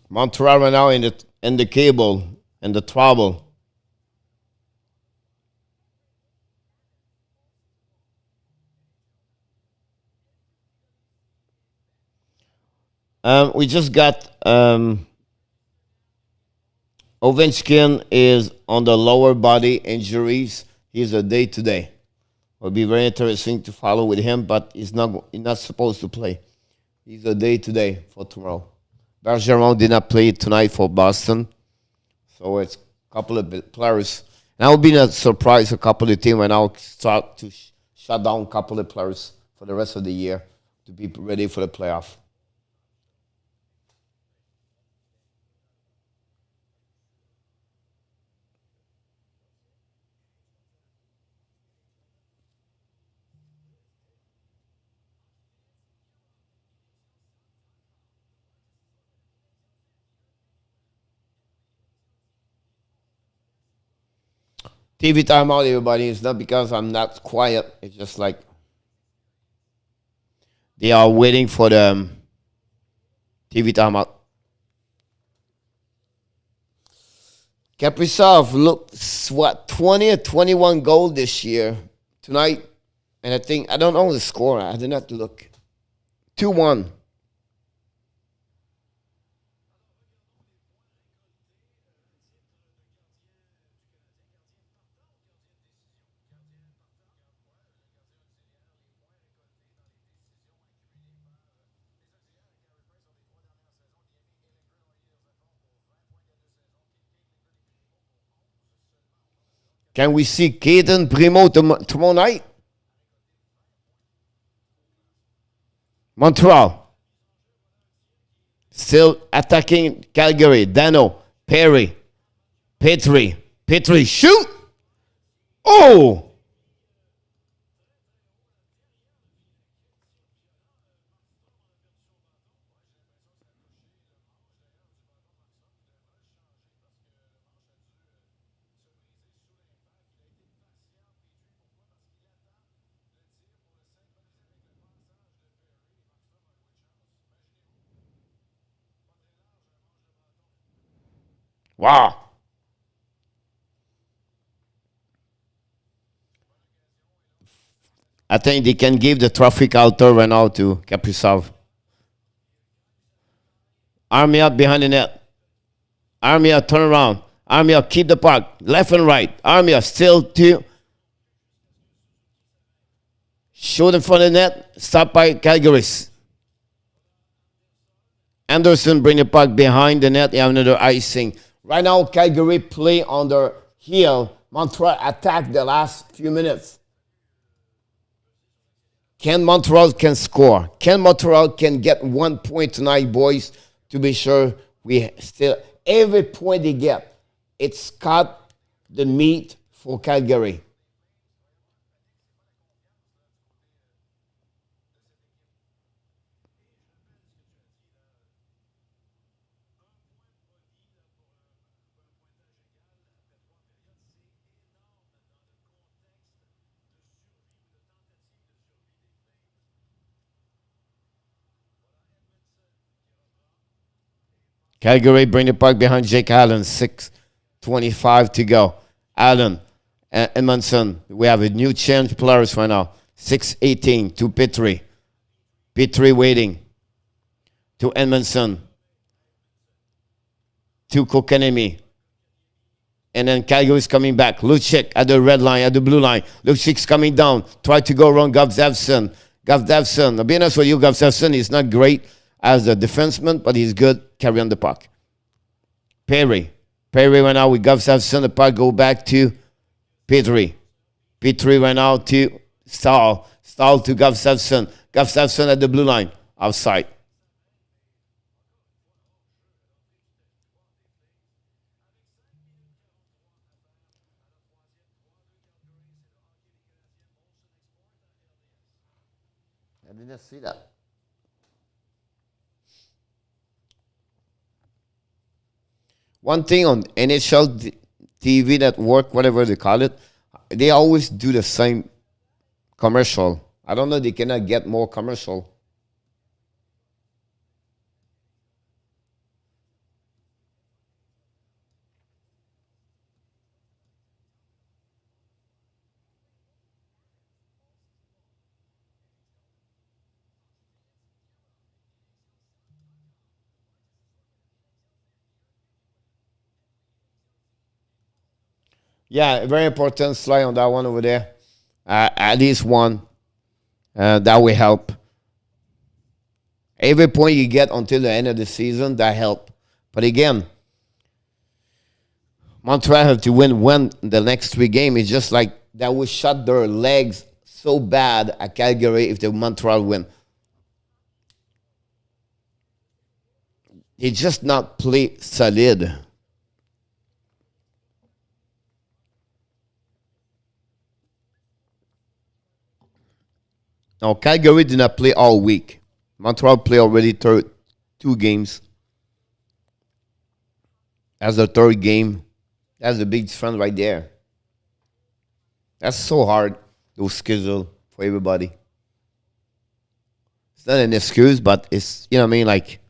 Montreal right now in the cable and the trouble. We just got Ovechkin is on the lower body injuries. He's a day to day. It'll be very interesting to follow with him, but he's not supposed to play. He's a day to day for tomorrow. Bergeron did not play tonight for Boston, so it's a couple of players. And I would be not surprised a couple of teams when I'll start to shut down a couple of players for the rest of the year to be ready for the playoff. TV timeout, everybody. It's not because I'm not quiet. It's just like they are waiting for the TV timeout. Kaprizov looked, what, 20 or 21 goal this year tonight. And I don't know the score. I did not look. 2-1. Can we see Caden Primo tomorrow night? Montreal still attacking Calgary. Dano, Perry, Petrie. Petrie, shoot! Oh! Wow. I think they can give the traffic altar right now to Kaprizov. Army up behind the net. Army up, turn around. Army up, keep the puck. Left and right. Army up, still two. Shoot in front of the net. Stop by Calgary's. Anderson bring the puck behind the net. They have another icing. Right now, Calgary play on their heel. Montreal attack the last few minutes. Can Montreal can score? Can Montreal can get 1 point tonight, boys? To be sure, we still every point they get, it's cut the meat for Calgary. Calgary bring the puck behind Jake Allen. 6:25 to go. Allen, Edmondson. We have a new change players right now. 6:18 to Petrie. Petrie waiting to Edmondson. To Kokanemi. And then Calgary is coming back. Lucic at the red line, at the blue line. Lucic's coming down. Try to go around Gavzevson. Gavzevson. I'll be honest with you, Gavzevson is not great as a defenseman, but he's good carrying the puck. Perry. Perry right now with Gavzevson. The puck go back to Petrie. Petrie right now to Stahl. Stahl to Gavzevson. Gavzevson at the blue line. Outside. I didn't see that. One thing on NHL TV Network, whatever they call it, They always do the same commercial. I don't know. They cannot get more commercial. Yeah, very important slide on that one over there. At least one. That will help. Every point you get until the end of the season, that help. But again, Montreal have to win the next 3 games. It's just like that will shut their legs so bad at Calgary if the Montreal win. They just not play solid. Now, Calgary did not play all week. Montreal play already 2 games. That's the 3rd game. That's the big difference right there. That's so hard, those schedule for everybody. It's not an excuse, but it's, you know what I mean? Like,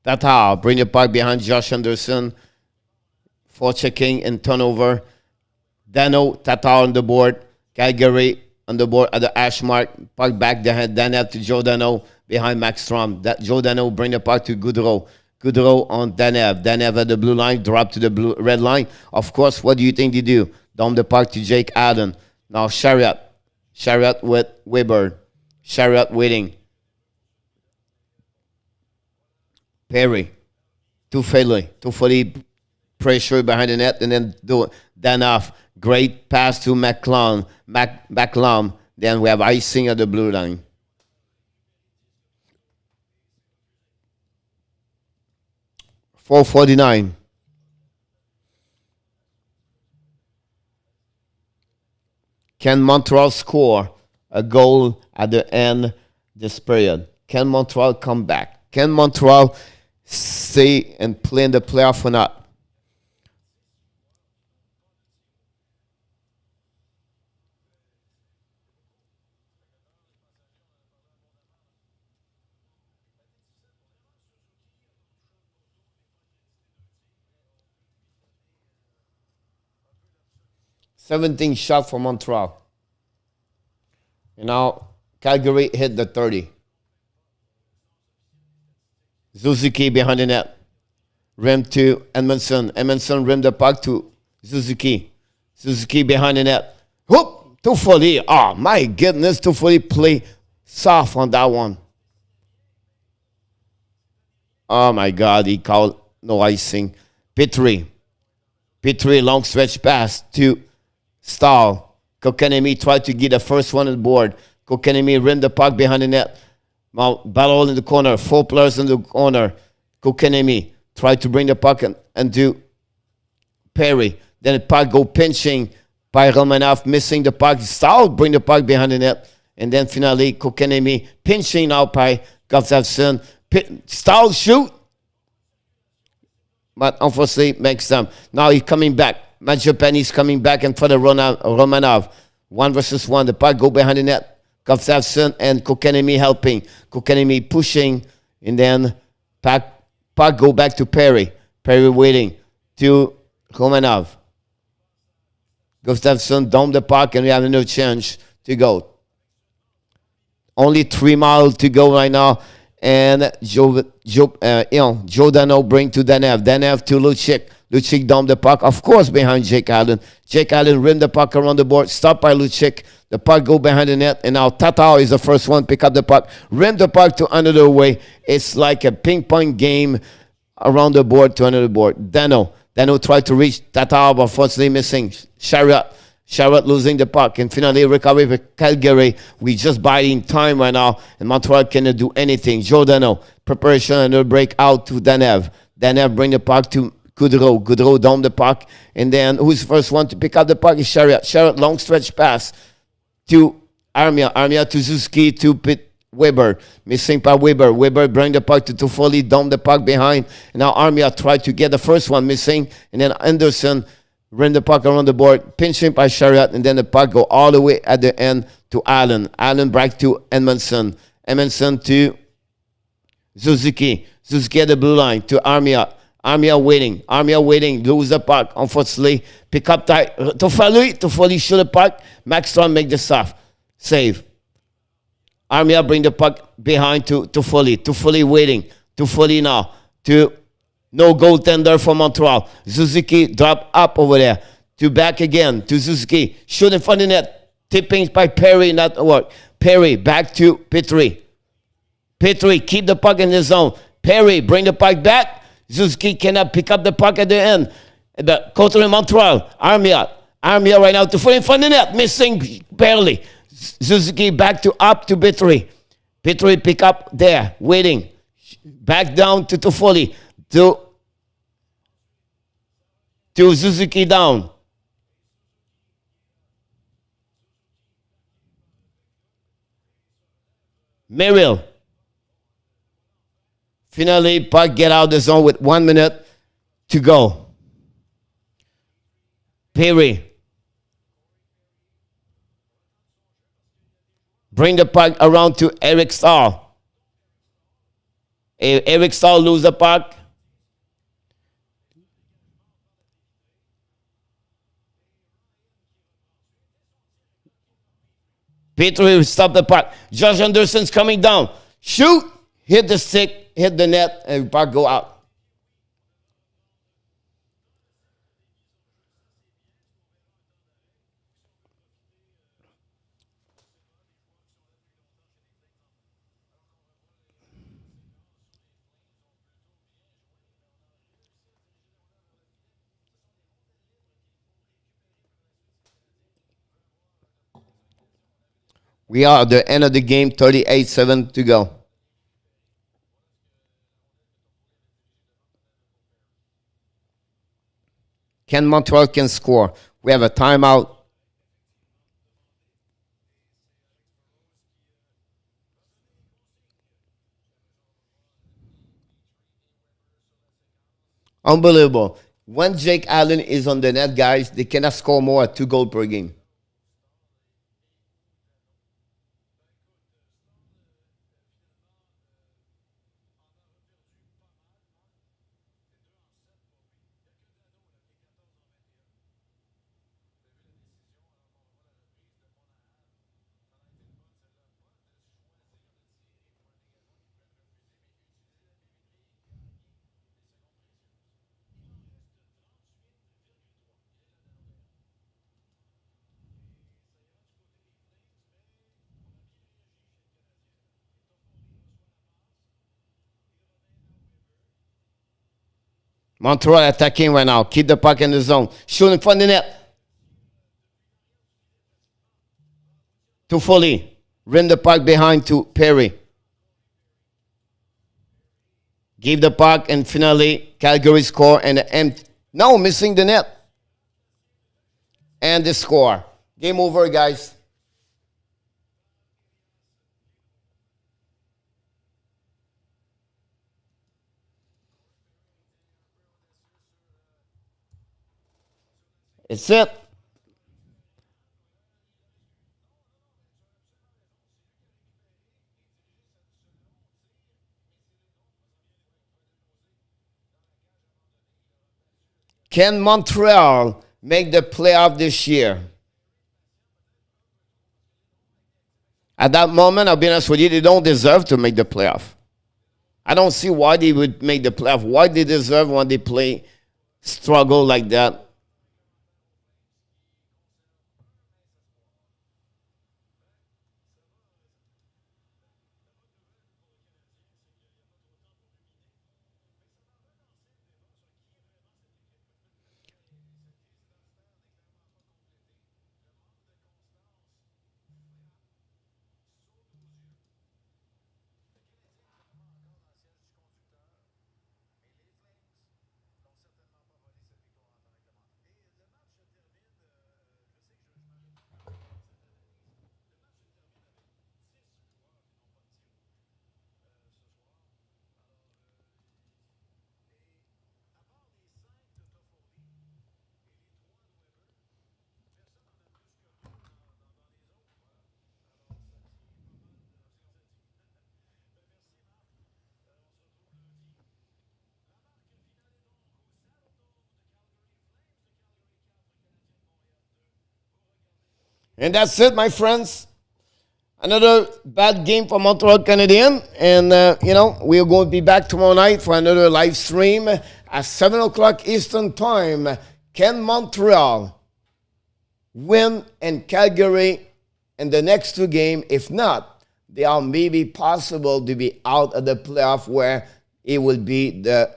that's how. Bring the puck behind Josh Anderson for checking and turnover. Dano, Tatar on the board. Calgary on the board at the hash mark. Puck back there. Dano to Joe Dano behind Max Strom. That Joe Dano bring the puck to Goudreau. Goudreau on Danev. Danev at the blue line. Drop to the blue red line. Of course, what do you think they do? Down the puck to Jake Allen. Now Chariot. Chariot with Weber. Chariot waiting. Perry. Toffoli pressure behind the net and then do Danoff. Great pass to McClung. McClung. Then we have icing at the blue line. .449. Can Montreal score a goal at the end this period? Can Montreal come back? Can Montreal stay and play in the playoff or not? $17 shot for Montreal. And now Calgary hit the 30. Suzuki behind the net. Rim to Edmondson. Edmondson rim the puck to Suzuki. Suzuki behind the net. Whoop! Toffoli. Oh, my goodness. Toffoli play soft on that one. Oh, my God. He called no icing. Petrie. Petrie long stretch pass to Stahl. Kokanemi tried to get the first one on the board. Kokanemi rim the puck behind the net. Now, battle in the corner. 4 players in the corner. Kokanemi tried to bring the puck and do Perry. Then the puck go pinching by Romanov, missing the puck. Stahl bring the puck behind the net. And then finally, Kokanemi pinching out by Gustafsson. Stahl shoot. But unfortunately, makes them. Now he's coming back. Mangiapane coming back and for the Romanov. 1 versus 1. The puck go behind the net. Gustafsson and Kokanemi helping. Kokanemi pushing. And then puck go back to Perry. Perry waiting to Romanov. Gustafsson down the puck and we have no chance to go. Only 3 miles to go right now. And Joe Dano bring to Danev. Danev to Lucic. Lucic down the puck, of course, behind Jake Allen. Jake Allen rim the puck around the board. Stopped by Lucic. The puck go behind the net. And now Tatar is the first one. Pick up the puck. Rim the puck to another way. It's like a ping-pong game. around the board to another board. Dano tried to reach Tatar, but unfortunately missing. Chariot losing the puck. And finally recovery for Calgary. We just biding time right now. And Montreal cannot do anything. Giordano, preparation and a break out to Danev. Danev bring the puck to Goudreau. Goudreau down the puck. And then who's the first one to pick up the puck is Chariot. Chariot long stretch pass to Armia. Armia to Zuski to Weber. Missing by Weber. Weber bring the puck to Toffoli. Down the puck behind. And now Armia tried to get the first one missing. And then Anderson ran the puck around the board. Pinching by Chariot. And then the puck go all the way at the end to Allen. Allen back to Edmondson. Edmondson to Suzuki. Suzuki at the blue line to Armia. Armia waiting. Armia waiting. Lose the puck. Unfortunately, pick up tight. Toffoli shoot the puck. Maxstrom make the stuff. Save. Armia bring the puck behind to Toffoli. Toffoli waiting. Toffoli now to no goaltender for Montreal. Suzuki drop up over there. To back again to Suzuki. Shoot in front of the net. Tipping by Perry. Not work. Perry back to Petrie. Petrie keep the puck in the zone. Perry bring the puck back. Suzuki cannot pick up the puck at the end. The coach in Montreal. Armia right now to in front of the net. Missing barely. Suzuki back to up to Petrie. Petrie pick up there. Waiting. Back down to Toffoli. To Suzuki down. Merrill. Finally, puck get out of the zone with 1 minute to go. Perry. Bring the puck around to Eric Stahl. Eric Stahl lose the puck. Petrie stop the puck. Josh Anderson's coming down. Shoot. Hit the stick. Hit the net. And the puck go out. We are at the end of the game, 38-7 to go. Montreal can score. We have a timeout. Unbelievable. When Jake Allen is on the net, guys, they cannot score more at 2 goals per game. Montreal attacking right now. Keep the puck in the zone. Shoot in front of the net. Toffoli. Rim the puck behind to Perry. Give the puck and finally Calgary score and no, missing the net. And the score. Game over, guys. It's it. Can Montreal make the playoff this year? At that moment, I'll be honest with you, they don't deserve to make the playoff. I don't see why they would make the playoff. Why they deserve when they play struggle like that. And that's it, my friends. Another bad game for Montreal Canadiens. And, we're going to be back tomorrow night for another live stream at 7 o'clock Eastern Time. Can Montreal win in Calgary in the next two games? If not, they are maybe possible to be out of the playoff, where it will be the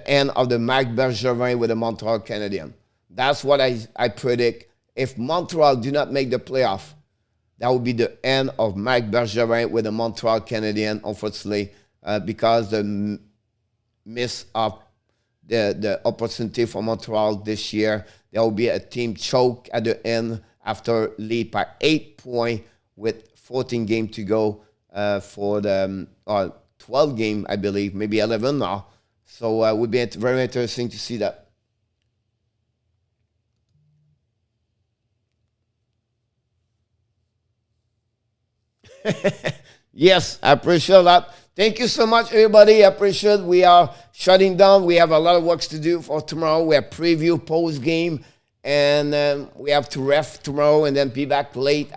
end of the Marc Bergevin with the Montreal Canadiens. That's what I predict. If Montreal do not make the playoff, that will be the end of Marc Bergevin with the Montreal Canadiens, unfortunately, because the miss of the opportunity for Montreal this year. There will be a team choke at the end after lead by 8 points with 14 games to go for the 12 game, I believe, maybe 11 now. So it would be very interesting to see that. Yes, I appreciate that. Thank you so much, everybody. I appreciate we are shutting down. We have a lot of work to do for tomorrow. We have preview, post game, and we have to ref tomorrow and then be back late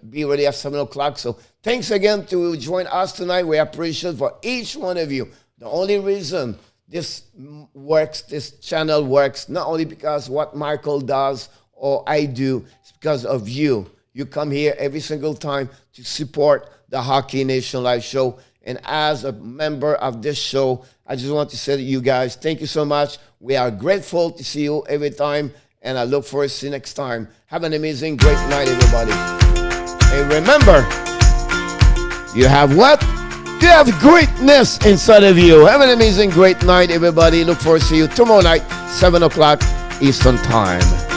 be ready at 7 o'clock. So thanks again to join us tonight. We appreciate for each one of you. The only reason this works, this channel works, not only because what Michael does or I do, it's because of you. You come here every single time to support the Hockey Nation Live Show. And as a member of this show, I just want to say to you guys, thank you so much. We are grateful to see you every time, and I look forward to see you next time. Have an amazing, great night, everybody. And remember, you have what? You have greatness inside of you. Have an amazing, great night, everybody. Look forward to see you tomorrow night, 7 o'clock Eastern Time.